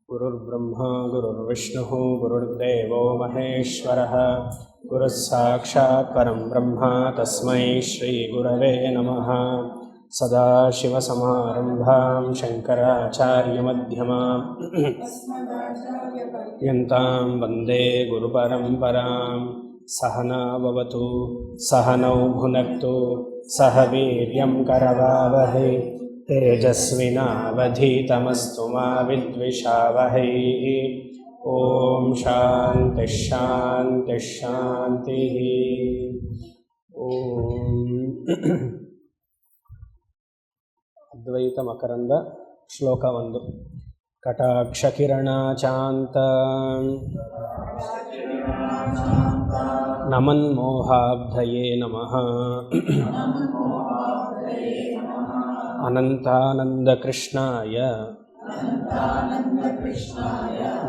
गुरुर्ब्रह्मा गुरुर्विष्णुः गुरुर्देवो महेश्वरः गुरुः साक्षात् परं ब्रह्म तस्मै श्रीगुरवे नमः। सदाशिवसमारम्भां शङ्कराचार्यमध्यमाम् यन्तां वन्दे गुरुपरम्परां। सहना भवतु सहनौ भुनक्तु सह वीर्यं करवावहै तेजस्विनावधीतमस्तु मा विद्विषावहै। ॐ शान्तिः शान्तिः शान्तिः। ಅದ್ವೈತ ಮಕರಂದ ಶ್ಲೋಕ 1. ಕಟಾಕ್ಷಕಿರಣಾಚಾಂತ ನಮನ್ಮೋಹಾಬ್ಧಯೇ ನಮಃ ಅನಂತಾನಂದಕೃಷ್ಣಾಯ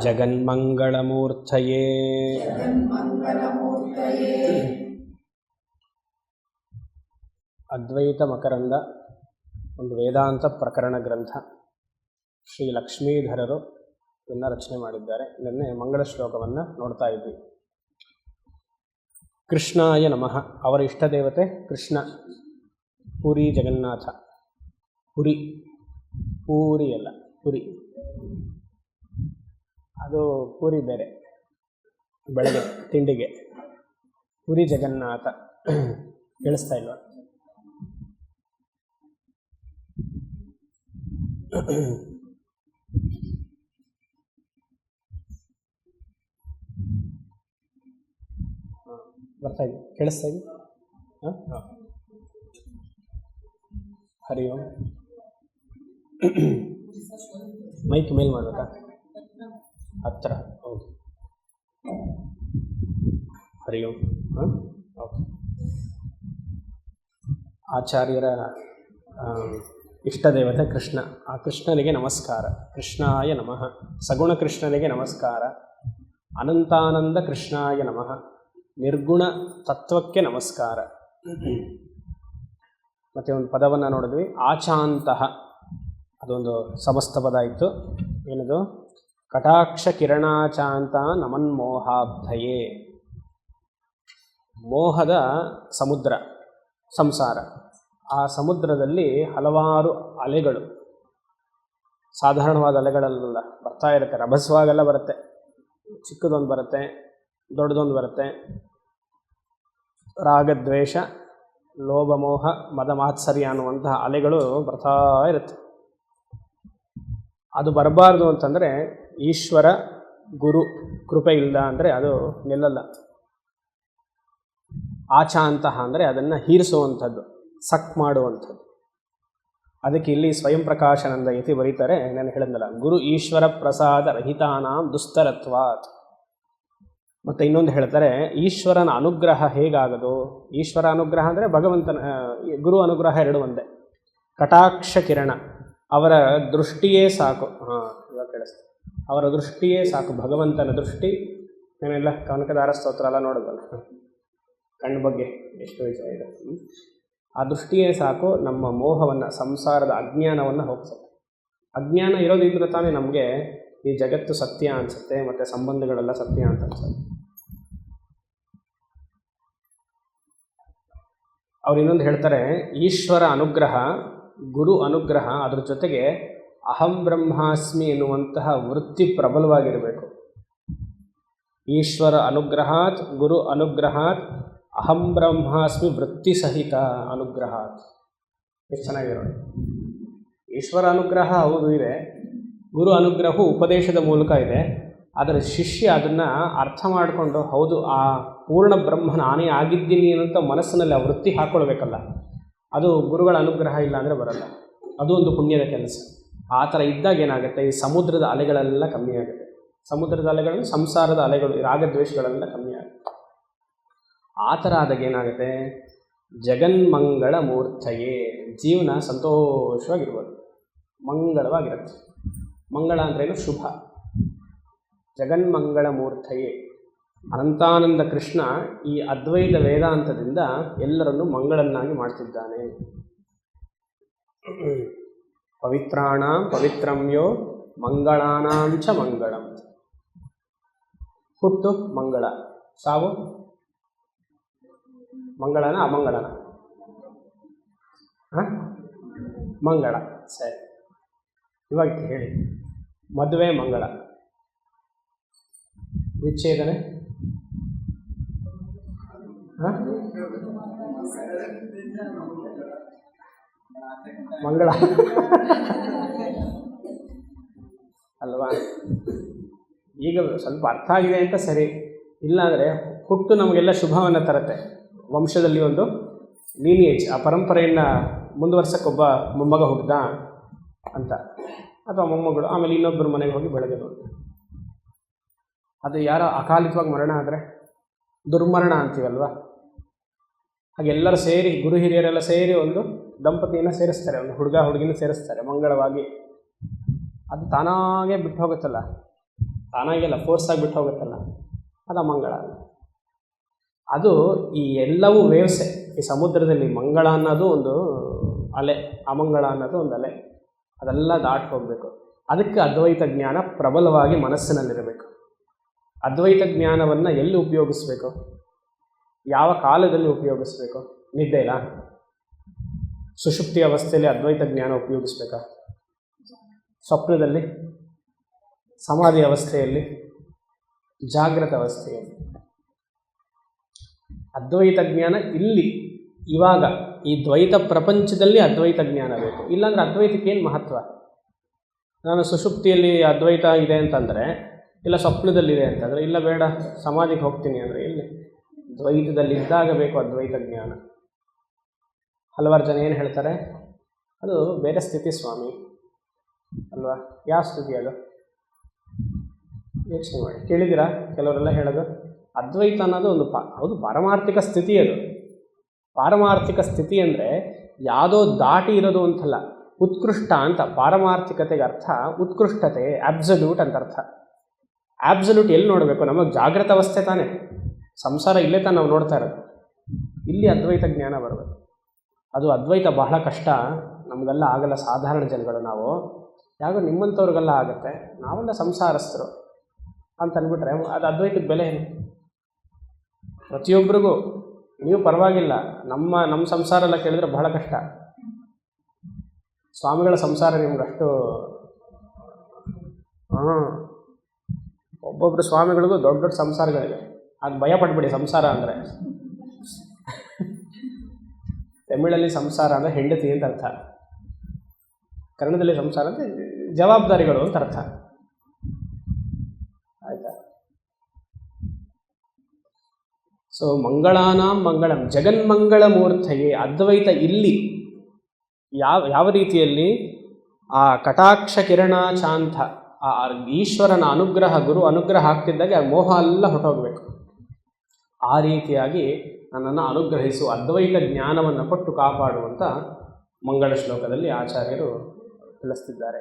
ಜಗನ್ಮಂಗಳಮೂರ್ತಯೇ. ಅದ್ವೈತ ಮಕರಂದ ಒಂದು ವೇದಾಂತ ಪ್ರಕರಣ ಗ್ರಂಥ. ಶ್ರೀ ಲಕ್ಷ್ಮೀಧರರು ಇದನ್ನು ರಚನೆ ಮಾಡಿದ್ದಾರೆ. ನಿನ್ನೆ ಮಂಗಳ ಶ್ಲೋಕವನ್ನು ನೋಡ್ತಾ ಇದ್ವಿ. ಕೃಷ್ಣಾಯ ನಮಃ. ಅವರ ಇಷ್ಟ ದೇವತೆ ಕೃಷ್ಣ, ಪುರಿ ಜಗನ್ನಾಥ. ಪೂರಿ ಅಲ್ಲ, ಪುರಿ. ಅದು ಪೂರಿ ಬೇರೆ, ಬೆಳಗ್ಗೆ ತಿಂಡಿಗೆ. ಪುರಿ ಜಗನ್ನಾಥ. ಕೇಳಿಸ್ತಾ ಇಲ್ವಾ? ಬರ್ತಾ ಇದೆ, ಕೇಳಿಸ್ತಾ ಇದೆ? ಹರಿ ಓಂ. ಮೈಕ್ ಮೇಲ್ ಮಾಡಬೇಕಾ? ಹತ್ರ. ಹೌದು. ಹರಿ ಓಂ. ಓಕೆ. ಆಚಾರ್ಯರ ಇಷ್ಟ ದೇವತೆ ಕೃಷ್ಣ. ಆ ಕೃಷ್ಣನಿಗೆ ನಮಸ್ಕಾರ. ಕೃಷ್ಣಾಯ ನಮಃ. ಸಗುಣ ಕೃಷ್ಣನಿಗೆ ನಮಸ್ಕಾರ. ಅನಂತಾನಂದ ಕೃಷ್ಣಾಯ ನಮಃ. ನಿರ್ಗುಣ ತತ್ವಕ್ಕೆ ನಮಸ್ಕಾರ. ಮತ್ತು ಒಂದು ಪದವನ್ನು ನೋಡಿದ್ವಿ, ಆಚಾಂತಹ. ಅದೊಂದು ಸಮಸ್ತ ಪದ ಇತ್ತು. ಏನದು? ಕಟಾಕ್ಷ ಕಿರಣಾಚಾಂತ ನಮನ್ಮೋಹಾಬ್ಧಯೇ. ಮೋಹದ ಸಮುದ್ರ ಸಂಸಾರ. ಆ ಸಮುದ್ರದಲ್ಲಿ ಹಲವಾರು ಅಲೆಗಳು, ಸಾಧಾರಣವಾದ ಅಲೆಗಳೆಲ್ಲ ಬರ್ತಾ ಇರುತ್ತೆ. ರಭಸವಾಗೆಲ್ಲ ಬರುತ್ತೆ. ಚಿಕ್ಕದೊಂದು ಬರುತ್ತೆ, ದೊಡ್ಡದೊಂದು ಬರುತ್ತೆ. ರಾಗದ್ವೇಷ, ಲೋಭಮೋಹ, ಮದ ಮಾತ್ಸರ್ಯ ಅನ್ನುವಂತಹ ಅಲೆಗಳು ಬರ್ತಾ ಇರುತ್ತೆ. ಅದು ಬರಬಾರ್ದು ಅಂತಂದರೆ ಈಶ್ವರ ಗುರು ಕೃಪೆ ಇಲ್ಲ ಅಂದರೆ ಅದು ನಿಲ್ಲಲ್ಲ. ಆಚಾಂತಹ ಅಂದರೆ ಅದನ್ನು ಹೀರಿಸುವಂಥದ್ದು, ಸಕ್ ಮಾಡುವಂಥದ್ದು. ಅದಕ್ಕೆ ಇಲ್ಲಿ ಸ್ವಯಂ ಪ್ರಕಾಶಾನಂದ ಯತಿ ಬರೀತಾರೆ. ನಾನು ಹೇಳಿದ್ನಲ್ಲ, ಗುರು ಈಶ್ವರ ಪ್ರಸಾದ ರಹಿತಾನಾಂ ದುಸ್ತರತ್ವಾತ್. ಮತ್ತು ಇನ್ನೊಂದು ಹೇಳ್ತಾರೆ, ಈಶ್ವರನ ಅನುಗ್ರಹ ಹೇಗಾಗದು? ಈಶ್ವರ ಅನುಗ್ರಹ ಅಂದರೆ ಭಗವಂತನ, ಗುರು ಅನುಗ್ರಹ ಎರಡು ಒಂದೇ. ಕಟಾಕ್ಷ ಕಿರಣ, ಅವರ ದೃಷ್ಟಿಯೇ ಸಾಕು. ಇವಾಗ ಕೇಳಿಸ್ತು. ಅವರ ದೃಷ್ಟಿಯೇ ಸಾಕು, ಭಗವಂತನ ದೃಷ್ಟಿ. ನಾನೆಲ್ಲ ಕನಕದಾರ ಸ್ತೋತ್ರ ಎಲ್ಲ ನೋಡೋದಲ್ಲ, ಕಣ್ಣು ಬಗ್ಗೆ ಎಷ್ಟು ವಿಷಯ ಇದೆ. ಆ ದೃಷ್ಟಿಯೇ ಸಾಕು ನಮ್ಮ ಮೋಹವನ್ನು, ಸಂಸಾರದ ಅಜ್ಞಾನವನ್ನು ಹೋಗ್ಸುತ್ತೆ. ಅಜ್ಞಾನ ಇರೋದ್ರಿಂದ ತಾನೇ ನಮಗೆ ಈ ಜಗತ್ತು ಸತ್ಯ ಅನಿಸುತ್ತೆ, ಮತ್ತು ಸಂಬಂಧಗಳೆಲ್ಲ ಸತ್ಯ ಅಂತ ಅನ್ಸುತ್ತೆ. ಅವ್ರು ಇನ್ನೊಂದು ಹೇಳ್ತಾರೆ, ಈಶ್ವರ ಅನುಗ್ರಹ, ಗುರು ಅನುಗ್ರಹ, ಅದ್ರ ಜೊತೆಗೆ ಅಹಂ ಬ್ರಹ್ಮಾಸ್ಮಿ ಎನ್ನುವಂತಹ ವೃತ್ತಿ ಪ್ರಬಲವಾಗಿರಬೇಕು. ಈಶ್ವರ ಅನುಗ್ರಹಾತ್ ಗುರು ಅನುಗ್ರಹಾತ್ ಅಹಂ ಬ್ರಹ್ಮಾಸ್ಮಿ ವೃತ್ತಿ ಸಹಿತ ಅನುಗ್ರಹಾತ್. ಎಷ್ಟು ಚೆನ್ನಾಗಿದೆ ನೋಡಿ. ಈಶ್ವರ ಅನುಗ್ರಹ ಹೌದು ಇದೆ, ಗುರು ಅನುಗ್ರಹವು ಉಪದೇಶದ ಮೂಲಕ ಇದೆ. ಆದರೆ ಶಿಷ್ಯ ಅದನ್ನು ಅರ್ಥ ಮಾಡಿಕೊಂಡು, ಹೌದು ಆ ಪೂರ್ಣ ಬ್ರಹ್ಮ ನಾನೇ ಆಗಿದ್ದೀನಿ ಅಂತ ಮನಸ್ಸಿನಲ್ಲಿ ಆ ವೃತ್ತಿ ಹಾಕ್ಕೊಳ್ಬೇಕಲ್ಲ. ಅದು ಗುರುಗಳ ಅನುಗ್ರಹ ಇಲ್ಲ ಅಂದರೆ ಬರಲ್ಲ. ಅದು ಒಂದು ಪುಣ್ಯದ ಕೆಲಸ. ಆ ಥರ ಇದ್ದಾಗ ಏನಾಗುತ್ತೆ, ಈ ಸಮುದ್ರದ ಅಲೆಗಳೆಲ್ಲ ಕಮ್ಮಿ ಆಗುತ್ತೆ. ಸಮುದ್ರದ ಅಲೆಗಳು, ಸಂಸಾರದ ಅಲೆಗಳು, ರಾಗದ್ವೇಷಗಳೆಲ್ಲ ಕಮ್ಮಿ ಆಗುತ್ತೆ. ಆ ಥರ ಆದಾಗ ಏನಾಗುತ್ತೆ, ಜಗನ್ಮಂಗಳ ಮೂರ್ತಯೇ, ಜೀವನ ಸಂತೋಷವಾಗಿರ್ಬೋದು, ಮಂಗಳವಾಗಿರುತ್ತೆ. ಮಂಗಳ ಅಂದ್ರೇನು? ಶುಭ. ಜಗನ್ಮಂಗಳ ಮೂರ್ತಯೇ. ಅನಂತಾನಂದ ಕೃಷ್ಣ ಈ ಅದ್ವೈತ ವೇದಾಂತದಿಂದ ಎಲ್ಲರನ್ನೂ ಮಂಗಳನ್ನಾಗಿ ಮಾಡ್ತಿದ್ದಾನೆ. ಪವಿತ್ರಾಣಾಂ ಪವಿತ್ರಂ ಯೋ ಮಂಗಳಾನಾಂ ಚ ಮಂಗಳಂ. ಹುಟ್ಟು ಮಂಗಳ, ಸಾವು ಮಂಗಳನ ಅಮಂಗಳನ? ಮಂಗಳ. ಸರಿ, ಇವಾಗ ಹೇಳಿ. ಮದುವೆ ಮಂಗಳ, ವಿಚ್ಛೇದನೆ ಮಂಗಳ ಅಲ್ವಾ? ಈಗ ಸ್ವಲ್ಪ ಅರ್ಥ ಆಗಿದೆ ಅಂತ ಸರಿ. ಇಲ್ಲಾಂದರೆ ಹುಟ್ಟು ನಮಗೆಲ್ಲ ಶುಭವನ್ನು ತರುತ್ತೆ. ವಂಶದಲ್ಲಿ ಒಂದು ಲೀನಿಯೇಜ್, ಆ ಪರಂಪರೆಯನ್ನು ಮುಂದುವರ್ಸಕ್ಕೊಬ್ಬ ಮೊಮ್ಮಗ ಹುಟ್ಟಿದ ಅಂತ, ಅಥವಾ ಮೊಮ್ಮಗಳು ಆಮೇಲೆ ಇನ್ನೊಬ್ಬರು ಮನೆಗೆ ಹೋಗಿ ಬೆಳೆದರು. ಅದು ಯಾರೋ ಅಕಾಲಿಕವಾಗಿ ಮರಣ ಆದರೆ ದುರ್ಮರಣ ಅಂತೀವಲ್ವ, ಹಾಗೆಲ್ಲರೂ ಸೇರಿ, ಗುರು ಹಿರಿಯರೆಲ್ಲ ಸೇರಿ ಒಂದು ದಂಪತಿಯನ್ನು ಸೇರಿಸ್ತಾರೆ, ಒಂದು ಹುಡುಗ ಹುಡುಗಿನ ಸೇರಿಸ್ತಾರೆ ಮಂಗಳವಾಗಿ. ಅದು ತಾನಾಗೇ ಬಿಟ್ಟು ಹೋಗುತ್ತಲ್ಲ, ತಾನಾಗೆಲ್ಲ ಫೋರ್ಸಾಗಿ ಬಿಟ್ಟು ಹೋಗುತ್ತಲ್ಲ, ಅದು ಮಂಗಳ. ಅದು ಈ ಎಲ್ಲವೂ ವೇವ್ಸೆ. ಈ ಸಮುದ್ರದಲ್ಲಿ ಮಂಗಳ ಅನ್ನೋದು ಒಂದು ಅಲೆ, ಅಮಂಗಳ ಅನ್ನೋದು ಒಂದು ಅಲೆ. ಅದೆಲ್ಲ ದಾಟಿ ಹೋಗಬೇಕು. ಅದಕ್ಕೆ ಅದ್ವೈತ ಜ್ಞಾನ ಪ್ರಬಲವಾಗಿ ಮನಸ್ಸಿನಲ್ಲಿರಬೇಕು. ಅದ್ವೈತ ಜ್ಞಾನವನ್ನು ಎಲ್ಲಿ ಉಪಯೋಗಿಸ್ಬೇಕು, ಯಾವ ಕಾಲದಲ್ಲಿ ಉಪಯೋಗಿಸ್ಬೇಕು? ನಿದ್ದೆ ಇಲ್ಲ, ಸುಷುಪ್ತಿ ಅವಸ್ಥೆಯಲ್ಲಿ ಅದ್ವೈತ ಜ್ಞಾನ ಉಪಯೋಗಿಸ್ಬೇಕಾ? ಸ್ವಪ್ನದಲ್ಲಿ, ಸಮಾಧಿ ಅವಸ್ಥೆಯಲ್ಲಿ, ಜಾಗೃತ ಅವಸ್ಥೆಯಲ್ಲಿ? ಅದ್ವೈತ ಜ್ಞಾನ ಇಲ್ಲಿ ಇವಾಗ ಈ ದ್ವೈತ ಪ್ರಪಂಚದಲ್ಲಿ ಅದ್ವೈತ ಜ್ಞಾನ ಬೇಕು. ಇಲ್ಲಾಂದರೆ ಅದ್ವೈತಕ್ಕೆ ಏನು ಮಹತ್ವ? ನಾನು ಸುಷುಪ್ತಿಯಲ್ಲಿ ಅದ್ವೈತ ಇದೆ ಅಂತಂದರೆ, ಇಲ್ಲ ಸ್ವಪ್ನದಲ್ಲಿದೆ ಅಂತಂದರೆ, ಇಲ್ಲ ಬೇಡ ಸಮಾಧಿಗೆ ಹೋಗ್ತೀನಿ ಅಂದರೆ, ಇಲ್ಲಿ ದ್ವೈತದಲ್ಲಿದ್ದಾಗ ಬೇಕು ಅದ್ವೈತ ಜ್ಞಾನ. ಹಲವಾರು ಜನ ಏನು ಹೇಳ್ತಾರೆ, ಅದು ಬೇರೆ ಸ್ಥಿತಿ ಸ್ವಾಮಿ ಅಲ್ವಾ? ಯಾವ ಸ್ಥಿತಿ ಅದು? ಯೋಚನೆ ಮಾಡಿ, ಕೇಳಿದ್ದೀರಾ? ಕೆಲವರೆಲ್ಲ ಹೇಳೋದು ಅದ್ವೈತ ಅನ್ನೋದು ಒಂದು ಹೌದು ಪಾರಮಾರ್ಥಿಕ ಸ್ಥಿತಿ. ಅದು ಪಾರಮಾರ್ಥಿಕ ಸ್ಥಿತಿ ಅಂದರೆ ಯಾವುದೋ ದಾಟಿ ಇರೋದು ಅಂತಲ್ಲ, ಉತ್ಕೃಷ್ಟ ಅಂತ. ಪಾರಮಾರ್ಥಿಕತೆಗೆ ಅರ್ಥ ಉತ್ಕೃಷ್ಟತೆ, ಆಬ್ಸಲ್ಯೂಟ್ ಅಂತ ಅರ್ಥ. ಆಬ್ಸಲ್ಯೂಟ್ ಎಲ್ಲಿ ನೋಡಬೇಕು? ನಮಗೆ ಜಾಗೃತ ಅವಸ್ಥೆ ತಾನೇ, ಸಂಸಾರ ಇಲ್ಲೇ ತಾನು ನಾವು ನೋಡ್ತಾ ಇರೋದು. ಇಲ್ಲಿ ಅದ್ವೈತ ಜ್ಞಾನ ಬರಬೇಕು. ಅದು ಅದ್ವೈತ ಬಹಳ ಕಷ್ಟ, ನಮಗೆಲ್ಲ ಆಗಲ್ಲ. ಸಾಧಾರಣ ಜನಗಳು ನಾವು, ಯಾಕೋ ನಿಮ್ಮಂಥವ್ರಿಗೆಲ್ಲ ಆಗುತ್ತೆ, ನಾವೆಲ್ಲ ಸಂಸಾರಸ್ಥರು ಅಂತ ಅಂದ್ಬಿಟ್ರೆ ಅದು ಅದ್ವೈತದ ಬೆಲೆ ಏನು? ಪ್ರತಿಯೊಬ್ಬರಿಗೂ ನೀವು ಪರವಾಗಿಲ್ಲ, ನಮ್ಮ ಸಂಸಾರ ಎಲ್ಲ ಕೇಳಿದ್ರೆ ಬಹಳ ಕಷ್ಟ. ಸ್ವಾಮಿಗಳ ಸಂಸಾರ ನಿಮ್ಗಷ್ಟು ಒಬ್ಬೊಬ್ಬರು ಸ್ವಾಮಿಗಳಿಗೂ ದೊಡ್ಡ ದೊಡ್ಡ ಸಂಸಾರಗಳಿವೆ. ಅದು ಭಯ ಪಡ್ಬಿಡಿ. ಸಂಸಾರ ಅಂದರೆ ತಮಿಳಲ್ಲಿ ಸಂಸಾರ ಅಂದರೆ ಹೆಂಡತಿ ಅಂತ ಅರ್ಥ, ಕನ್ನಡದಲ್ಲಿ ಸಂಸಾರ ಅಂದರೆ ಜವಾಬ್ದಾರಿಗಳು ಅಂತ ಅರ್ಥ. ಆಯಿತಾ? ಸೊ ಮಂಗಳಾನಾಂ ಮಂಗಳಂ ಜಗನ್ಮಂಗಳ ಮೂರ್ತಯೇ. ಅದ್ವೈತ ಇಲ್ಲಿ ಯಾವ ರೀತಿಯಲ್ಲಿ ಆ ಕಟಾಕ್ಷ ಕಿರಣ ಶಾಂತ, ಆ ಈಶ್ವರನ ಅನುಗ್ರಹ, ಗುರು ಅನುಗ್ರಹ ಆಗ್ತಿದ್ದಾಗೆ ಆ ಮೋಹ ಎಲ್ಲ ಹೊರಟೋಗ್ಬೇಕು. ಆ ರೀತಿಯಾಗಿ ನನ್ನನ್ನು ಅನುಗ್ರಹಿಸು, ಅದ್ವೈತ ಜ್ಞಾನವನ್ನು ಕೊಟ್ಟು ಕಾಪಾಡುವಂಥ ಮಂಗಳ ಶ್ಲೋಕದಲ್ಲಿ ಆಚಾರ್ಯರು ತಿಳಿಸ್ತಿದ್ದಾರೆ.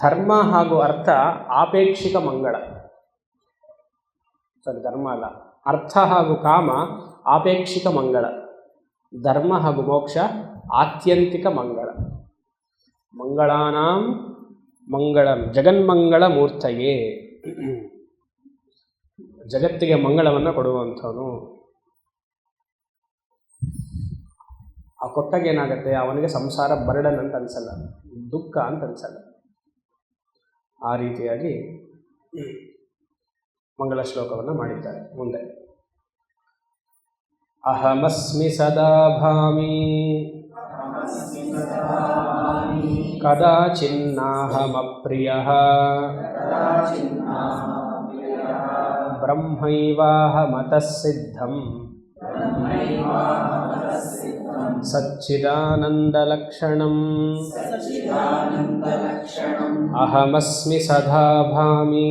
ಧರ್ಮ ಹಾಗೂ ಅರ್ಥ ಆಪೇಕ್ಷಿಕ ಮಂಗಳ, ಧರ್ಮ ಅಲ್ಲ, ಅರ್ಥ ಹಾಗೂ ಕಾಮ ಆಪೇಕ್ಷಿಕ ಮಂಗಳ, ಧರ್ಮ ಹಾಗೂ ಮೋಕ್ಷ ಆತ್ಯಂತಿಕ ಮಂಗಳ. ಮಂಗಳಾನಾಂ ಮಂಗಳಂ ಜಗನ್ಮಂಗಳ ಮೂರ್ತಯೇ, ಜಗತ್ತಿಗೆ ಮಂಗಳವನ್ನು ಕೊಡುವಂಥವನು. ಆ ಕೊಟ್ಟಾಗ ಏನಾಗುತ್ತೆ, ಅವನಿಗೆ ಸಂಸಾರ ಬರ್ಡನ್ ಅಂತ ಅನಿಸಲ್ಲ, ದುಃಖ ಅಂತ ಅನಿಸಲ್ಲ. ಆ ರೀತಿಯಾಗಿ ಮಂಗಳ ಶ್ಲೋಕವನ್ನು ಮಾಡಿದ್ದಾರೆ. ಮುಂದೆ ಅಹಮಸ್ಮಿ ಸದಾ ಭಾಮಿ ಕದಾಚಿನ್ನಾಹಮಪ್ರಿಯಃ ಬ್ರಹ್ಮೈವಾಹಮತಃ ಸಿದ್ಧಂ ಸಚ್ಚಿದಾನಂದಲಕ್ಷಣಂ. ಅಹಮಸ್ಮಿ ಸದಾ ಭಾಮಿ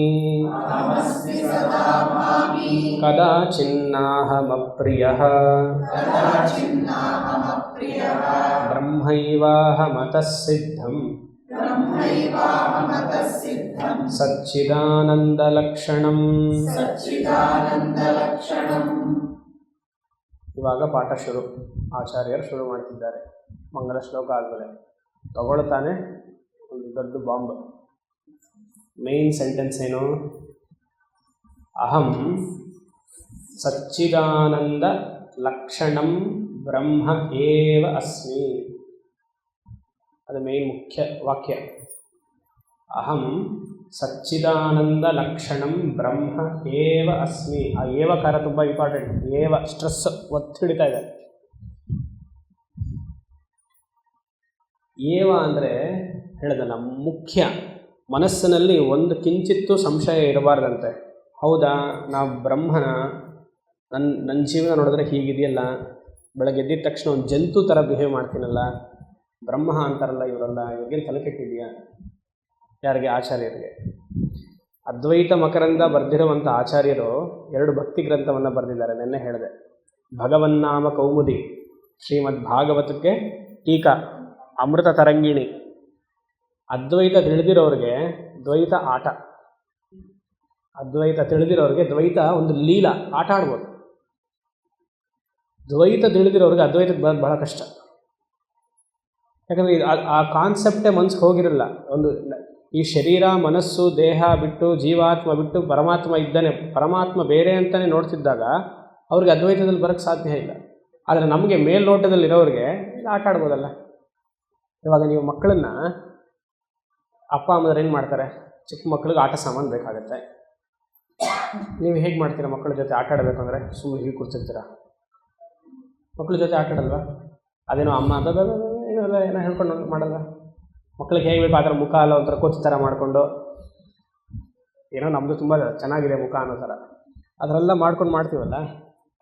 ಕದಾಚಿನ್ನಾಹಮಪ್ರಿಯಃ ಬ್ರಹ್ಮೈವಾಹಮತಃ ಸಿದ್ಧಂ ಸಚ್ಚಿದಾನಂದಲಕ್ಷಣಂ. ಇವಾಗ ಪಾಠ ಶುರು, ಆಚಾರ್ಯರು ಶುರು ಮಾಡ್ತಿದ್ದಾರೆ. ಮಂಗಲ ಶ್ಲೋಕ ಆದಮೇಲೆ ತಗೊಳ್ತಾನೆ ದೊಡ್ಡ ಬಾಂಬ್. ಮೇನ್ ಸೆಂಟೆನ್ಸ್ ಏನು? ಅಹಂ ಸಚ್ಚಿದಾನಂದ ಲಕ್ಷಣಂ ಬ್ರಹ್ಮ ಏವ ಅಸ್ಮಿ. ಅದು ಮೇನ್ ಮುಖ್ಯ ವಾಕ್ಯ. ಅಹಂ ಸಚ್ಚಿದಾನಂದ ಲಕ್ಷಣಂ ಬ್ರಹ್ಮ ಏವ ಅಸ್ಮಿ. ಆ ಏವಕಾರ ತುಂಬ ಇಂಪಾರ್ಟೆಂಟ್. ಏವ ಸ್ಟ್ರೆಸ್ ಒತ್ತಿಡಿತಾ ಇದೆ. ಏವ ಅಂದರೆ ಹೇಳಿದಲ್ಲ, ಮುಖ್ಯ. ಮನಸ್ಸಿನಲ್ಲಿ ಒಂದು ಕಿಂಚಿತ್ತೂ ಸಂಶಯ ಇರಬಾರ್ದಂತೆ. ಹೌದಾ, ನಾವು ಬ್ರಹ್ಮನ, ನನ್ನ ಜೀವನ ನೋಡಿದ್ರೆ ಹೀಗಿದೆಯಲ್ಲ, ಬೆಳಗ್ಗೆ ಎದ್ದಿದ ತಕ್ಷಣ ಒಂದು ಜಂತು ಥರ ಬಿಹೇವ್ ಮಾಡ್ತೀನಲ್ಲ, ಬ್ರಹ್ಮ ಅಂತಾರಲ್ಲ ಇವರೆಲ್ಲ, ಇವಾಗೇನು ತಲೆ ಕೆಟ್ಟಿದೆಯಾ? ಯಾರಿಗೆ? ಆಚಾರ್ಯರಿಗೆ. ಅದ್ವೈತ ಮಕರಂದ ಬರೆದಿರುವಂಥ ಆಚಾರ್ಯರು 2 ಭಕ್ತಿ ಗ್ರಂಥವನ್ನು ಬರೆದಿದ್ದಾರೆ. ನಿನ್ನೆ ಹೇಳಿದೆ. ಭಗವನ್ನಾಮ ಕೌಮುದಿ, ಶ್ರೀಮದ್ ಭಾಗವತಕ್ಕೆ ಟೀಕಾ, ಅಮೃತ ತರಂಗಿಣಿ. ಅದ್ವೈತ ತಿಳಿದಿರೋರಿಗೆ ದ್ವೈತ ಆಟ, ಅದ್ವೈತ ತಿಳಿದಿರೋರಿಗೆ ದ್ವೈತ ಒಂದು ಲೀಲಾ, ಆಟ ಆಡ್ಬೋದು. ದ್ವೈತ ತಿಳಿದಿರೋರಿಗೆ ಅದ್ವೈತಕ್ಕೆ ಬರೋದು ಬಹಳ ಕಷ್ಟ. ಯಾಕಂದರೆ ಆ ಕಾನ್ಸೆಪ್ಟೇ ಮನಸ್ಸಿಗೆ ಹೋಗಿರಲ್ಲ. ಒಂದು ಈ ಶರೀರ ಮನಸ್ಸು ದೇಹ ಬಿಟ್ಟು, ಜೀವಾತ್ಮ ಬಿಟ್ಟು ಪರಮಾತ್ಮ ಇದ್ದಾನೆ, ಪರಮಾತ್ಮ ಬೇರೆ ಅಂತಲೇ ನೋಡ್ತಿದ್ದಾಗ ಅವ್ರಿಗೆ ಅದ್ವೈತದಲ್ಲಿ ಬರೋಕ್ಕೆ ಸಾಧ್ಯ ಇಲ್ಲ. ಆದರೆ ನಮಗೆ ಮೇಲ್ನೋಟದಲ್ಲಿರೋರಿಗೆ ಆಟ ಆಡ್ಬೋದಲ್ಲ. ಇವಾಗ ನೀವು ಮಕ್ಕಳನ್ನ, ಅಪ್ಪ ಅಮ್ಮದ್ರು ಏನು ಮಾಡ್ತಾರೆ? ಚಿಕ್ಕ ಮಕ್ಕಳಿಗೆ ಆಟ ಸಾಮಾನು ಬೇಕಾಗುತ್ತೆ. ನೀವು ಹೇಗೆ ಮಾಡ್ತೀರಾ? ಮಕ್ಕಳ ಜೊತೆ ಆಟ ಆಡಬೇಕಂದ್ರೆ ಸುಮ್ಮನೆ ಹೀಗೆ ಕೂರ್ತಿರ್ತೀರಾ? ಮಕ್ಕಳ ಜೊತೆ ಆಟ ಆಡಲ್ವಾ? ಅದೇನೋ ಅಮ್ಮ ಏನೋ ಹೇಳ್ಕೊಂಡು ಮಾಡಲ್ವ? ಮಕ್ಕಳಿಗೆ ಹೇಗೆ ಬೇಕು ಆ ಥರ ಮುಖ ಅಲ್ಲ ಒಂಥರ ಕೋಚ್ ಥರ ಮಾಡಿಕೊಂಡು, ಏನೋ ನಮ್ಮದು ತುಂಬ ಚೆನ್ನಾಗಿದೆ ಮುಖ ಅನ್ನೋ ಥರ ಅದರೆಲ್ಲ ಮಾಡ್ಕೊಂಡು ಮಾಡ್ತೀವಲ್ಲ.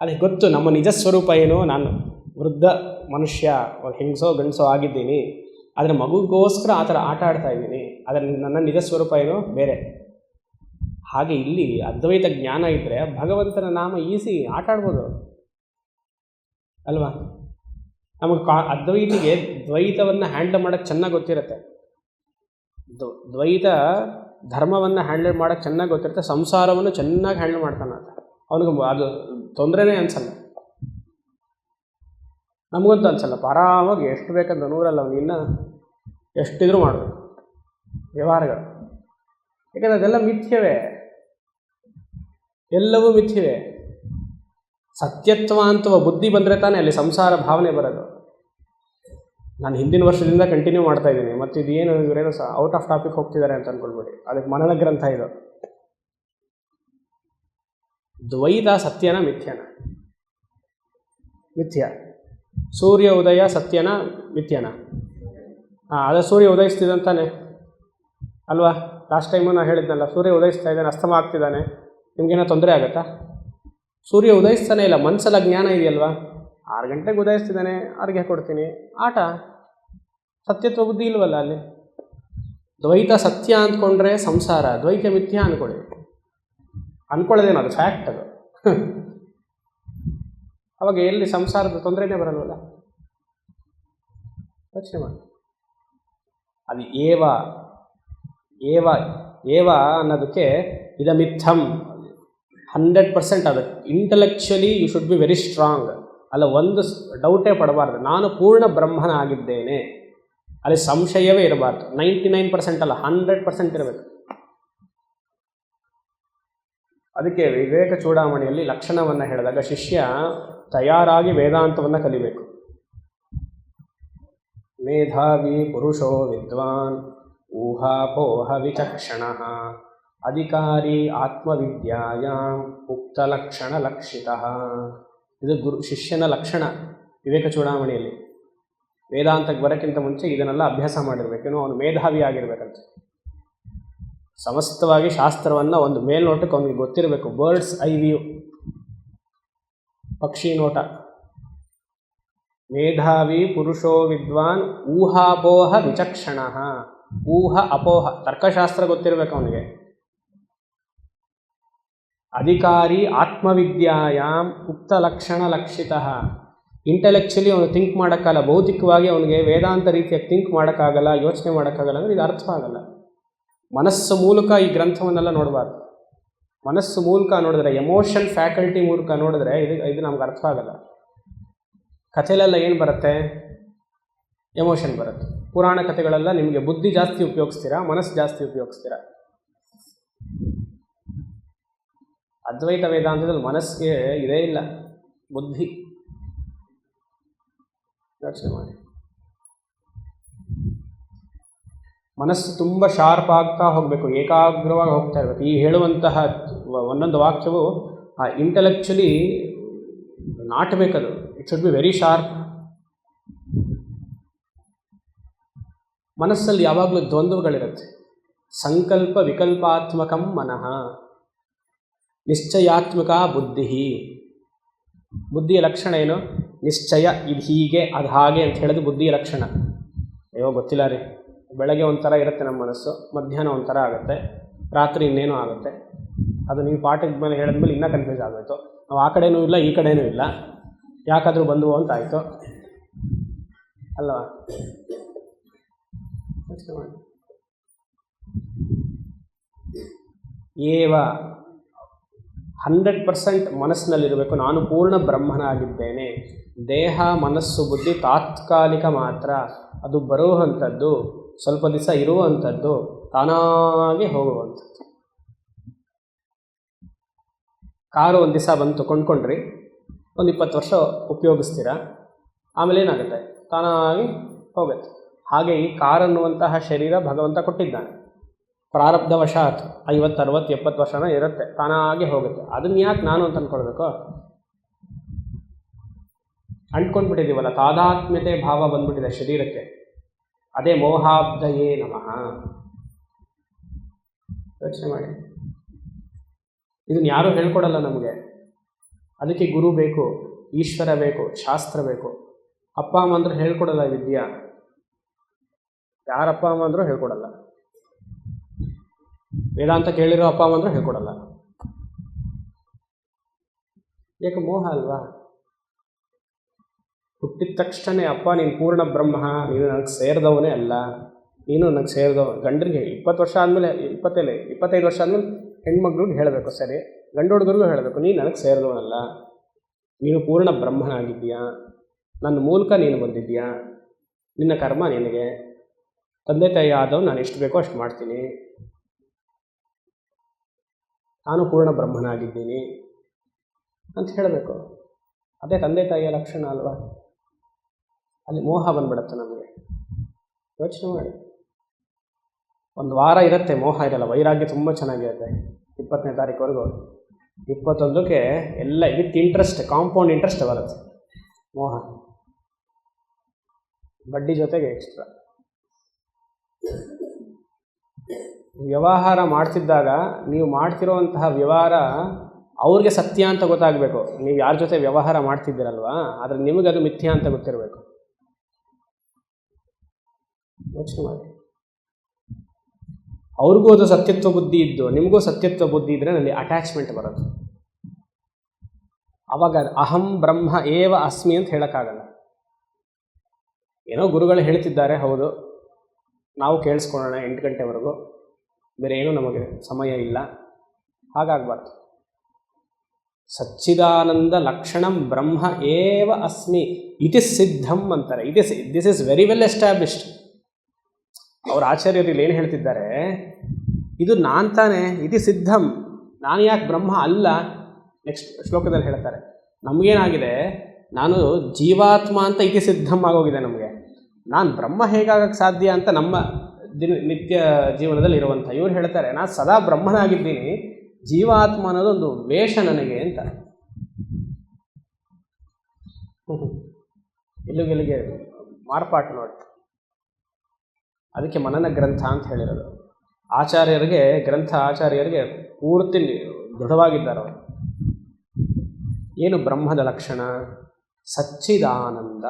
ಅದಕ್ಕೆ ಗೊತ್ತು ನಮ್ಮ ನಿಜ ಸ್ವರೂಪ ಏನು. ನಾನು ವೃದ್ಧ ಮನುಷ್ಯ, ಹೆಂಗಸೋ ಗಂಡಸೋ ಆಗಿದ್ದೀನಿ, ಆದರೆ ಮಗುಗೋಸ್ಕರ ಆ ಥರ ಆಟ ಆಡ್ತಾ ಇದ್ದೀನಿ. ಆದರೆ ನನ್ನ ನಿಜ ಸ್ವರೂಪ ಏನು ಬೇರೆ. ಹಾಗೆ ಇಲ್ಲಿ ಅದ್ವೈತ ಜ್ಞಾನ ಇದ್ದರೆ ಭಗವಂತನ ನಾಮ ಈಸಿ, ಆಟ ಆಡ್ಬೋದು ಅಲ್ವಾ? ನಮಗೆ ಅದ್ವೈತಿಗೆ ದ್ವೈತವನ್ನು ಹ್ಯಾಂಡಲ್ ಮಾಡೋಕ್ಕೆ ಚೆನ್ನಾಗಿ ಗೊತ್ತಿರುತ್ತೆ. ದ್ವೈತ ಧರ್ಮವನ್ನು ಹ್ಯಾಂಡಲ್ ಮಾಡೋಕ್ಕೆ ಚೆನ್ನಾಗಿ ಗೊತ್ತಿರುತ್ತೆ. ಸಂಸಾರವನ್ನು ಚೆನ್ನಾಗಿ ಹ್ಯಾಂಡಲ್ ಮಾಡ್ತಾನೆ ಅವನಿಗೆ. ಅದು ತೊಂದರೆನೇ ಅನಿಸಲ್ಲ. ನಮಗಂತೂ ಅನಿಸಲ್ಲ. ಆರಾಮಾಗಿ ಎಷ್ಟು ಬೇಕಂತ 100 ಅವನು ಇನ್ನೂ ಎಷ್ಟಿದ್ರೂ ಮಾಡಬೇಕು ವ್ಯವಹಾರಗಳು. ಯಾಕಂದರೆ ಅದೆಲ್ಲ ಮಿಥ್ಯವೇ, ಎಲ್ಲವೂ ಮಿಥ್ಯವೇ. ಸತ್ಯತ್ವ ಅಂತವ ಬುದ್ಧಿ ಬಂದರೆ ತಾನೇ ಅಲ್ಲಿ ಸಂಸಾರ ಭಾವನೆ ಬರೋದು. ನಾನು ಹಿಂದಿನ ವರ್ಷದಿಂದ ಕಂಟಿನ್ಯೂ ಮಾಡ್ತಾ ಇದ್ದೀನಿ. ಮತ್ತು ಇದೇನು ಇವರೇನೋ ಔಟ್ ಆಫ್ ಟಾಪಿಕ್ ಹೋಗ್ತಿದ್ದಾರೆ ಅಂತ ಅಂದ್ಕೊಳ್ಬೇಡಿ. ಅದಕ್ಕೆ ಮನನ ಗ್ರಂಥ ಇದು. ದ್ವೈತ ಸತ್ಯನ ಮಿಥ್ಯನ? ಮಿಥ್ಯ. ಸೂರ್ಯ ಉದಯ ಸತ್ಯನ ಮಿಥ್ಯನ? ಅದೇ ಸೂರ್ಯ ಉದಯಿಸ್ತಿದ್ದಂತಾನೆ ಅಲ್ವಾ? ಲಾಸ್ಟ್ ಟೈಮು ನಾನು ಹೇಳಿದ್ನಲ್ಲ, ಸೂರ್ಯ ಉದಯಿಸ್ತಾ ಇದ್ದಾನೆ, ಅಸ್ತಮ ಆಗ್ತಿದ್ದಾನೆ, ನಿಮಗೇನೋ ತೊಂದರೆ ಆಗುತ್ತಾ? ಸೂರ್ಯ ಉದಯಿಸ್ತಾನೆ ಇಲ್ಲ, ಮನಸ್ಸಲ್ಲ ಜ್ಞಾನ ಇದೆಯಲ್ವಾ? 6 ಗಂಟೆಗೆ ಉದಯಿಸ್ತಿದ್ದಾನೆ, 6ಗೆ ಕೊಡ್ತೀನಿ, ಆಟ. ಸತ್ಯತ್ವ ಬುದ್ಧಿ ಇಲ್ವಲ್ಲ ಅಲ್ಲಿ. ದ್ವೈತ ಸತ್ಯ ಅಂದ್ಕೊಂಡ್ರೆ ಸಂಸಾರ, ದ್ವೈತ ಮಿಥ್ಯ ಅಂದ್ಕೊಳ್ಳಿ. ಅಂದ್ಕೊಳ್ಳೋದೇನು, ಅದು ಫ್ಯಾಕ್ಟ್ ಅದು. ಅವಾಗ ಎಲ್ಲಿ ಸಂಸಾರದ ತೊಂದರೆನೇ ಬರಲ್ವಲ್ಲ. ಯೋಚನೆ ಮಾಡಿ. ಅದು ಏವ ಏವ ಏವ ಅನ್ನೋದಕ್ಕೆ ಇದಮಿಥಂ 100% ಅದು. Intellectually you should be very strong. ಅಲ್ಲ, ಒಂದು ಡೌಟೇ ಪಡಬಾರ್ದು. ನಾನು ಪೂರ್ಣ ಬ್ರಹ್ಮನ ಆಗಿದ್ದೇನೆ, ಅಲ್ಲಿ ಸಂಶಯವೇ ಇರಬಾರ್ದು. 99% ಅಲ್ಲ, 100% ಇರಬೇಕು. ಅದಕ್ಕೆ ವಿವೇಕ ಚೂಡಾಮಣಿಯಲ್ಲಿ ಲಕ್ಷಣವನ್ನು ಹೇಳಿದಾಗ ಶಿಷ್ಯ ತಯಾರಾಗಿ ವೇದಾಂತವನ್ನು ಕಲಿಬೇಕು. ಮೇಧಾವಿ ಪುರುಷೋ ವಿದ್ವಾನ್ ಊಹಾಪೋಹ ವಿಚಕ್ಷಣ ಅಧಿಕಾರಿ ಆತ್ಮವಿದ್ಯಾಯಾಂ ಉಕ್ತಲಕ್ಷಣ ಲಕ್ಷಿತಃ. ಇದು ಶಿಷ್ಯನ ಲಕ್ಷಣ ವಿವೇಕ ಚೂಡಾಮಣಿಯಲ್ಲಿ. ವೇದಾಂತಕ್ಕೆ ಬರೋಕ್ಕಿಂತ ಮುಂಚೆ ಇದನ್ನೆಲ್ಲ ಅಭ್ಯಾಸ ಮಾಡಿರ್ಬೇಕೇನೋ, ಅವನು ಮೇಧಾವಿ ಆಗಿರ್ಬೇಕಂತ. ಸಮಸ್ತವಾಗಿ ಶಾಸ್ತ್ರವನ್ನು ಒಂದು ಮೇಲ್ನೋಟಕ್ಕೆ ಅವನಿಗೆ ಗೊತ್ತಿರಬೇಕು. ಬರ್ಡ್ಸ್ ಐ ವ್ಯೂ, ಪಕ್ಷಿ ನೋಟ. ಮೇಧಾವಿ ಪುರುಷೋ ವಿದ್ವಾನ್ ಊಹಾಪೋಹ ವಿಚಕ್ಷಣ. ಊಹ ಅಪೋಹ ತರ್ಕಶಾಸ್ತ್ರ ಗೊತ್ತಿರಬೇಕು ಅವನಿಗೆ. ಅಧಿಕಾರಿ ಆತ್ಮವಿದ್ಯಾಯಾಂ ಉಕ್ತ ಲಕ್ಷಣ ಲಕ್ಷಿತಃ. ಇಂಟೆಲೆಕ್ಚುಲಿ ಅವನು ಥಿಂಕ್ ಮಾಡೋಕ್ಕಾಗಲ್ಲ, ಭೌತಿಕವಾಗಿ ಅವನಿಗೆ ವೇದಾಂತ ರೀತಿಯಾಗಿ ಥಿಂಕ್ ಮಾಡೋಕ್ಕಾಗಲ್ಲ, ಯೋಚನೆ ಮಾಡೋಕ್ಕಾಗಲ್ಲ ಅಂದರೆ ಇದು ಅರ್ಥ ಆಗಲ್ಲ. ಮನಸ್ಸು ಮೂಲಕ ಈ ಗ್ರಂಥವನ್ನೆಲ್ಲ ನೋಡಬಾರ್ದು. ಮನಸ್ಸು ಮೂಲಕ ನೋಡಿದ್ರೆ, ಎಮೋಷನ್ ಫ್ಯಾಕಲ್ಟಿ ಮೂಲಕ ನೋಡಿದ್ರೆ ಇದು ನಮ್ಗೆ ಅರ್ಥ ಆಗಲ್ಲ. ಕಥೆಲೆಲ್ಲ ಏನು ಬರುತ್ತೆ? ಎಮೋಷನ್ ಬರುತ್ತೆ. ಪುರಾಣ ಕಥೆಗಳೆಲ್ಲ ನಿಮಗೆ ಬುದ್ಧಿ ಜಾಸ್ತಿ ಉಪಯೋಗಿಸ್ತೀರಾ, ಮನಸ್ಸು ಜಾಸ್ತಿ ಉಪಯೋಗಿಸ್ತೀರಾ? ಅದ್ವೈತ ವೇದಾಂತದಲ್ಲಿ ಮನಸ್ಸಿಗೆ ಇದೇ ಇಲ್ಲ, ಬುದ್ಧಿ. ಯೋಚನೆ ಮಾಡಿ. ಮನಸ್ಸು ತುಂಬ ಶಾರ್ಪ್ ಆಗ್ತಾ ಹೋಗಬೇಕು, ಏಕಾಗ್ರವಾಗಿ ಹೋಗ್ತಾ ಇರಬೇಕು. ಈ ಹೇಳುವಂತಹ ಒಂದೊಂದು ವಾಕ್ಯವು ಇಂಟೆಲೆಕ್ಚುಲಿ ನಾಟಬೇಕದು. It should be very sharp. ಮನಸ್ಸಲ್ಲಿ ಯಾವಾಗಲೂ ದ್ವಂದ್ವಗಳಿರುತ್ತೆ. ಸಂಕಲ್ಪ ವಿಕಲ್ಪಾತ್ಮಕಂ ಮನಃ, ನಿಶ್ಚಯಾತ್ಮಕ ಬುದ್ಧಿ. ಬುದ್ಧಿಯ ಲಕ್ಷಣ ಏನು? ನಿಶ್ಚಯ, ಇದು ಹೀಗೆ ಅದು ಹಾಗೆ ಅಂತ ಹೇಳೋದು ಬುದ್ಧಿಯ ಲಕ್ಷಣ. ಅಯ್ಯೋ ಗೊತ್ತಿಲ್ಲ ರೀ, ಬೆಳಗ್ಗೆ ಒಂಥರ ಇರುತ್ತೆ ನಮ್ಮ ಮನಸ್ಸು, ಮಧ್ಯಾಹ್ನ ಒಂಥರ ಆಗುತ್ತೆ, ರಾತ್ರಿ ಇನ್ನೇನೋ ಆಗುತ್ತೆ. ಅದು ನೀವು ಪಾಠದ ಮೇಲೆ ಹೇಳಿದ್ಮೇಲೆ ಇನ್ನೂ ಕನ್ಫ್ಯೂಸ್ ಆಗೋಯ್ತು. ನಾವು ಆ ಕಡೆನೂ ಇಲ್ಲ ಈ ಕಡೆನೂ ಇಲ್ಲ, ಯಾಕಾದರೂ ಬಂದವು ಅಂತ ಆಯಿತು ಅಲ್ವಾ? ಏವ 100% ಮನಸ್ಸಿನಲ್ಲಿರಬೇಕು, ನಾನು ಪೂರ್ಣ ಬ್ರಹ್ಮನಾಗಿದ್ದೇನೆ. ದೇಹ ಮನಸ್ಸು ಬುದ್ಧಿ ತಾತ್ಕಾಲಿಕ ಮಾತ್ರ, ಅದು ಬರುವಂಥದ್ದು, ಸ್ವಲ್ಪ ದಿವಸ ಇರುವಂಥದ್ದು, ತಾನಾಗಿ ಹೋಗುವಂಥದ್ದು. ಕಾರು ಒಂದು ದಿವಸ ಬಂತು, ಕೊಂಡ್ಕೊಂಡ್ರಿ, ಒಂದು 20 ವರ್ಷ ಉಪಯೋಗಿಸ್ತೀರಾ, ಆಮೇಲೆ ಏನಾಗುತ್ತೆ? ತಾನಾಗಿ ಹೋಗುತ್ತೆ. ಹಾಗೆ ಈ ಕಾರ್ ಅನ್ನುವಂತಹ ಶರೀರ ಭಗವಂತ ಕೊಟ್ಟಿದ್ದಾನೆ. ಪ್ರಾರಬ್ಧವಶಾತ್ 50, 60, 70 ವರ್ಷನ ಇರುತ್ತೆ, ತಾನಾಗಿ ಹೋಗುತ್ತೆ. ಅದನ್ನ ಯಾಕೆ ನಾನು ಅಂತ ಅಂದ್ಕೊಳ್ಬೇಕು? ಅಂಟ್ಕೊಂಡ್ಬಿಟ್ಟಿದ್ದೀವಲ್ಲ, ತಾದಾತ್ಮ್ಯತೆ ಭಾವ ಬಂದ್ಬಿಟ್ಟಿದೆ ಶರೀರಕ್ಕೆ. ಅದೇ ಮೋಹಾಬ್ಧಯೇ ನಮಃ. ಯೋಚನೆ ಮಾಡಿ. ಇದನ್ನು ಯಾರೂ ಹೇಳ್ಕೊಡಲ್ಲ ನಮಗೆ. ಅದಕ್ಕೆ ಗುರು ಬೇಕು, ಈಶ್ವರ ಬೇಕು, ಶಾಸ್ತ್ರ ಬೇಕು. ಅಪ್ಪ ಅಮ್ಮ ಅಂದರೂ ಹೇಳ್ಕೊಡಲ್ಲ ವಿದ್ಯಾ. ಯಾರಪ್ಪ ಅಮ್ಮ ಅಂದರೂ ಹೇಳ್ಕೊಡಲ್ಲ. ವೇದಾಂತ ಕೇಳಿರೋ ಅಪ್ಪ ಅಮ್ಮ ಅಂದರೂ ಹೇಳ್ಕೊಡಲ್ಲ. ಯಾಕೆ? ಮೋಹ ಅಲ್ವಾ? ಹುಟ್ಟಿದ ತಕ್ಷಣ ಅಪ್ಪ ನೀನು ಪೂರ್ಣ ಬ್ರಹ್ಮ, ನೀನು ನನಗೆ ಸೇರಿದವನೇ ಅಲ್ಲ, ನೀನು ನನಗೆ ಸೇರಿದವ. ಗಂಡರಿಗೆ 20 ವರ್ಷ ಆದಮೇಲೆ, 25 ವರ್ಷ ಆದಮೇಲೆ ಹೆಣ್ಮಕ್ಳಿಗೆ ಹೇಳಬೇಕು, ಸರಿ. ಗಂಡು ಹುಡುಗರಿಗೂ ಹೇಳಬೇಕು, ನೀನು ನನಗೆ ಸೇರಿದವನಲ್ಲ, ನೀನು ಪೂರ್ಣ ಬ್ರಹ್ಮನಾಗಿದ್ದೀಯಾ, ನನ್ನ ಮೂಲಕ ನೀನು ಬಂದಿದ್ದೀಯಾ, ನಿನ್ನ ಕರ್ಮ ನಿನಗೆ, ತಂದೆ ತಾಯಿ ಆದವು ನಾನು ಎಷ್ಟು ಬೇಕೋ ಅಷ್ಟು ಮಾಡ್ತೀನಿ, ನಾನು ಪೂರ್ಣ ಬ್ರಹ್ಮನಾಗಿದ್ದೀನಿ ಅಂತ ಹೇಳಬೇಕು. ಅದೇ ತಂದೆ ತಾಯಿಯ ಲಕ್ಷಣ ಅಲ್ವಾ? ಅಲ್ಲಿ ಮೋಹ ಬಂದ್ಬಿಡುತ್ತೆ ನಮಗೆ. ಯೋಚನೆ ಮಾಡಿ. ಒಂದು ವಾರ ಇರುತ್ತೆ, ಮೋಹ ಇರಲ್ಲ, ವೈರಾಗ್ಯ ತುಂಬ ಚೆನ್ನಾಗಿರುತ್ತೆ. 20ನೇ ತಾರೀಕುವರೆಗೂ, 21ಕ್ಕೆ ಎಲ್ಲ ವಿತ್ ಇಂಟ್ರೆಸ್ಟ್, ಕಾಂಪೌಂಡ್ ಇಂಟ್ರೆಸ್ಟ್ ಬರುತ್ತೆ ಮೋಹ, ಬಡ್ಡಿ ಜೊತೆಗೆ ಎಕ್ಸ್ಟ್ರಾ. ವ್ಯವಹಾರ ಮಾಡ್ತಿದ್ದಾಗ ನೀವು ಮಾಡ್ತಿರೋವಂತಹ ವ್ಯವಹಾರ ಅವ್ರಿಗೆ ಸತ್ಯ ಅಂತ ಗೊತ್ತಾಗಬೇಕು. ನೀವು ಯಾರ ಜೊತೆ ವ್ಯವಹಾರ ಮಾಡ್ತಿದ್ದೀರಲ್ವಾ, ಆದರೆ ನಿಮಗದು ಮಿಥ್ಯಾ ಅಂತ ಗೊತ್ತಿರಬೇಕು. ಯೋಚನೆ ಮಾಡಿ. ಅವ್ರಿಗೂ ಅದು ಸತ್ಯತ್ವ ಬುದ್ಧಿ ಇದ್ದು ನಿಮಗೂ ಸತ್ಯತ್ವ ಬುದ್ಧಿ ಇದ್ದರೆ ಅಲ್ಲಿ ಅಟ್ಯಾಚ್ಮೆಂಟ್ ಬರೋದು. ಆವಾಗ ಅಹಂ ಬ್ರಹ್ಮ ಏವ ಅಸ್ಮಿ ಅಂತ ಹೇಳೋಕ್ಕಾಗಲ್ಲ. ಏನೋ ಗುರುಗಳು ಹೇಳ್ತಿದ್ದಾರೆ, ಹೌದು, ನಾವು ಕೇಳಿಸ್ಕೊಳ್ಳೋಣ 8 ಗಂಟೆವರೆಗೂ, ಬೇರೆ ಏನೂ ನಮಗೆ ಸಮಯ ಇಲ್ಲ, ಹಾಗಾಗಬಾರ್ದು. ಸಚ್ಚಿದಾನಂದ ಲಕ್ಷಣಂ ಬ್ರಹ್ಮ ಏವ ಅಸ್ಮಿ ಇತಿ ಸಿದ್ಧಂ ಅಂತಾರೆ. This is very well established. ಅವ್ರ ಆಚಾರ್ಯರು ಇಲ್ಲಿ ಏನು ಹೇಳ್ತಿದ್ದಾರೆ? ಇದು ನಾನು ತಾನೇ, ಇತಿ ಸಿದ್ಧಂ, ನಾನು ಯಾಕೆ ಬ್ರಹ್ಮ ಅಲ್ಲ? ನೆಕ್ಸ್ಟ್ ಶ್ಲೋಕದಲ್ಲಿ ಹೇಳ್ತಾರೆ, ನಮಗೇನಾಗಿದೆ, ನಾನು ಜೀವಾತ್ಮ ಅಂತ ಇತಿ ಸಿದ್ಧಂ ಆಗೋಗಿದೆ ನಮಗೆ. ನಾನು ಬ್ರಹ್ಮ ಹೇಗಾಗಕ್ಕೆ ಸಾಧ್ಯ ಅಂತ ನಮ್ಮ ನಿತ್ಯ ಜೀವನದಲ್ಲಿ ಇರುವಂಥ ಇವ್ರು ಹೇಳ್ತಾರೆ, ನಾನು ಸದಾ ಬ್ರಹ್ಮನಾಗಿದ್ದೀನಿ, ಜೀವಾತ್ಮ ಅನ್ನೋದೊಂದು ವೇಷ ನನಗೆ ಅಂತ. ಇಲ್ಲಿಗೆ ಮಾರ್ಪಾಟು ನೋಡಿ. ಅದಕ್ಕೆ ಮನನ ಗ್ರಂಥ ಅಂತ ಹೇಳಿರೋದು. ಆಚಾರ್ಯರಿಗೆ ಗ್ರಂಥ, ಆಚಾರ್ಯರಿಗೆ ಪೂರ್ತಿ ದೃಢವಾಗಿದ್ದಾರೆ ಅವರು. ಏನು ಬ್ರಹ್ಮದ ಲಕ್ಷಣ? ಸಚ್ಚಿದಾನಂದ,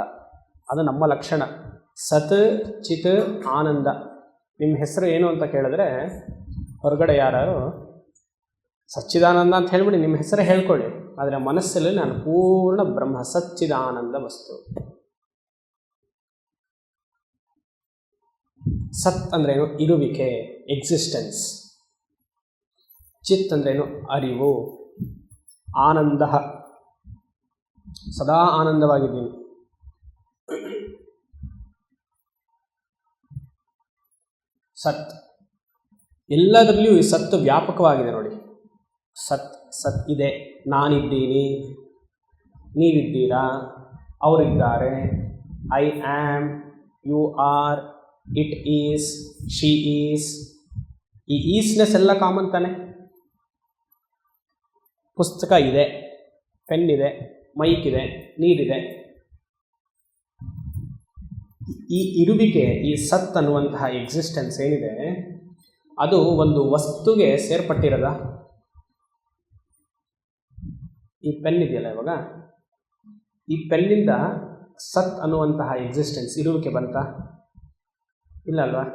ಅದು ನಮ್ಮ ಲಕ್ಷಣ. ಸತ್ ಚಿತ್ ಆನಂದ. ನಿಮ್ಮ ಹೆಸರು ಏನು ಅಂತ ಕೇಳಿದ್ರೆ ಹೊರಗಡೆ ಯಾರು ಸಚ್ಚಿದಾನಂದ ಅಂತ ಹೇಳ್ಬಿಡಿ, ನಿಮ್ಮ ಹೆಸರೇ ಹೇಳ್ಕೊಳ್ಳಿ, ಆದರೆ ಮನಸ್ಸಲ್ಲಿ ನಾನು ಪೂರ್ಣ ಬ್ರಹ್ಮ, ಸಚ್ಚಿದಾನಂದ ವಸ್ತು. ಸತ್ ಅಂದ್ರೇನು? ಇರುವಿಕೆ, ಎಕ್ಸಿಸ್ಟೆನ್ಸ್. ಚಿತ್ ಅಂದ್ರೇನು? ಅರಿವು. ಆನಂದ, ಸದಾ ಆನಂದವಾಗಿದ್ದೀನಿ. ಸತ್. ಎಲ್ಲದರಲ್ಲಿಯೂ ಈ ಸತ್ತು ವ್ಯಾಪಕವಾಗಿದೆ ನೋಡಿ. ಸತ್ ಸತ್ ಇದೆ. ನಾನಿದ್ದೀನಿ, ನೀವಿದ್ದೀರಾ, ಅವರಿದ್ದಾರೆ, I am, you are, it is, she is. ಈ ಈಸ್ನೆಸ್ ಎಲ್ಲ ಕಾಮನ್ ತಾನೆ. ಪುಸ್ತಕ ಇದೆ, ಪೆನ್ ಇದೆ, ಮೈಕ್ ಇದೆ, ನೀರಿದೆ. ಈ ಇರುವಿಕೆ, ಈ ಸತ್ ಅನ್ನುವಂತಹ ಎಕ್ಸಿಸ್ಟೆನ್ಸ್ ಏನಿದೆ ಅದು ಒಂದು ವಸ್ತುಗೆ ಸೇರ್ಪಟ್ಟಿರದ. ಈ ಪೆನ್ ಇದೆಯಲ್ಲ, ಇವಾಗ ಈ ಪೆನ್ನಿಂದ ಸತ್ ಅನ್ನುವಂತಹ ಎಕ್ಸಿಸ್ಟೆನ್ಸ್, ಇರುವಿಕೆ ಬಂತ? ಇಲ್ಲ ಅಲ್ವಾ?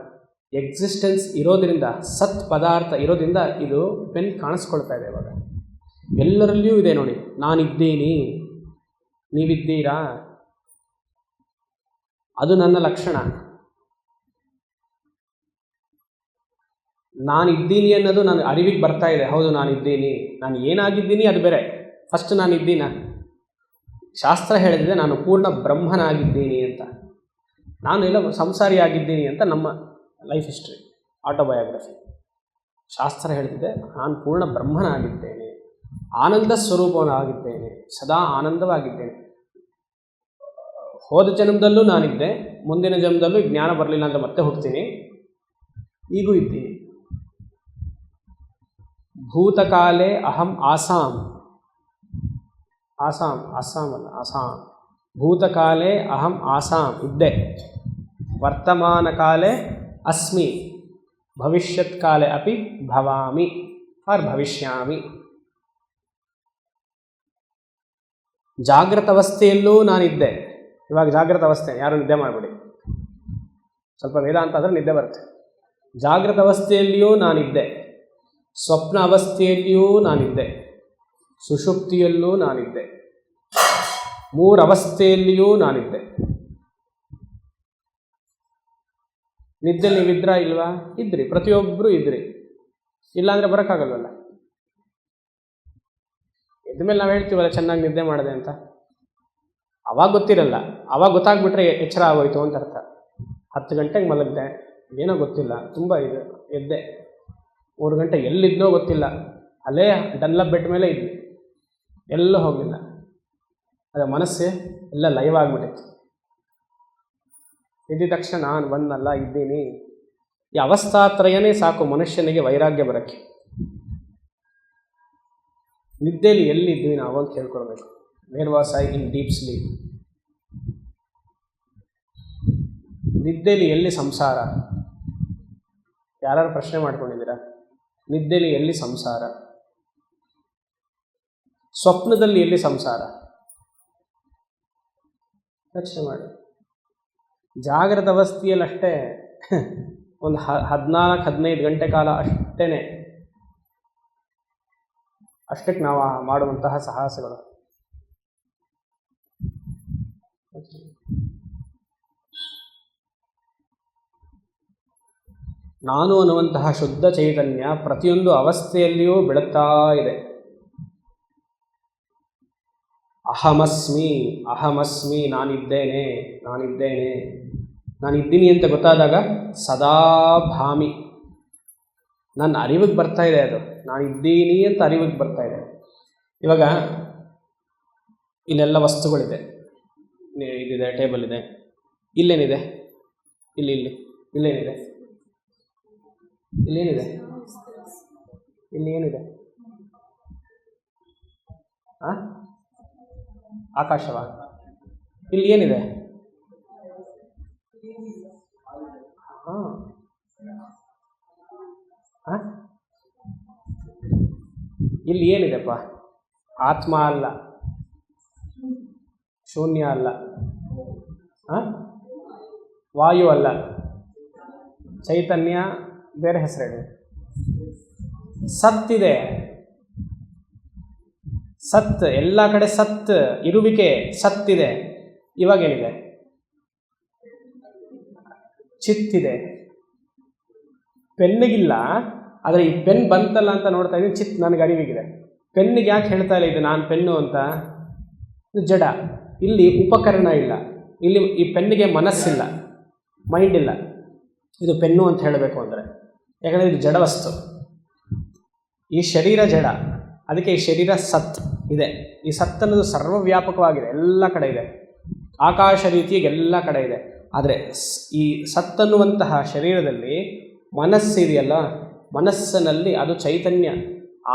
ಎಕ್ಸಿಸ್ಟೆನ್ಸ್ ಇರೋದ್ರಿಂದ, ಸತ್ ಪದಾರ್ಥ ಇರೋದ್ರಿಂದ ಇದು ಪೆನ್ ಕಾಣಿಸ್ಕೊಳ್ತಾ ಇದೆ. ಇವಾಗ ಎಲ್ಲರಲ್ಲಿಯೂ ಇದೆ ನೋಡಿ. ನಾನಿದ್ದೀನಿ, ನೀವಿದ್ದೀರಾ, ಅದು ನನ್ನ ಲಕ್ಷಣ. ನಾನಿದ್ದೀನಿ ಅನ್ನೋದು ನನ್ನ ಅರಿವಿಗೆ ಬರ್ತಾ ಇದೆ. ಹೌದು, ನಾನಿದ್ದೀನಿ. ನಾನು ಏನಾಗಿದ್ದೀನಿ ಅದು ಬೇರೆ. ಫಸ್ಟ್ ನಾನಿದ್ದೀನ. ಶಾಸ್ತ್ರ ಹೇಳಿದೆ ನಾನು ಪೂರ್ಣ ಬ್ರಹ್ಮನಾಗಿದ್ದೀನಿ ಅಂತ. ನಾನು ಎಲ್ಲ ಸಂಸಾರಿಯಾಗಿದ್ದೀನಿ ಅಂತ ನಮ್ಮ ಲೈಫ್ ಹಿಸ್ಟ್ರಿ, ಆಟೋಬಯೋಗ್ರಫಿ. ಶಾಸ್ತ್ರ ಹೇಳ್ತಿದೆ ನಾನು ಪೂರ್ಣ ಬ್ರಹ್ಮನಾಗಿದ್ದೇನೆ, ಆನಂದ ಸ್ವರೂಪನಾಗಿದ್ದೇನೆ, ಸದಾ ಆನಂದವಾಗಿದ್ದೇನೆ. ಹೋದ ಜನ್ಮದಲ್ಲೂ ನಾನಿದ್ದೆ, ಮುಂದಿನ ಜನ್ಮದಲ್ಲೂ ಜ್ಞಾನ ಬರಲಿಲ್ಲ ಅಂತ ಮತ್ತೆ ಹುಡ್ತೀನಿ, ಈಗೂ ಇದ್ದೀನಿ. ಭೂತಕಾಲೇ ಅಹಂ ಆಸಾಂ, ಆಸಾಂ ಆಸಾಂ ಅಲ್ಲ, ಆಸಾಂ. ಭೂತಕಾಲೇ ಅಹಂ ಆಸಾಂ ಇದ್ದೆ, ವರ್ತಮಾನ ಕಾಲೇ ಅಸ್ಮಿ, ಭವಿಷ್ಯತ್ ಕಾಲೇ ಅಪಿ ಭವಾಮಿ ಆರ್ ಭವಿಷ್ಯಾಮಿ. ಜಾಗೃತ ಅವಸ್ಥೆಯಲ್ಲೂ ನಾನಿದ್ದೆ. ಇವಾಗ ಜಾಗೃತ ಅವಸ್ಥೆ, ಯಾರು ನಿದ್ದೆ ಮಾಡಬೇಡಿ, ಸ್ವಲ್ಪ ವೇದಾಂತ ಆದರೆ ನಿದ್ದೆ ಬರುತ್ತೆ. ಜಾಗೃತ ಅವಸ್ಥೆಯಲ್ಲಿಯೂ ನಾನಿದ್ದೆ, ಸ್ವಪ್ನ ಅವಸ್ಥೆಯಲ್ಲಿಯೂ ನಾನಿದ್ದೆ, ಸುಷುಪ್ತಿಯಲ್ಲೂ ನಾನಿದ್ದೆ, ಮೂರವಸ್ಥೆಯಲ್ಲಿಯೂ ನಾನಿದ್ದೆ. ನಿದ್ದೆ ನೀವಿದ್ರ ಇಲ್ವಾ? ಇದ್ರಿ, ಪ್ರತಿಯೊಬ್ಬರು ಇದ್ರಿ. ಇಲ್ಲಾಂದರೆ ಬರೋಕ್ಕಾಗಲ್ವಲ್ಲ. ಇದ್ಮೇಲೆ ನಾವು ಹೇಳ್ತೀವಲ್ಲ ಚೆನ್ನಾಗಿ ನಿದ್ದೆ ಮಾಡಿದೆ ಅಂತ. ಅವಾಗ ಗೊತ್ತಿರಲ್ಲ, ಅವಾಗ ಗೊತ್ತಾಗ್ಬಿಟ್ರೆ ಎಚ್ಚರ ಆಗೋಯ್ತು ಅಂತ ಅರ್ಥ. 10 ಗಂಟೆಗೆ ಮಲಗಿದೆ, ಏನೋ ಗೊತ್ತಿಲ್ಲ, ತುಂಬ ಇದೆ, ಎದ್ದೆ 3 ಗಂಟೆ ಎಲ್ಲಿದ್ನೋ ಗೊತ್ತಿಲ್ಲ, ಅಲ್ಲೇ ಡಲ್ಲ ಬೆಡ್ ಮೇಲೆ ಇದ್ವಿ, ಎಲ್ಲೂ ಹೋಗಲಿಲ್ಲ. ಅದು ಮನಸ್ಸು ಎಲ್ಲ ಲೈವ್ ಆಗಿಬಿಟ್ಟಿತ್ತು. ಇದ್ದ ತಕ್ಷಣ ನಾನು ಬಂದಲ್ಲ, ಇದ್ದೀನಿ. ಈ ಅವಸ್ಥಾತ್ರಯನೇ ಸಾಕು ಮನುಷ್ಯನಿಗೆ ವೈರಾಗ್ಯ ಬರೋಕ್ಕೆ. ನಿದ್ದೆಯಲ್ಲಿ ಎಲ್ಲಿದ್ವಿ ನಾವು ಅಂತ ಕೇಳ್ಕೊಳ್ಬೇಕು. Where was I in deep sleep? ನಿದ್ದೆಯಲ್ಲಿ ಎಲ್ಲಿ ಸಂಸಾರ? ಯಾರು ಪ್ರಶ್ನೆ ಮಾಡ್ಕೊಂಡಿದ್ದೀರಾ? ನಿದ್ದೆಯಲ್ಲಿ ಎಲ್ಲಿ ಸಂಸಾರ? ಸ್ವಪ್ನದಲ್ಲಿ ಎಲ್ಲಿ ಸಂಸಾರ? ಯೋಚನೆ ಮಾಡಿ. ಜಾಗೃತ ಅವಸ್ಥೆಯಲ್ಲಷ್ಟೇ ಒಂದು 14-15 ಗಂಟೆ ಕಾಲ ಅಷ್ಟೇ, ಅಷ್ಟಕ್ಕೆ ನಾವು ಮಾಡುವಂತಹ ಸಾಹಸಗಳು. ನಾನು ಅನ್ನುವಂತಹ ಶುದ್ಧ ಚೈತನ್ಯ ಪ್ರತಿಯೊಂದು ಅವಸ್ಥೆಯಲ್ಲಿಯೂ ಬೆಳಗ್ತಾ ಇದೆ. ಅಹಮಸ್ಮಿ, ಅಹಮಸ್ಮಿ, ನಾನಿದ್ದೇನೆ, ನಾನಿದ್ದೇನೆ, ನಾನಿದ್ದೀನಿ ಅಂತ ಗೊತ್ತಾದಾಗ ಸದಾ ಭಾಮಿ, ನನ್ನ ಅರಿವಿಗೆ ಬರ್ತಾ ಇದೆ. ಅದು ನಾನಿದ್ದೀನಿ ಅಂತ ಅರಿವಿಗೆ ಬರ್ತಾ ಇದೆ. ಇವಾಗ ಇಲ್ಲೆಲ್ಲ ವಸ್ತುಗಳಿದೆ, ಇದಿದೆ, ಟೇಬಲ್ ಇದೆ, ಇಲ್ಲೇನಿದೆ, ಇಲ್ಲೇನಿದೆ, ಇಲ್ಲೇನಿದೆ, ಇಲ್ಲಿ ಏನಿದೆ? ಆಕಾಶವ? ಇಲ್ಲಿ ಏನಿದೆ? ಇಲ್ಲಿ ಏನಿದೆಪ್ಪ? ಆತ್ಮ ಅಲ್ಲ, ಶೂನ್ಯ ಅಲ್ಲ, ವಾಯು ಅಲ್ಲ, ಚೈತನ್ಯ ಬೇರೆ ಹೆಸರೇನು? ಸತ್ತಿದೆ. ಸತ್, ಎಲ್ಲ ಕಡೆ ಸತ್, ಇರುವಿಕೆ ಸತ್ತಿದೆ. ಇವಾಗೇನಿದೆ? ಚಿತ್ತಿದೆ. ಪೆನ್ನಿಗಿಲ್ಲ, ಆದರೆ ಈ ಪೆನ್ ಬಂತಲ್ಲ ಅಂತ ನೋಡ್ತಾ ಇದ್ದೀನಿ, ಚಿತ್ ನನಗೆ ಅರಿವಿಗಿದೆ. ಪೆನ್ನಿಗೆ ಯಾಕೆ ಹೇಳ್ತಾ ಇಲ್ಲ ಇದು ನಾನು ಪೆನ್ನು ಅಂತ? ಜಡ. ಇಲ್ಲಿ ಉಪಕರಣ ಇಲ್ಲ, ಇಲ್ಲಿ ಈ ಪೆನ್ನಿಗೆ ಮನಸ್ಸಿಲ್ಲ, ಮೈಂಡ್ ಇಲ್ಲ. ಇದು ಪೆನ್ನು ಅಂತ ಹೇಳಬೇಕು ಅಂದರೆ, ಯಾಕಂದರೆ ಇದು ಜಡವಸ್ತು. ಈ ಶರೀರ ಜಡ, ಅದಕ್ಕೆ ಈ ಶರೀರ ಸತ್ ಇದೆ. ಈ ಸತ್ ಅನ್ನೋದು ಸರ್ವವ್ಯಾಪಕವಾಗಿದೆ, ಎಲ್ಲ ಕಡೆ ಇದೆ, ಆಕಾಶ ರೀತಿಯಾಗಿ ಎಲ್ಲ ಕಡೆ ಇದೆ. ಆದರೆ ಈ ಸತ್ತನ್ನುವಂತಹ ಶರೀರದಲ್ಲಿ ಮನಸ್ಸಿದೆಯಲ್ಲ, ಮನಸ್ಸಿನಲ್ಲಿ ಅದು ಚೈತನ್ಯ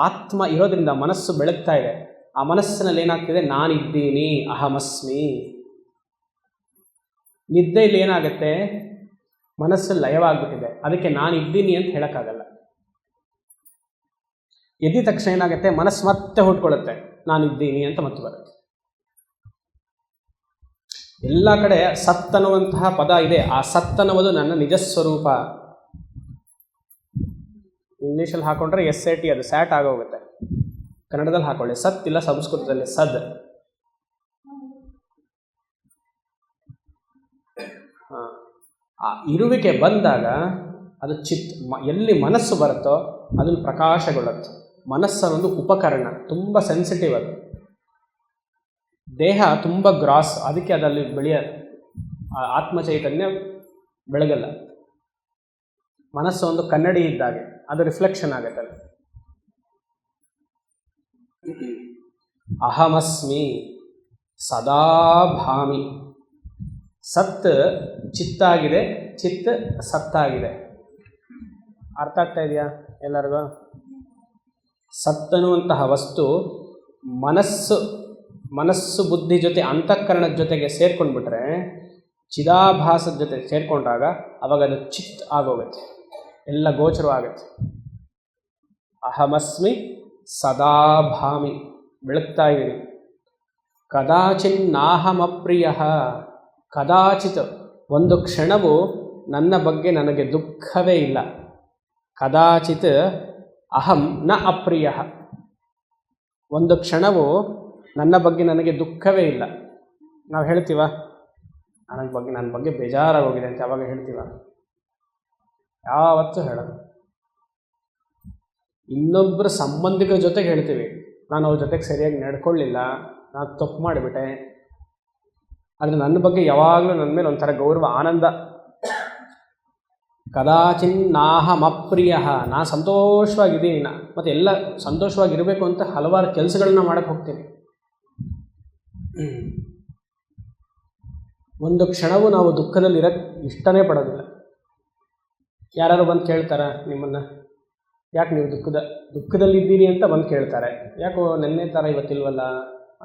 ಆತ್ಮ ಇರೋದ್ರಿಂದ ಮನಸ್ಸು ಬೆಳಗ್ತಾ ಇದೆ. ಆ ಮನಸ್ಸಿನಲ್ಲಿ ಏನಾಗ್ತಿದೆ, ನಾನಿದ್ದೀನಿ, ಅಹಮಸ್ಮಿ. ನಿದ್ದೆಯಲ್ಲಿ ಏನಾಗುತ್ತೆ, ಮನಸ್ಸು ಲಯವಾಗ್ಬಿಟ್ಟಿದೆ, ಅದಕ್ಕೆ ನಾನಿದ್ದೀನಿ ಅಂತ ಹೇಳೋಕ್ಕಾಗಲ್ಲ. ಎದ್ದ ತಕ್ಷಣ ಏನಾಗುತ್ತೆ, ಮನಸ್ಸು ಮತ್ತೆ ಹುಟ್ಕೊಳ್ಳುತ್ತೆ, ನಾನಿದ್ದೀನಿ ಅಂತ ಮತ್ತೆ ಬರುತ್ತೆ. ಎಲ್ಲ ಕಡೆ ಸತ್ ಅನ್ನುವಂತಹ ಪದ ಇದೆ. ಆ ಸತ್ ಅನ್ನುವುದು ನನ್ನ ನಿಜಸ್ವರೂಪ. ಇಂಗ್ಲೀಷಲ್ಲಿ ಹಾಕೊಂಡ್ರೆ SAT, ಅದು ಸ್ಯಾಟ್ ಆಗೋಗುತ್ತೆ. ಕನ್ನಡದಲ್ಲಿ ಹಾಕೊಳ್ಳಿ ಸತ್, ಇಲ್ಲ ಸಂಸ್ಕೃತದಲ್ಲಿ ಸದ್. ಆ ಇರುವಿಕೆ ಬಂದಾಗ ಅದು ಎಲ್ಲಿ ಮನಸ್ಸು ಬರುತ್ತೋ ಅದನ್ನು ಪ್ರಕಾಶಗೊಳ್ಳುತ್ತೆ. ಮನಸ್ಸನ್ನೊಂದು ಉಪಕರಣ, ತುಂಬ ಸೆನ್ಸಿಟಿವ್ ಅದು. ದೇಹ ತುಂಬ ಗ್ರಾಸ್, ಅದಕ್ಕೆ ಅದಲ್ಲಿ ಬೆಳೆಯೋದು. ಆತ್ಮಚೈತನ್ಯ ಬೆಳಗಲ್ಲ. ಮನಸ್ಸು ಒಂದು ಕನ್ನಡಿ ಇದ್ದಾಗೆ, ಅದು ರಿಫ್ಲೆಕ್ಷನ್ ಆಗುತ್ತೆ. ಅಹಮಸ್ಮಿ ಸದಾ ಭಾಮಿ. ಸತ್ ಚಿತ್ತಾಗಿದೆ, ಚಿತ್ ಸತ್ತಾಗಿದೆ. ಅರ್ಥ ಆಗ್ತಾ ಇದೆಯಾ ಎಲ್ಲರಿಗೂ? ಸತ್ತನ್ನುವಂತಹ ವಸ್ತು ಮನಸ್ಸು ಬುದ್ಧಿ ಜೊತೆ ಅಂತಃಕರಣದ ಜೊತೆಗೆ ಸೇರ್ಕೊಂಡ್ಬಿಟ್ರೆ, ಚಿದಾಭಾಸದ ಜೊತೆ ಸೇರ್ಕೊಂಡಾಗ ಅವಾಗ ಅದು ಚಿತ್ ಆಗೋಗುತ್ತೆ, ಎಲ್ಲ ಗೋಚರವಾಗುತ್ತೆ. ಅಹಮಸ್ಮಿ ಸದಾ ಭಾಮಿ, ಬೆಳಗ್ತಾ ಇದ್ದೀನಿ. ಕದಾಚಿನ್ನಾಹಮಪ್ರಿಯ, ಕದಾಚಿತ್ ಒಂದು ಕ್ಷಣವೂ ನನ್ನ ಬಗ್ಗೆ ನನಗೆ ದುಃಖವೇ ಇಲ್ಲ. ಕದಾಚಿತ್ ಅಹಂ ನ ಅಪ್ರಿಯ, ಒಂದು ಕ್ಷಣವೂ ನನ್ನ ಬಗ್ಗೆ ನನಗೆ ದುಃಖವೇ ಇಲ್ಲ. ನಾವು ಹೇಳ್ತೀವ ನನ್ನ ಬಗ್ಗೆ ಬೇಜಾರಾಗೋಗಿದೆ ಅಂತ ಯಾವಾಗ ಹೇಳ್ತೀವ? ಯಾವತ್ತೂ ಹೇಳೋದು. ಇನ್ನೊಬ್ಬರ ಸಂಬಂಧಿಕರ ಜೊತೆಗೆ ಹೇಳ್ತೀವಿ, ನಾನು ಅವ್ರ ಜೊತೆಗೆ ಸರಿಯಾಗಿ ನಡ್ಕೊಳ್ಳಿಲ್ಲ, ನಾನು ತಪ್ಪು ಮಾಡಿಬಿಟ್ಟೆ. ಆದರೆ ನನ್ನ ಬಗ್ಗೆ ಯಾವಾಗಲೂ ನನ್ನ ಮೇಲೆ ಒಂಥರ ಗೌರವ, ಆನಂದ. ಕದಾಚಿನ್ನಾಹಮಪ್ರಿಯ, ನಾನು ಸಂತೋಷವಾಗಿದ್ದೀನಿ, ಮತ್ತು ಎಲ್ಲ ಸಂತೋಷವಾಗಿರಬೇಕು ಅಂತ ಹಲವಾರು ಕೆಲಸಗಳನ್ನ ಮಾಡೋಕ್ಕೆ ಹೋಗ್ತೀನಿ. ಒಂದು ಕ್ಷಣವೂ ನಾವು ದುಃಖದಲ್ಲಿರೋಕ್ಕೆ ಇಷ್ಟನೇ ಪಡೋದಿಲ್ಲ. ಯಾರು ಬಂದು ಕೇಳ್ತಾರ ನಿಮ್ಮನ್ನು, ಯಾಕೆ ನೀವು ದುಃಖದಲ್ಲಿದ್ದೀರಿ ಅಂತ ಬಂದು ಕೇಳ್ತಾರೆ. ಯಾಕೋ ನೆನ್ನೆ ಥರ ಇವತ್ತಿಲ್ವಲ್ಲ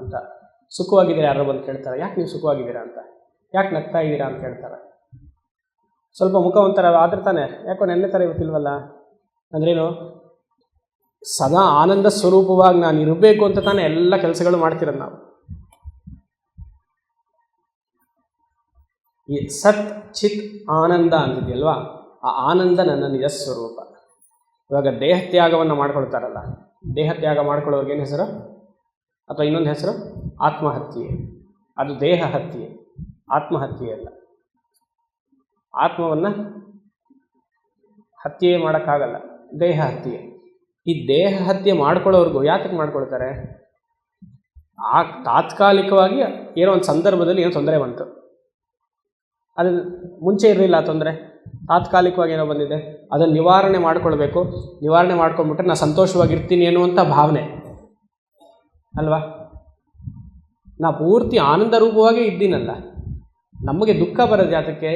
ಅಂತ. ಸುಖವಾಗಿದ್ದೀರಾ ಯಾರು ಬಂದು ಕೇಳ್ತಾರೆ, ಯಾಕೆ ನೀವು ಸುಖವಾಗಿದ್ದೀರಾ ಅಂತ. ಯಾಕೆ ನಗ್ತಾ ಇದ್ದೀರಾ ಅಂತ ಕೇಳ್ತಾರೆ. ಸ್ವಲ್ಪ ಮುಖ ಒಂಥರ ಆದ್ರೆ ತಾನೆ, ಯಾಕೋ ನೆನ್ನೆ ಥರ ಇವತ್ತಿಲ್ವಲ್ಲ ಅಂದ್ರೇನು? ಸದಾ ಆನಂದ ಸ್ವರೂಪವಾಗಿ ನಾನು ಇರಬೇಕು ಅಂತ ತಾನೇ ಎಲ್ಲ ಕೆಲಸಗಳು ಮಾಡ್ತಿರೋದು ನಾವು. ಈ ಸತ್ ಚಿತ್ ಆನಂದ ಅಂತಿದೆಯಲ್ವಾ, ಆ ಆನಂದ ನನ್ನ ನಿಜ ಸ್ವರೂಪ. ಇವಾಗ ದೇಹತ್ಯಾಗವನ್ನು ಮಾಡ್ಕೊಳ್ತಾರಲ್ಲ, ದೇಹತ್ಯಾಗ ಮಾಡ್ಕೊಳ್ಳೋರ್ಗೇನು ಹೆಸರು? ಅಥವಾ ಇನ್ನೊಂದು ಹೆಸರು ಆತ್ಮಹತ್ಯೆ. ಅದು ದೇಹ ಹತ್ಯೆ, ಆತ್ಮಹತ್ಯೆ ಅಲ್ಲ. ಆತ್ಮವನ್ನು ಹತ್ಯೆ ಮಾಡೋಕ್ಕಾಗಲ್ಲ, ದೇಹ ಹತ್ಯೆ. ಈ ದೇಹ ಹತ್ಯೆ ಮಾಡ್ಕೊಳ್ಳೋರ್ಗು ಯಾತಕ್ಕೆ ಮಾಡ್ಕೊಳ್ತಾರೆ? ತಾತ್ಕಾಲಿಕವಾಗಿ ಏನೋ ಒಂದು ಸಂದರ್ಭದಲ್ಲಿ ಏನೋ ತೊಂದರೆ ಬಂತು, ಅದು ಮುಂಚೆ ಇರಲಿಲ್ಲ ಆ ತೊಂದರೆ, ತಾತ್ಕಾಲಿಕವಾಗಿ ಏನೋ ಬಂದಿದೆ, ಅದನ್ನು ನಿವಾರಣೆ ಮಾಡ್ಕೊಳ್ಬೇಕು. ನಿವಾರಣೆ ಮಾಡ್ಕೊಂಡ್ಬಿಟ್ರೆ ನಾನು ಸಂತೋಷವಾಗಿರ್ತೀನಿ ಅನ್ನುವಂಥ ಭಾವನೆ ಅಲ್ವಾ? ನಾ ಪೂರ್ತಿ ಆನಂದ ರೂಪವಾಗಿ ಇದ್ದೀನಲ್ಲ. ನಮಗೆ ದುಃಖ ಬರೋದು ಯಾತಕ್ಕೆ?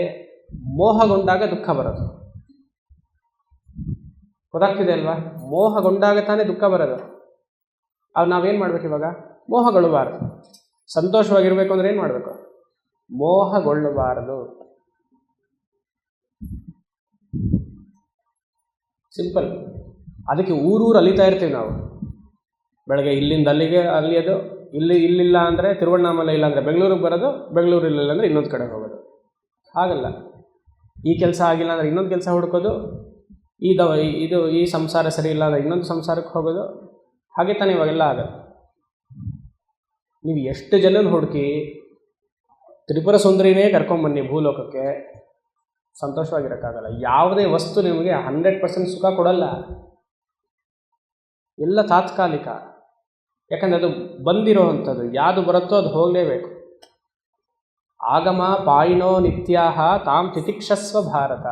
ಮೋಹಗೊಂಡಾಗ ದುಃಖ ಬರೋದು. ಗೊತ್ತಾಗ್ತಿದೆ ಅಲ್ವಾ? ಮೋಹಗೊಂಡಾಗ ತಾನೇ ದುಃಖ ಬರೋದು. ಅದು ನಾವೇನು ಮಾಡಬೇಕು ಇವಾಗ? ಮೋಹಗೊಳ್ಳಬಾರದು. ಸಂತೋಷವಾಗಿರಬೇಕು ಅಂದರೆ ಏನು ಮಾಡಬೇಕು? ಮೋಹಗೊಳ್ಳಬಾರದು. ಸಿಂಪಲ್. ಅದಕ್ಕೆ ಊರೂರು ಅಲಿತಾ ಇರ್ತೀವಿ ನಾವು. ಬೆಳಗ್ಗೆ ಇಲ್ಲಿಂದ ಅಲ್ಲಿಗೆ ಅಲಿಯೋದು, ಇಲ್ಲಿಲ್ಲ ಅಂದರೆ ತಿರುವಣ್ಣಾಮಲೆ, ಇಲ್ಲ ಅಂದರೆ ಬೆಂಗಳೂರಿಗೆ ಬರೋದು, ಬೆಂಗಳೂರು ಇಲ್ಲಿಲ್ಲ ಅಂದರೆ ಇನ್ನೊಂದು ಕಡೆ ಹೋಗೋದು. ಹಾಗಲ್ಲ. ಈ ಕೆಲಸ ಆಗಿಲ್ಲ ಅಂದರೆ ಇನ್ನೊಂದು ಕೆಲಸ ಹುಡುಕೋದು, ಈ ಸಂಸಾರ ಸರಿ ಇಲ್ಲ ಅಂದರೆ ಇನ್ನೊಂದು ಸಂಸಾರಕ್ಕೆ ಹೋಗೋದು. ಹಾಗೆ ತಾನೇ ಇವಾಗೆಲ್ಲ ಆಗೋದು. ನೀವು ಎಷ್ಟು ಜನನ ಹುಡುಕಿ ತ್ರಿಪುರ ಸುಂದರಿನೇ ಕರ್ಕೊಂಬನ್ನಿ ಭೂಲೋಕಕ್ಕೆ, ಸಂತೋಷವಾಗಿರೋಕ್ಕಾಗಲ್ಲ. ಯಾವುದೇ ವಸ್ತು ನಿಮಗೆ 100% ಸುಖ ಕೊಡಲ್ಲ. ಎಲ್ಲ ತಾತ್ಕಾಲಿಕ. ಯಾಕಂದರೆ ಅದು ಬಂದಿರೋ ಅಂಥದ್ದು, ಯಾವುದು ಬರುತ್ತೋ ಅದು ಹೋಗಲೇಬೇಕು. ಆಗಮ ಪಾಯಿನೋ ನಿತ್ಯಾಹ ತಾಂ ತಿತಿಕ್ಷಸ್ವ ಭಾರತ.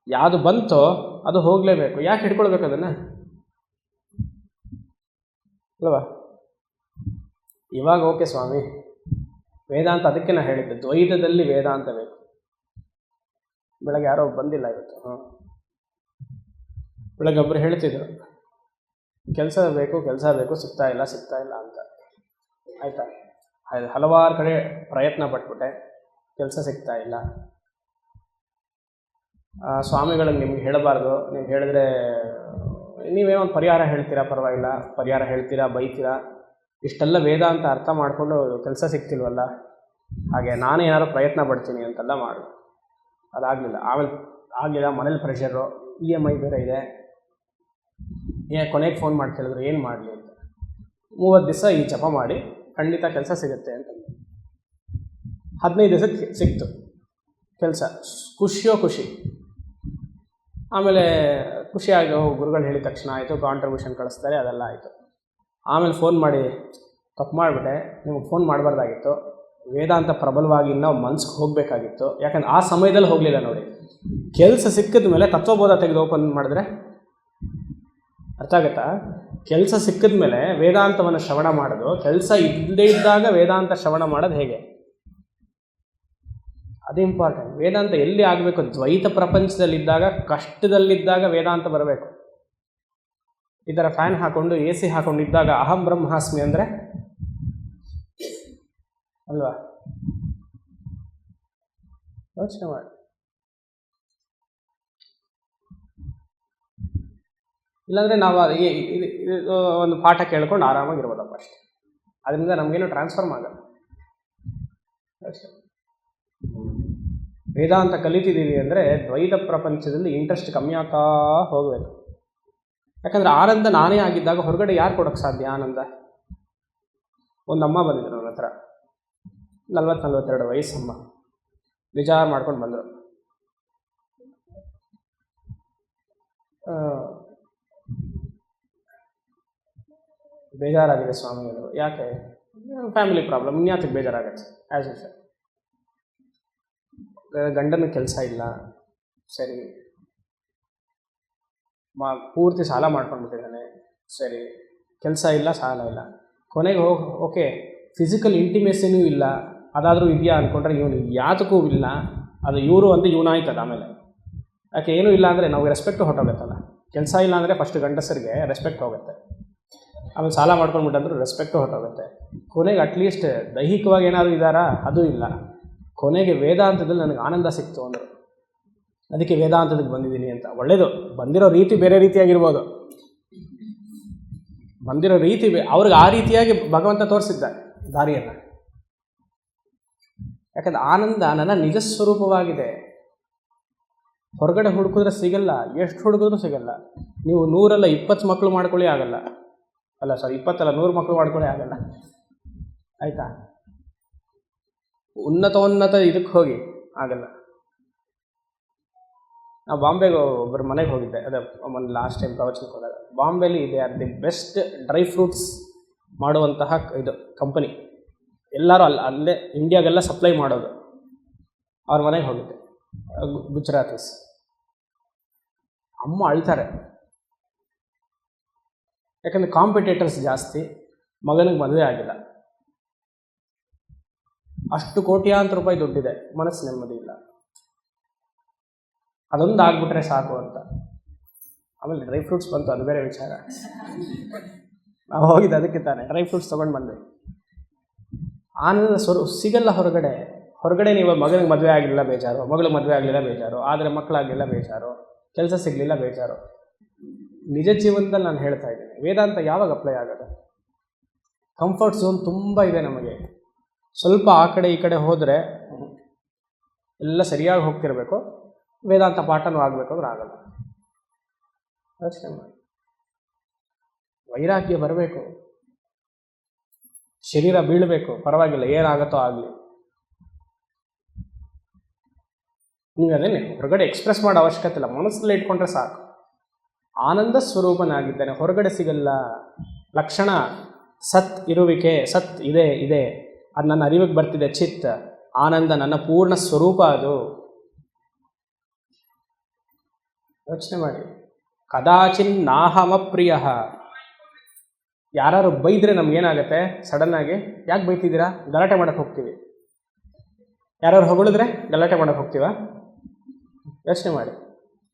ಯಾವುದು ಬಂತೋ ಅದು ಹೋಗಲೇಬೇಕು. ಯಾಕೆ ಹಿಡ್ಕೊಳ್ಬೇಕು ಅದನ್ನು ಅಲ್ವಾ? ಇವಾಗ ಓಕೆ ಸ್ವಾಮಿ, ವೇದಾಂತ ಅದಕ್ಕೆ ನಾನು ಹೇಳಿದ್ದೆ, ದ್ವೈತದಲ್ಲಿ ವೇದಾಂತ ಬೇಕು. ಬೆಳಗ್ಗೆ ಯಾರೋ ಬಂದಿಲ್ಲ ಇವತ್ತು. ಬೆಳಗ್ಗೆ ಒಬ್ಬರು ಹೇಳ್ತಿದ್ರು, ಕೆಲಸ ಬೇಕು ಸಿಗ್ತಾ ಇಲ್ಲ ಅಂತ. ಆಯಿತಾ, ಹಲವಾರು ಕಡೆ ಪ್ರಯತ್ನ ಪಟ್ಬಿಟ್ಟೆ, ಕೆಲಸ ಸಿಗ್ತಾ ಇಲ್ಲ. ಸ್ವಾಮಿಗಳಿಗೆ ನಿಮ್ಗೆ ಹೇಳಬಾರ್ದು, ನೀವು ಹೇಳಿದ್ರೆ ನೀವೇನೋ ಒಂದು ಪರಿಹಾರ ಹೇಳ್ತೀರಾ, ಪರವಾಗಿಲ್ಲ, ಪರಿಹಾರ ಹೇಳ್ತೀರಾ, ಬೈತೀರಾ, ಇಷ್ಟೆಲ್ಲ ವೇದಾಂತ ಅರ್ಥ ಮಾಡಿಕೊಂಡು ಕೆಲಸ ಸಿಗ್ತಿಲ್ವಲ್ಲ, ಹಾಗೆ ನಾನೇ ಏನಾದ್ರು ಪ್ರಯತ್ನ ಪಡ್ತೀನಿ ಅಂತೆಲ್ಲ ಮಾಡು. ಅದಾಗಲಿಲ್ಲ. ಆಮೇಲೆ ಆಗಲಿಲ್ಲ, ಮನೇಲಿ ಪ್ರೆಷರು, EMI ಬೇರೆ ಇದೆ. ಕೊನೆಗೆ ಫೋನ್ ಮಾಡಿ ಕೇಳಿದ್ರು ಏನು ಮಾಡಲಿ ಅಂತ. 30 ದಿವಸ ಈ ಜಪ ಮಾಡಿ ಖಂಡಿತ ಕೆಲಸ ಸಿಗುತ್ತೆ ಅಂತ. 15 ದಿವಸಕ್ಕೆ ಸಿಕ್ತು ಕೆಲಸ. ಖುಷಿ. ಆಮೇಲೆ ಖುಷಿಯಾಗಿ ಗುರುಗಳು ಹೇಳಿದ ತಕ್ಷಣ ಆಯಿತು, ಕಾಂಟ್ರಿಬ್ಯೂಷನ್ ಕಳಿಸ್ತಾರೆ, ಅದೆಲ್ಲ ಆಯಿತು. ಆಮೇಲೆ ಫೋನ್ ಮಾಡಿ, ತಪ್ಪು ಮಾಡಿಬಿಟ್ಟೆ, ನಿಮಗೆ ಫೋನ್ ಮಾಡಬಾರ್ದಾಗಿತ್ತು, ವೇದಾಂತ ಪ್ರಬಲವಾಗಿ ಇನ್ನೂ ಮನ್ಸಿಗೆ ಹೋಗಬೇಕಾಗಿತ್ತು. ಯಾಕಂದ್ರೆ ಆ ಸಮಯದಲ್ಲಿ ಹೋಗಲಿಲ್ಲ ನೋಡಿ. ಕೆಲಸ ಸಿಕ್ಕಿದ ಮೇಲೆ ತತ್ವಬೋಧ ತೆಗೆದು ಓಪನ್ ಮಾಡಿದ್ರೆ ಅರ್ಥ ಆಗುತ್ತಾ? ಕೆಲಸ ಸಿಕ್ಕಿದ ಮೇಲೆ ವೇದಾಂತವನ್ನು ಶ್ರವಣ ಮಾಡೋದು, ಕೆಲಸ ಇಲ್ಲದೇ ಇದ್ದಾಗ ವೇದಾಂತ ಶ್ರವಣ ಮಾಡೋದು ಹೇಗೆ, ಅದು ಇಂಪಾರ್ಟೆಂಟ್. ವೇದಾಂತ ಎಲ್ಲಿ ಆಗಬೇಕು? ದ್ವೈತ ಪ್ರಪಂಚದಲ್ಲಿದ್ದಾಗ, ಕಷ್ಟದಲ್ಲಿದ್ದಾಗ ವೇದಾಂತ ಬರಬೇಕು. ಈ ಥರ ಫ್ಯಾನ್ ಹಾಕ್ಕೊಂಡು AC ಹಾಕ್ಕೊಂಡಿದ್ದಾಗ ಅಹಂ ಬ್ರಹ್ಮಾಸ್ಮಿ ಅಂದರೆ ಅಲ್ವಾ? ಯೋಚನೆ ಮಾಡಿ. ಇಲ್ಲಾಂದರೆ ನಾವು ಒಂದು ಪಾಠ ಕೇಳ್ಕೊಂಡು ಆರಾಮಾಗಿರ್ಬೋದಪ್ಪ ಅಷ್ಟೇ. ಅದರಿಂದ ನಮಗೇನು ಟ್ರಾನ್ಸ್ಫರ್ಮ್ ಆಗಲ್ಲ ಅಷ್ಟೇ. ವೇದಾಂತ ಕಲಿತಿದ್ದೀವಿ ಅಂದರೆ ದ್ವೈತ ಪ್ರಪಂಚದಲ್ಲಿ ಇಂಟ್ರೆಸ್ಟ್ ಕಮ್ಮಿ ಆಗ್ತಾ ಹೋಗಬೇಕು. ಯಾಕಂದರೆ ಆನಂದ ನಾನೇ ಆಗಿದ್ದಾಗ ಹೊರಗಡೆ ಯಾರು ಕೊಡೋಕ್ಕೆ ಸಾಧ್ಯ ಆನಂದ? ಒಂದು ಅಮ್ಮ ಬಂದಿದ್ರು ನನ್ನ ಹತ್ರ, 40-42 ವಯಸ್ಸಮ್ಮ, ವಿಚಾರ ಮಾಡ್ಕೊಂಡು ಬಂದರು. ಬೇಜಾರಾಗಿದೆ ಸ್ವಾಮಿ ಅಂದರು. ಯಾಕೆ? Family problem. ಇನ್ಯಾತಕ್ಕೆ ಬೇಜಾರಾಗತ್ತೆ? As usual. ಗಂಡನ ಕೆಲಸ ಇಲ್ಲ, ಸರಿ, ಪೂರ್ತಿ ಸಾಲ ಮಾಡ್ಕೊಂಡ್ಬಿಟ್ಟಿದ್ದಾನೆ, ಸರಿ, ಕೆಲಸ ಇಲ್ಲ, ಸಾಲ ಇಲ್ಲ, ಕೊನೆಗೆ ಓಕೆ ಫಿಸಿಕಲ್ ಇಂಟಿಮೇಸಿನೂ ಇಲ್ಲ, ಅದಾದರೂ ಇದೆಯಾ ಅಂದ್ಕೊಂಡ್ರೆ ಇವನು ಯಾತಕ್ಕೂ ಇಲ್ಲ, ಅದು ಇವರು ಅಂತ ಇವನಾಯ್ತದ. ಆಮೇಲೆ ಯಾಕೆ ಏನೂ ಇಲ್ಲ ಅಂದರೆ ನಾವು ರೆಸ್ಪೆಕ್ಟು ಹೊಟ್ಟೋಗುತ್ತಲ್ಲ. ಕೆಲಸ ಇಲ್ಲ ಅಂದರೆ ಫಸ್ಟ್ ಗಂಡಸರಿಗೆ ರೆಸ್ಪೆಕ್ಟ್ ಹೋಗುತ್ತೆ, ಆಮೇಲೆ ಸಾಲ ಮಾಡ್ಕೊಂಡ್ಬಿಟ್ಟಂದ್ರೂ ರೆಸ್ಪೆಕ್ಟು ಹೊಟ್ಟೋಗುತ್ತೆ. ಕೊನೆಗೆ ಅಟ್ಲೀಸ್ಟ್ ದೈಹಿಕವಾಗಿ ಏನಾದರೂ ಇದ್ದಾರಾ? ಅದೂ ಇಲ್ಲ. ಕೊನೆಗೆ ವೇದಾಂತದಲ್ಲಿ ನನಗೆ ಆನಂದ ಸಿಕ್ತು ಅಂದರು. ಅದಕ್ಕೆ ವೇದಾಂತದಕ್ಕೆ ಬಂದಿದ್ದೀನಿ ಅಂತ. ಒಳ್ಳೆಯದು, ಬಂದಿರೋ ರೀತಿ ಬೇರೆ ರೀತಿಯಾಗಿರ್ಬೋದು, ಬಂದಿರೋ ರೀತಿ ಅವ್ರಿಗೆ ಆ ರೀತಿಯಾಗಿ ಭಗವಂತ ತೋರಿಸಿದ್ದಾರೆ ದಾರಿಯನ್ನು. ಯಾಕಂದ್ರೆ ಆನಂದ ನನ್ನ ನಿಜ ಸ್ವರೂಪವಾಗಿದೆ. ಹೊರಗಡೆ ಹುಡುಕಿದ್ರೆ ಸಿಗಲ್ಲ, ಎಷ್ಟು ಹುಡುಕಿದ್ರೂ ಸಿಗಲ್ಲ. ನೀವು 100 ಅಲ್ಲ 20 ಮಕ್ಕಳು ಮಾಡ್ಕೊಳ್ಳಿ ಆಗಲ್ಲ, 20 ಅಲ್ಲ 100 ಮಕ್ಕಳು ಮಾಡ್ಕೊಳ್ಳಿ ಆಗಲ್ಲ. ಆಯಿತಾ? ಉನ್ನತ ಇದಕ್ಕೆ ಹೋಗಿ ಆಗಲ್ಲ. ನಾವು ಬಾಂಬೆಗೆ ಒಬ್ಬರ ಮನೆಗೆ ಹೋಗಿದ್ದೆ, ಅದೇ ಒಂದು ಲಾಸ್ಟ್ ಟೈಮ್ ಪ್ರವಚನಕ್ಕೆ ಹೋದಾಗ. ಬಾಂಬೆಲಿ ಇದೆ ದಿ ಬೆಸ್ಟ್ ಡ್ರೈ ಫ್ರೂಟ್ಸ್ ಮಾಡುವಂತಹ ಇದು ಕಂಪನಿ. ಎಲ್ಲರೂ ಅಲ್ಲೇ ಇಂಡಿಯಾಗೆಲ್ಲ ಸಪ್ಲೈ ಮಾಡೋದು. ಅವ್ರ ಮನೆಗೆ ಹೋಗಿದ್ದೆ, ಗುಜರಾತೀಸ್. ಅಮ್ಮ ಅಳ್ತಾರೆ, ಯಾಕಂದರೆ ಕಾಂಪಿಟೇಟರ್ಸ್ ಜಾಸ್ತಿ, ಮಗನಿಗೆ ಮದುವೆ ಆಗಿಲ್ಲ, ಅಷ್ಟು ಕೋಟ್ಯಾಂತರ ರೂಪಾಯಿ ದುಡ್ಡಿದೆ, ಮನಸ್ಸು ನೆಮ್ಮದಿ ಇಲ್ಲ, ಅದೊಂದು ಆಗ್ಬಿಟ್ರೆ ಸಾಕು ಅಂತ. ಆಮೇಲೆ ಡ್ರೈ ಫ್ರೂಟ್ಸ್ ಬಂತು, ಅದು ಬೇರೆ ವಿಚಾರ. ನಾವು ಹೋಗಿದ್ದು ಅದಕ್ಕೆ ತಾನೆ, ಡ್ರೈ ಫ್ರೂಟ್ಸ್ ತೊಗೊಂಡು ಬಂದ್ವಿ. ಆನಂದ ಸಿಗಲ್ಲ ಹೊರಗಡೆ. ನೀವು ಮಗನಿಗೆ ಮದುವೆ ಆಗಲಿಲ್ಲ ಬೇಜಾರು, ಮಗಳು ಮದುವೆ ಆಗಲಿಲ್ಲ ಬೇಜಾರು, ಆದರೆ ಮಕ್ಕಳಾಗಲಿಲ್ಲ ಬೇಜಾರು, ಕೆಲಸ ಸಿಗಲಿಲ್ಲ ಬೇಜಾರು. ನಿಜ ಜೀವನದಲ್ಲಿ ನಾನು ಹೇಳ್ತಾ ಇದ್ದೀನಿ, ವೇದಾಂತ ಯಾವಾಗ ಅಪ್ಲೈ ಆಗೋದು? ಕಂಫರ್ಟ್ ಝೋನ್ ತುಂಬ ಇದೆ ನಮಗೆ. ಸ್ವಲ್ಪ ಆ ಕಡೆ ಈ ಕಡೆ ಹೋದರೆ ಎಲ್ಲ ಸರಿಯಾಗಿ ಹೋಗ್ತಿರಬೇಕು, ವೇದಾಂತ ಪಾಠನೂ ಆಗಬೇಕು ಅಂದ್ರೆ ಆಗಲ್ಲ. ಯೋಚನೆ ಮಾಡಿ. ವೈರಾಗ್ಯ ಬರಬೇಕು, ಶರೀರ ಬೀಳಬೇಕು, ಪರವಾಗಿಲ್ಲ, ಏನಾಗುತ್ತೋ ಆಗಲಿ. ನೀವು ಅದೇನೆ ಹೊರಗಡೆ ಎಕ್ಸ್ಪ್ರೆಸ್ ಮಾಡೋ ಅವಶ್ಯಕತೆ ಇಲ್ಲ, ಮನಸ್ಸಲ್ಲಿ ಇಟ್ಕೊಂಡ್ರೆ ಸಾಕು. ಆನಂದ ಸ್ವರೂಪನಾಗಿದ್ದಾನೆ, ಹೊರಗಡೆ ಸಿಗಲ್ಲ. ಲಕ್ಷಣ ಸತ್ ಇರುವಿಕೆ, ಸತ್ ಇದೆ, ಅದು ನನ್ನ ಅರಿವಿಗೆ ಬರ್ತಿದೆ. ಚಿತ್ ಆನಂದ ನನ್ನ ಪೂರ್ಣ ಸ್ವರೂಪ ಅದು. ಯೋಚನೆ ಮಾಡಿ. ಕದಾಚಿನ್ ನಾಹಮಪ್ರಿಯ. ಯಾರು ಬೈದ್ರೆ ನಮ್ಗೇನಾಗುತ್ತೆ ಸಡನ್ನಾಗಿ? ಯಾಕೆ ಬೈತಿದ್ದೀರಾ? ಗಲಾಟೆ ಮಾಡಕ್ಕೆ ಹೋಗ್ತೀವಿ. ಯಾರು ಹೊಗಳಿದ್ರೆ ಗಲಾಟೆ ಮಾಡಕ್ಕೆ ಹೋಗ್ತೀವ? ಯೋಚನೆ ಮಾಡಿ.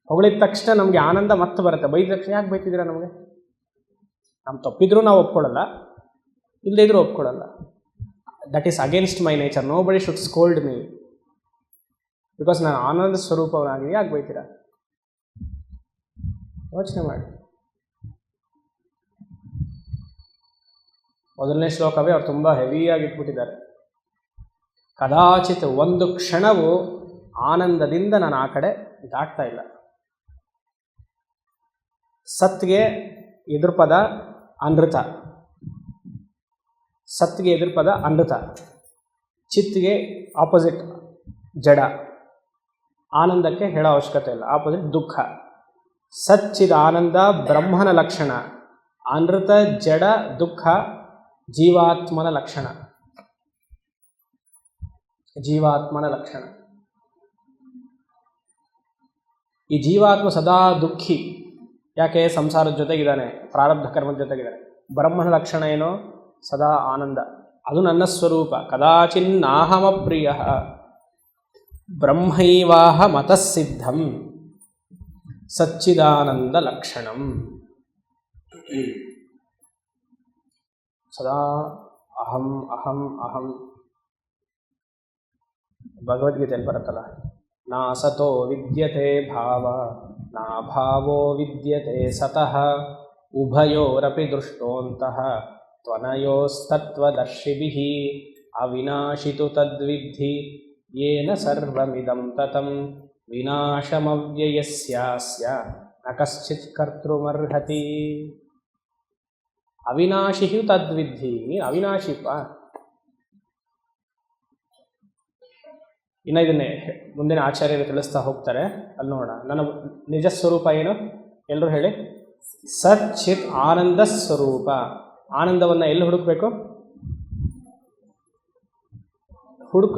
ಹೊಗಳಿದ ತಕ್ಷಣ ನಮಗೆ ಆನಂದ ಮತ್ತೆ ಬರುತ್ತೆ. ಬೈದ ತಕ್ಷಣ ಯಾಕೆ ಬೈತಿದ್ದೀರಾ? ನಮಗೆ ನಮ್ಮ ತಪ್ಪಿದ್ರೂ ನಾವು ಒಪ್ಕೊಳ್ಳಲ್ಲ, ಇಲ್ಲದೇ ಇದ್ರೂ ಒಪ್ಕೊಳ್ಳಲ್ಲ. That is against my nature. Nobody should scold me because ನಾನು ಆನಂದ ಸ್ವರೂಪವನಾಗಿ. ಯಾಕೆ ಬೈತೀರಾ? ಯೋಚನೆ ಮಾಡಿ. ಮೊದಲನೇ ಶ್ಲೋಕವೇ ಅವ್ರು ತುಂಬ ಹೆವಿಯಾಗಿ ಇಟ್ಬಿಟ್ಟಿದ್ದಾರೆ. ಕದಾಚಿತ್ ಒಂದು ಕ್ಷಣವು ಆನಂದದಿಂದ ನಾನು ಆ ಕಡೆ ದಾಟ್ತಾ ಇಲ್ಲ. ಸತ್ಗೆ ಎದುರುಪದ ಅನೃತ, ಸತ್ಗೆ ಎದುರುಪದ ಅನೃತ, ಚಿತ್ಗೆ ಆಪೋಸಿಟ್ ಜಡ, ಆನಂದಕ್ಕೆ ಹೇಳೋ ಅವಶ್ಯಕತೆ ಇಲ್ಲ, ಆಪೋಸಿಟ್ ದುಃಖ. ಸಚ್ಚಿದ ಆನಂದ ಬ್ರಹ್ಮನ ಲಕ್ಷಣ, ಅನೃತ ಜಡ ದುಃಖ ಜೀವಾತ್ಮನ ಲಕ್ಷಣ. ಜೀವಾತ್ಮನ ಲಕ್ಷಣ. ಈ ಜೀವಾತ್ಮ ಸದಾ ದುಃಖಿ. ಯಾಕೆ? ಸಂಸಾರದ ಜೊತೆಗಿದ್ದಾನೆ, ಪ್ರಾರಬ್ಧ ಕರ್ಮದ ಜೊತೆಗಿದ್ದಾನೆ. ಬ್ರಹ್ಮನ ಲಕ್ಷಣ ಏನು? ಸದಾ ಆನಂದ. ಅದು ನನ್ನ ಸ್ವರೂಪ. ಕದಾಚಿನ್ನಾಹಮಪ್ರಿಯ ಬ್ರಹ್ಮೈವಾಹ ಮತಸ್ಸಿದ್ಧಂ ಸಚ್ಚಿದಾನಂದ ಲಕ್ಷಣಂ. ಸದಾ ಅಹಂ ಅಹಂ ಅಹಂ. ಭಗವದ್ಗೀತೆಯಲ್ಲಿ ಬರುತ್ತಲ್ಲ, ನಾ ಸತೋ ವಿದ್ಯತೆ ಭಾವ ನಾ ಭಾವೋ ವಿದ್ಯತೆ ಸತಃ ಉಭಯೋರಪಿ ದೃಷ್ಟೋಂತಃ ತ್ವನಯೋಸ್ತತ್ವದರ್ಶಿಭಿಃ ಅವಿನಾಶಿತು ತದ್ವಿದ್ಧಿ ಯೇನ ಸರ್ವಮಿದಂ ತತಂ ವಿನಾಶಮವ್ಯಯಸ್ಯಾಸ್ಯ ನ ಕಶ್ಚಿತ್ ಕರ್ತೃಮರ್ಹತಿ. ಅವಿನಾಶಿಯು ತದ್ವಿದ್ಧಿ. ನೀನು ಅವಿನಾಶಿಪ್ಪ. ಇನ್ನು ಇದನ್ನೇ ಮುಂದಿನ ಆಚಾರ್ಯರು ತಿಳಿಸ್ತಾ ಹೋಗ್ತಾರೆ. ಅಲ್ಲಿ ನೋಡೋಣ. ನನ್ನ ನಿಜ ಸ್ವರೂಪ ಏನು? ಎಲ್ಲರೂ ಹೇಳಿ. ಸಚ್ಚಿತ್ ಆನಂದ ಸ್ವರೂಪ. ಆನಂದವನ್ನು ಎಲ್ಲಿ ಹುಡುಕಬೇಕು?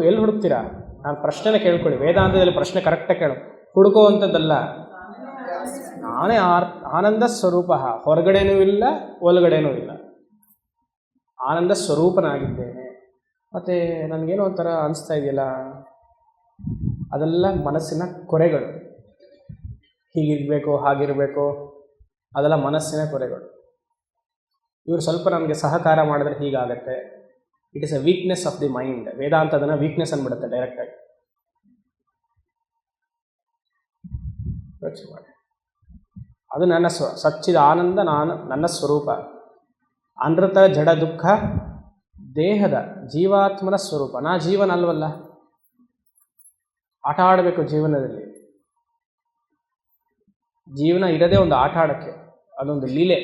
ಎಲ್ಲಿ ಹುಡುಕ್ತೀರಾ? ನಾನು ಪ್ರಶ್ನೆನ ಕೇಳ್ಕೊಳ್ಳಿ. ವೇದಾಂತದಲ್ಲಿ ಪ್ರಶ್ನೆ ಕರೆಕ್ಟಾಗಿ ಕೇಳು. ಹುಡುಕುವಂಥದ್ದಲ್ಲ. ನಾನೇ ಆನಂದ ಸ್ವರೂಪ. ಹೊರಗಡೆನೂ ಇಲ್ಲ, ಒಳಗಡೆನೂ ಇಲ್ಲ. ಆನಂದ ಸ್ವರೂಪನಾಗಿದ್ದೇನೆ. ಮತ್ತು ನನಗೇನೋ ಒಂಥರ ಅನಿಸ್ತಾ ಇದೆಯಲ್ಲ, ಅದೆಲ್ಲ ಮನಸ್ಸಿನ ಕೊರೆಗಳು. ಹೀಗಿರಬೇಕು, ಹಾಗಿರಬೇಕು, ಅದೆಲ್ಲ ಮನಸ್ಸಿನ ಕೊರೆಗಳು. ಇವರು ಸ್ವಲ್ಪ ನಮಗೆ ಸಹಕಾರ ಮಾಡಿದ್ರೆ ಹೀಗಾಗತ್ತೆ. It is a weakness of the mind. Vedanta ಅದನ್ನು ವೀಕ್ನೆಸ್ ಅಂದ್ಬಿಡುತ್ತೆ ಡೈರೆಕ್ಟಾಗಿ. ಯೋಚನೆ ಮಾಡಿ. ಅದು ನನ್ನ ಸಚ್ಚಿದ ಆನಂದ ನನ್ನ ಸ್ವರೂಪ. ಅನೃತ ಜಡ ದುಃಖ ದೇಹದ ಜೀವಾತ್ಮನ ಸ್ವರೂಪ. ನಾ ಜೀವನ ಅಲ್ವಲ್ಲ. ಆಟ ಆಡಬೇಕು ಜೀವನದಲ್ಲಿ. ಜೀವನ ಇರದೇ ಒಂದು ಆಟ ಆಡೋಕ್ಕೆ. ಅದೊಂದು ಲೀಲೆ.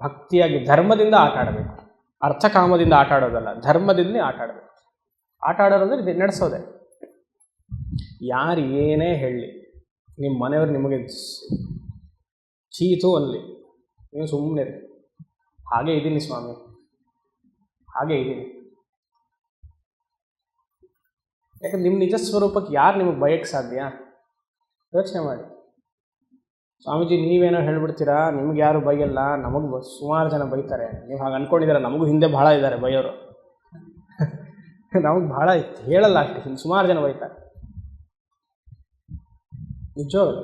ಭಕ್ತಿಯಾಗಿ ಧರ್ಮದಿಂದ ಆಟ ಆಡಬೇಕು. ಅರ್ಥಕಾಮದಿಂದ ಆಟ ಆಡೋದಲ್ಲ, ಧರ್ಮದಿಂದ ಆಟ ಆಡಬೇಕು. ಆಟ ಆಡೋದಂದ್ರೆ ನಡೆಸೋದೆ. ಯಾರು ಏನೇ ಹೇಳಲಿ, ನಿಮ್ಮ ಮನೆಯವರು ನಿಮಗೆ ಚೀತು ಅನ್ನಲಿ, ನೀವು ಸುಮ್ಮನೆ ಹಾಗೆ ಇದ್ದೀನಿ ಸ್ವಾಮಿ, ಹಾಗೆ ಇದ್ದೀನಿ. ಯಾಕಂದ್ರೆ ನಿಮ್ಮ ನಿಜ ಸ್ವರೂಪಕ್ಕೆ ಯಾರು ನಿಮಗೆ ಬಯಕ್ಕೆ ಸಾಧ್ಯ? ಯೋಚನೆ ಮಾಡಿ. ಸ್ವಾಮೀಜಿ ನೀವೇನೋ ಹೇಳ್ಬಿಡ್ತೀರಾ, ನಿಮ್ಗೆ ಯಾರು ಬೈಯಲ್ಲ, ನಮಗೆ ಸುಮಾರು ಜನ ಬೈತಾರೆ. ನೀವು ಹಾಗೆ ಅಂದ್ಕೊಂಡಿದ್ದೀರ. ನಮಗೂ ಹಿಂದೆ ಭಾಳ ಇದ್ದಾರೆ ಬೈಯೋರು. ನಮಗೆ ಭಾಳ ಹೇಳಲ್ಲ ಅಷ್ಟು, ಸುಮಾರು ಜನ ಬೈತಾರೆ. ನಿಜವಾಗಲ್ಲ.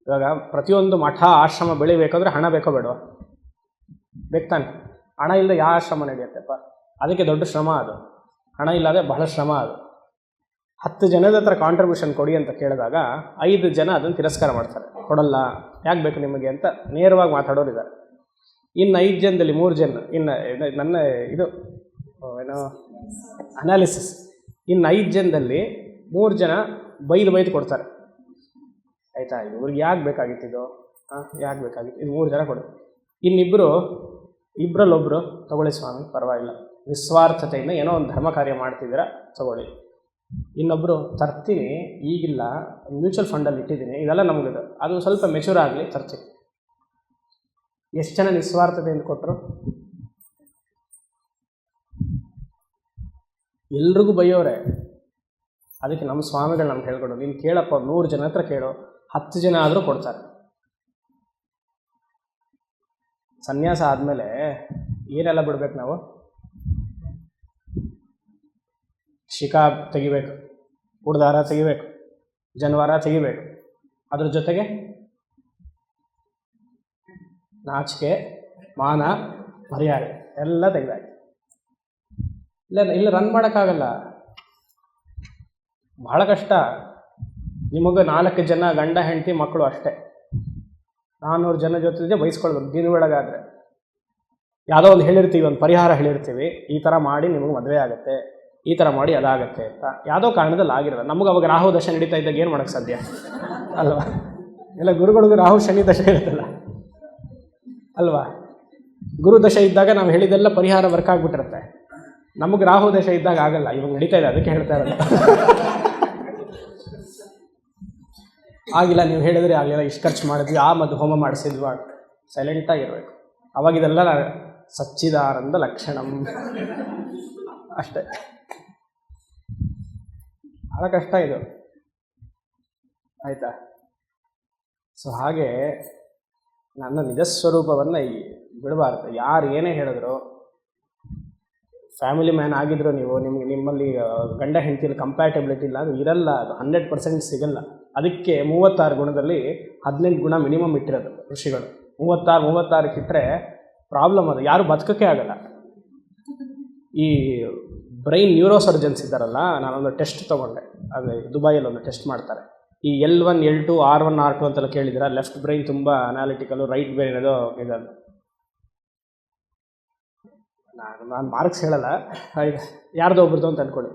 ಇವಾಗ ಪ್ರತಿಯೊಂದು ಮಠ ಆಶ್ರಮ ಬೆಳಿಬೇಕಾದ್ರೆ ಹಣ ಬೇಕೋ ಬೇಡವಾ? ಬೇಕಾನೆ. ಹಣ ಇಲ್ಲದೆ ಯಾವ ಆಶ್ರಮ ನಡೆಯುತ್ತೆಪ್ಪ? ಅದಕ್ಕೆ ದೊಡ್ಡ ಶ್ರಮ ಅದು. ಹಣ ಇಲ್ಲದೆ ಬಹಳ ಶ್ರಮ ಅದು. 10 ಜನದ ಹತ್ರ ಕಾಂಟ್ರಿಬ್ಯೂಷನ್ ಕೊಡಿ ಅಂತ ಕೇಳಿದಾಗ 5 ಜನ ಅದನ್ನು ತಿರಸ್ಕಾರ ಮಾಡ್ತಾರೆ. ಕೊಡಲ್ಲ, ಯಾಕೆ ಬೇಕು ನಿಮಗೆ ಅಂತ ನೇರವಾಗಿ ಮಾತಾಡೋರಿದ್ದಾರೆ. ಇನ್ನು 5 ಜನದಲ್ಲಿ 3 ಜನ, ಇನ್ನು ನನ್ನ ಇದು ಏನೋ ಅನಾಲಿಸಿಸ್, ಇನ್ನು 5 ಜನದಲ್ಲಿ 3 ಜನ ಬೈದು ಕೊಡ್ತಾರೆ. ಆಯಿತಾ? ಇವ್ರಿಗೆ ಯಾಕೆ ಬೇಕಾಗಿತ್ತಿದ್ದು? ಯಾಕೆ ಬೇಕಾಗಿತ್ತು? ಇದು 3 ಜನ ಕೊಡು. ಇಬ್ಬರಲ್ಲೊಬ್ಬರು ತಗೊಳ್ಳಿ ಸ್ವಾಮಿ, ಪರವಾಗಿಲ್ಲ, ನಿಸ್ವಾರ್ಥತೆಯಿಂದ ಏನೋ ಒಂದು ಧರ್ಮ ಕಾರ್ಯ ಮಾಡ್ತಿದ್ದೀರಾ, ತಗೊಳ್ಳಿ. ಇನ್ನೊಬ್ಬರು ತರ್ತೀನಿ, ಈಗಿಲ್ಲ, ಮ್ಯೂಚುವಲ್ ಫಂಡಲ್ಲಿ ಇಟ್ಟಿದ್ದೀನಿ, ಇದೆಲ್ಲ ನಮಗಿದೆ, ಅದು ಸ್ವಲ್ಪ ಮೆಚೂರ್ ಆಗಲಿ, ತರ್ತೀನಿ. ಎಷ್ಟು ಜನ ನಿಸ್ವಾರ್ಥತೆಯಿಂದ ಕೊಟ್ಟರು? ಎಲ್ರಿಗೂ ಬೈಯೋರೆ. ಅದಕ್ಕೆ ನಮ್ಮ ಸ್ವಾಮಿಗಳು ನಮ್ಗೆ ಹೇಳ್ಕೊಡೋದು, ನೀನು ಕೇಳಪ್ಪ, 100 ಜನ ಹತ್ರ ಕೇಳೋ, 10 ಜನ ಆದರೂ ಕೊಡ್ತಾರೆ. ಸನ್ಯಾಸ ಆದಮೇಲೆ ಏನೆಲ್ಲ ಬಿಡ್ಬೇಕು ನಾವು? ಶಿಖಾ ತೆಗಿಬೇಕು, ಉಡ್ದಾರ ತೆಗಿಬೇಕು, ಜನವಾರ ತೆಗಿಬೇಕು. ಅದ್ರ ಜೊತೆಗೆ ನಾಚಿಕೆ, ಮಾನ, ಮರ್ಯಾದೆ ಎಲ್ಲ ತೆಗೆದಾಕಿ. ಇಲ್ಲ ರನ್ ಮಾಡೋಕ್ಕಾಗಲ್ಲ, ಬಹಳ ಕಷ್ಟ. ನಿಮಗೆ 4 ಜನ ಗಂಡ ಹೆಂಡತಿ ಮಕ್ಕಳು ಅಷ್ಟೇ, 400 ಜನ ಜೊತೆ ಬಯಸ್ಕೊಳ್ಬೇಕು. ದಿನ ಬೆಳಗಾದರೆ ಯಾವುದೋ ಒಂದು ಹೇಳಿರ್ತೀವಿ, ಒಂದು ಪರಿಹಾರ ಹೇಳಿರ್ತೀವಿ, ಈ ಥರ ಮಾಡಿ ನಿಮಗೆ ಮದುವೆ ಆಗುತ್ತೆ, ಈ ಥರ ಮಾಡಿ ಅದಾಗತ್ತೆ ಅಂತ. ಯಾವುದೋ ಕಾರಣದಲ್ಲಿ ಆಗಿರಲ್ಲ. ನಮಗೆ ಅವಾಗ ರಾಹು ದಶೆ ನಡೀತಾ ಇದ್ದಾಗ ಏನು ಮಾಡೋಕ್ಕೆ ಸಾಧ್ಯ ಅಲ್ವಾ? ಎಲ್ಲ ಗುರುಗಳಿಗೂ ರಾಹು ಶನಿ ದಶೆ ಇರುತ್ತಲ್ಲ ಅಲ್ವಾ? ಗುರು ದಶೆ ಇದ್ದಾಗ ನಾವು ಹೇಳಿದೆಲ್ಲ ಪರಿಹಾರ ವರ್ಕ್ ಆಗಿಬಿಟ್ಟಿರುತ್ತೆ. ನಮಗೆ ರಾಹು ದಶೆ ಇದ್ದಾಗ ಆಗಲ್ಲ. ಇವಾಗ ನಡೀತಾ ಇದೆ, ಅದಕ್ಕೆ ಹೇಳ್ತಾ ಇರಲ್ಲ. ಆಗಿಲ್ಲ, ನೀವು ಹೇಳಿದ್ರೆ ಆಗಿಲ್ಲ, ಇಷ್ಟು ಖರ್ಚು ಮಾಡಿದ್ವಿ, ಆ ಮದ್ದು ಹೋಮ ಮಾಡಿಸಿದ್ವಿ, ಸೈಲೆಂಟಾಗಿರ್ಬೇಕು. ಅವಾಗಿದೆಲ್ಲ ಸಚ್ಚಿದಾನಂದ ಲಕ್ಷಣಂ ಅಷ್ಟೇ. ಭಾಳ ಕಷ್ಟ ಇದು, ಆಯಿತಾ? ಸೊ ಹಾಗೆ ನನ್ನ ನಿಜಸ್ವರೂಪವನ್ನು ಬಿಡಬಾರ್ದು. ಯಾರು ಏನೇ ಹೇಳಿದ್ರು, ಫ್ಯಾಮಿಲಿ ಮ್ಯಾನ್ ಆಗಿದ್ರು ನೀವು, ನಿಮ್ಮಲ್ಲಿ ಗಂಡ ಹೆಂಡತಿಯಲ್ಲಿ ಕಂಪ್ಯಾಟಬಿಲಿಟಿ ಇಲ್ಲ, ಅದು ಇರಲ್ಲ, ಅದು 100% ಸಿಗಲ್ಲ. ಅದಕ್ಕೆ 36 ಗುಣದಲ್ಲಿ 18 ಗುಣ ಮಿನಿಮಮ್ ಇಟ್ಟಿರೋದು ಋಷಿಗಳು. 36 ಇಟ್ಟರೆ ಪ್ರಾಬ್ಲಮ್. ಅದು ಯಾರು ಬದುಕೋಕ್ಕೆ ಆಗಲ್ಲ. ಈ ಬ್ರೈನ್ ನ್ಯೂರೋ ಸರ್ಜನ್ಸ್ ಇದ್ದಾರಲ್ಲ, ನಾನೊಂದು ಟೆಸ್ಟ್ ತೊಗೊಂಡೆ, ಅದು ದುಬೈಯಲ್ಲಿ ಒಂದು ಟೆಸ್ಟ್ ಮಾಡ್ತಾರೆ. ಈ L1 L2 R1 R2 ಅಂತೆಲ್ಲ ಕೇಳಿದ್ದೀರಾ? ಲೆಫ್ಟ್ ಬ್ರೈನ್ ತುಂಬ ಅನಾಲಿಟಿಕಲು, ರೈಟ್ ಬ್ರೈನ್ ಅದು ಇದನ್ನು ನಾನು ಮಾರ್ಕ್ಸ್ ಹೇಳಲ್ಲ, ಯಾರ್ದೋ ಒಬ್ರದ್ದು ಅಂತ ಅಂದ್ಕೊಳ್ಳಿ.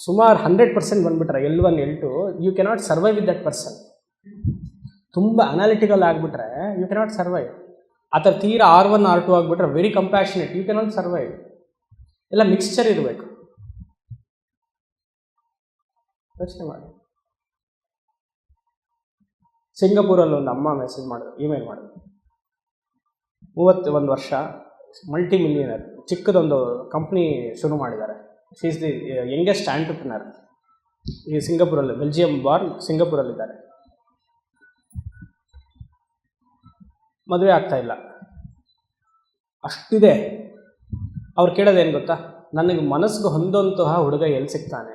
ಸುಮಾರು 100% ಬಂದುಬಿಟ್ರೆ L1 L2, you cannot survive with that person. ತುಂಬ ಅನಾಲಿಟಿಕಲ್ ಆಗಿಬಿಟ್ರೆ ಯು ಕೆನಾಟ್ ಸರ್ವೈವ್. ಆ ಥರ ತೀರಾ R1 R2 ಆಗಿಬಿಟ್ರೆ very compassionate, you cannot survive. ಎಲ್ಲ ಮಿಕ್ಸ್ಚರ್ ಇರಬೇಕು. ಯೋಚನೆ ಮಾಡಿ. ಸಿಂಗಾಪುರಲ್ಲಿ ಒಂದು ಅಮ್ಮ ಮೆಸೇಜ್ ಮಾಡಿದ್ರು, ಇಮೇಲ್ ಮಾಡಿದ್ರು. 31 ವರ್ಷ, ಮಲ್ಟಿ ಮಿಲಿಯನರ್, ಚಿಕ್ಕದೊಂದು ಕಂಪ್ನಿ ಶುರು ಮಾಡಿದ್ದಾರೆ. She is the youngest entrepreneur ಈ ಸಿಂಗಾಪುರಲ್ಲಿ. Belgium Born, ಸಿಂಗಾಪುರಲ್ಲಿದ್ದಾರೆ. ಮದುವೆ ಆಗ್ತಾಯಿಲ್ಲ, ಅಷ್ಟಿದೆ. ಅವ್ರು ಕೇಳೋದೇನು ಗೊತ್ತಾ? ನನಗೆ ಮನಸ್ಸಿಗೆ ಹೊಂದುವಂತಹ ಹುಡುಗ ಎಲ್ಲಿ ಸಿಗ್ತಾನೆ?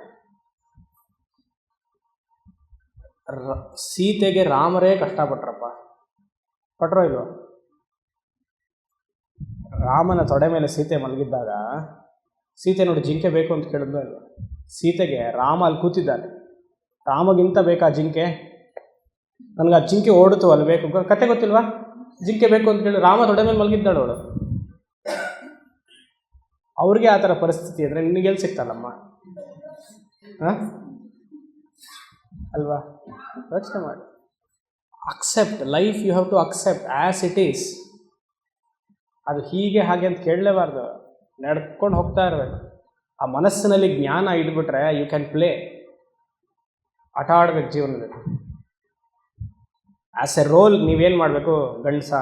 ಸೀತೆಗೆ ರಾಮರೇ ಕಷ್ಟಪಟ್ರಪ್ಪ, ಪಟ್ರೋ ಇಲ್ವ? ರಾಮನ ತೊಡೆ ಮೇಲೆ ಸೀತೆ ಮಲಗಿದ್ದಾಗ ಸೀತೆ ನೋಡಿ ಜಿಂಕೆ ಬೇಕು ಅಂತ ಕೇಳಿದ್ಲು ಅಲ್ವ? ಸೀತೆಗೆ ರಾಮ ಅಲ್ಲಿ ಕೂತಿದ್ದಾನೆ, ರಾಮಗಿಂತ ಬೇಕಾ ಜಿಂಕೆ? ನನಗೆ ಆ ಜಿಂಕೆ ಓಡಿತು ಅಲ್ಲಿ ಬೇಕು, ಕತೆ ಗೊತ್ತಿಲ್ವಾ? ಜಿಂಕೆ ಬೇಕು ಅಂತ ಕೇಳಿ ರಾಮ ತೊಡೆ ಮೇಲೆ ಮಲಗಿದ್ದಾಳು ಅವಳು. ಅವ್ರಿಗೆ ಆ ಥರ ಪರಿಸ್ಥಿತಿ ಅಂದರೆ ನಿನಗೆಲ್ಲಿ ಸಿಗ್ತಾನಮ್ಮ? ಹಾಂ ಅಲ್ವಾ? ಯೋಚನೆ ಮಾಡಿ. Accept life, you have to accept as it is. ಅದು ಹೀಗೆ ಹಾಗೆ ಅಂತ ಕೇಳಲೇಬಾರ್ದು, ನಡ್ಕೊಂಡು ಹೋಗ್ತಾ ಇರಬೇಕು. ಆ ಮನಸ್ಸಿನಲ್ಲಿ ಜ್ಞಾನ ಇದ್ಬಿಟ್ರೆ ಯು ಕ್ಯಾನ್ ಪ್ಲೇ, ಆಟ ಆಡ್ಬೇಕು ಜೀವನದಲ್ಲಿ. ಆ್ಯಸ್ ಎ ರೋಲ್ ನೀವೇನು ಮಾಡಬೇಕು? ಗಂಡಸ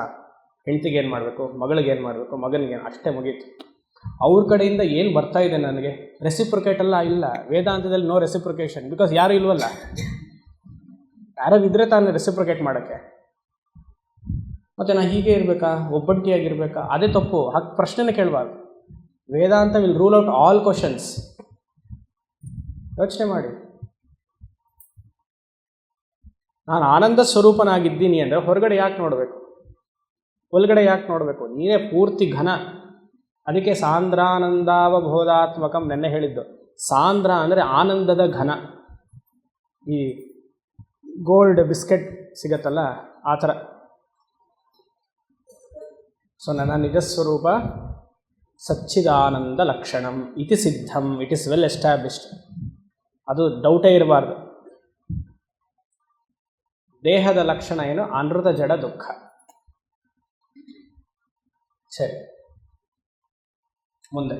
ಹೆಂಡತಿಗೆ ಏನು ಮಾಡಬೇಕು, ಮಗಳಿಗೆ ಏನು ಮಾಡಬೇಕು, ಮಗನಿಗೆ ಅಷ್ಟೇ ಮುಗೀತು. ಅವ್ರ ಕಡೆಯಿಂದ ಏನು ಬರ್ತಾ ಇದೆ ನನಗೆ, ರೆಸಿಪ್ರಿಕೇಟ್ ಎಲ್ಲ ಇಲ್ಲ. ವೇದಾಂತದಲ್ಲಿ ನೋ ರೆಸಿಪ್ರಿಕೇಷನ್, ಬಿಕಾಸ್ ಯಾರೂ ಇಲ್ವಲ್ಲ. ಯಾರೋ ಇದ್ರೆ ತಾನೇ ರೆಸಿಪ್ರಿಕೇಟ್ ಮಾಡೋಕ್ಕೆ. ಮತ್ತು ನಾನು ಹೀಗೆ ಇರಬೇಕಾ, ಒಬ್ಬಂಟಿಯಾಗಿರ್ಬೇಕಾ? ಅದೇ ತಪ್ಪು. ಹಾಗೆ ಪ್ರಶ್ನೆನೇ ಕೇಳಬಾರ್ದು. Vedanta will rule out all questions. ಯೋಚನೆ ಮಾಡಿ. ನಾನು ಆನಂದ ಸ್ವರೂಪನಾಗಿದ್ದೀನಿ ಅಂದರೆ ಹೊರಗಡೆ ಯಾಕೆ ನೋಡಬೇಕು, ಒಳಗಡೆ ಯಾಕೆ ನೋಡಬೇಕು? ನೀನೇ ಪೂರ್ತಿ ಘನ. ಅದಕ್ಕೆ ಸಾಂದ್ರಾನಂದಾವಬೋಧಾತ್ಮಕಂ ನೆನ್ನೆ ಹೇಳಿದ್ದು. ಸಾಂದ್ರ ಅಂದರೆ ಆನಂದದ ಘನ. ಈ ಗೋಲ್ಡ್ ಬಿಸ್ಕೆಟ್ ಸಿಗತ್ತಲ್ಲ ಆ ಥರ. ಸೊ ನನ್ನ ನಿಜಸ್ವರೂಪ ಸಚ್ಚಿದಾನಂದ ಲಕ್ಷಣಂ ಇತಿ ಸಿದ್ಧಂ, ಇಟ್ ಈಸ್ ವೆಲ್ ಎಸ್ಟಾಬ್ಲಿಷ್ಡ್. ಅದು ಡೌಟೇ ಇರಬಾರ್ದು. ದೇಹದ ಲಕ್ಷಣ ಏನು? ಅನೃತ ಜಡ ದುಃಖ. ಸರಿ, ಮುಂದೆ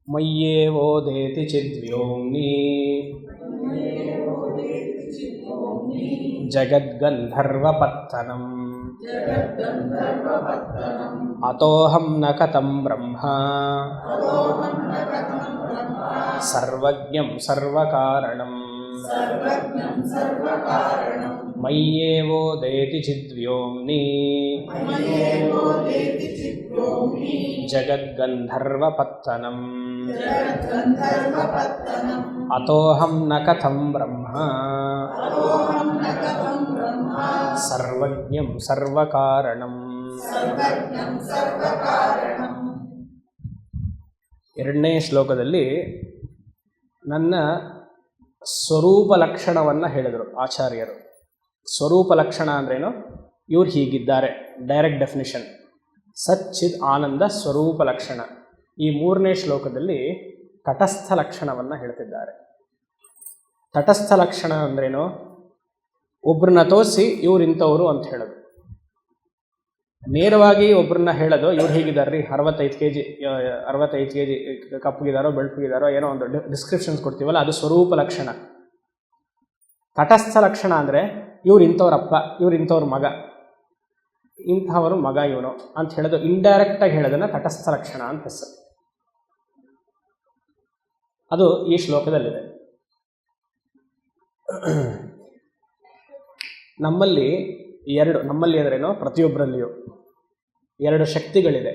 ಮಯ್ಯೇವೋದೇತಿ ಚಿದ್ವ್ಯೋಮ್ನಿ ಜಗದ್ಗಂಧರ್ವಪತ್ತನಂ ಅತೋಹಂ ನ ಕಥಂ ಬ್ರಹ್ಮ ಸರ್ವಜ್ಞಂ ಸರ್ವಕಾರಣಂ. ಮಯ್ಯೇವೋದೇತಿ ಚಿದ್ವ್ಯೋಮ್ನಿ ಜಗದ್ಗಂಧರ್ವಪತ್ತನಂ ಅತೋಹಂ ನ ಕಥಂ ಬ್ರಹ್ಮ ಸರ್ವಜ್ಞಂ ಸರ್ವಕಾರಣಂ. ಎರಡನೇ ಶ್ಲೋಕದಲ್ಲಿ ನನ್ನ ಸ್ವರೂಪ ಲಕ್ಷಣವನ್ನು ಹೇಳಿದರು ಆಚಾರ್ಯರು. ಸ್ವರೂಪ ಲಕ್ಷಣ ಅಂದ್ರೇನು? ಇವ್ರು ಹೀಗಿದ್ದಾರೆ, ಡೈರೆಕ್ಟ್ ಡೆಫಿನಿಷನ್. ಸಚ್ಚಿದ್ ಆನಂದ ಸ್ವರೂಪ ಲಕ್ಷಣ. ಈ ಮೂರನೇ ಶ್ಲೋಕದಲ್ಲಿ ತಟಸ್ಥ ಲಕ್ಷಣವನ್ನು ಹೇಳ್ತಿದ್ದಾರೆ. ತಟಸ್ಥ ಲಕ್ಷಣ ಅಂದ್ರೇನು? ಒಬ್ರನ್ನ ತೋರಿಸಿ ಇವ್ರು ಇಂಥವ್ರು ಅಂತ ಹೇಳೋದು. ನೇರವಾಗಿ ಒಬ್ರನ್ನ ಹೇಳೋದು, ಇವ್ರು ಹೀಗಿದ್ದಾರೆ 65 kg ಕಪ್ಪಗಿದಾರೋ ಬೆಳಪಿಗಿದಾರೋ ಏನೋ ಒಂದು ಡಿಸ್ಕ್ರಿಪ್ಷನ್ಸ್ ಕೊಡ್ತೀವಲ್ಲ, ಅದು ಸ್ವರೂಪ ಲಕ್ಷಣ. ತಟಸ್ಥ ಲಕ್ಷಣ ಅಂದರೆ ಇವ್ರು ಇಂಥವ್ರಪ್ಪ, ಇವ್ರು ಇಂಥವ್ರ ಮಗ, ಇಂಥವರು ಮಗ ಇವನು ಅಂತ ಹೇಳೋದು, ಇಂಡೈರೆಕ್ಟಾಗಿ ಹೇಳೋದನ್ನು ತಟಸ್ಥ ಲಕ್ಷಣ ಅಂತ ಹೆಸರು. ಅದು ಈ ಶ್ಲೋಕದಲ್ಲಿದೆ. ನಮ್ಮಲ್ಲಿ ಅಂದ್ರೇನೋ ಪ್ರತಿಯೊಬ್ಬರಲ್ಲಿಯೂ 2 ಶಕ್ತಿಗಳಿದೆ,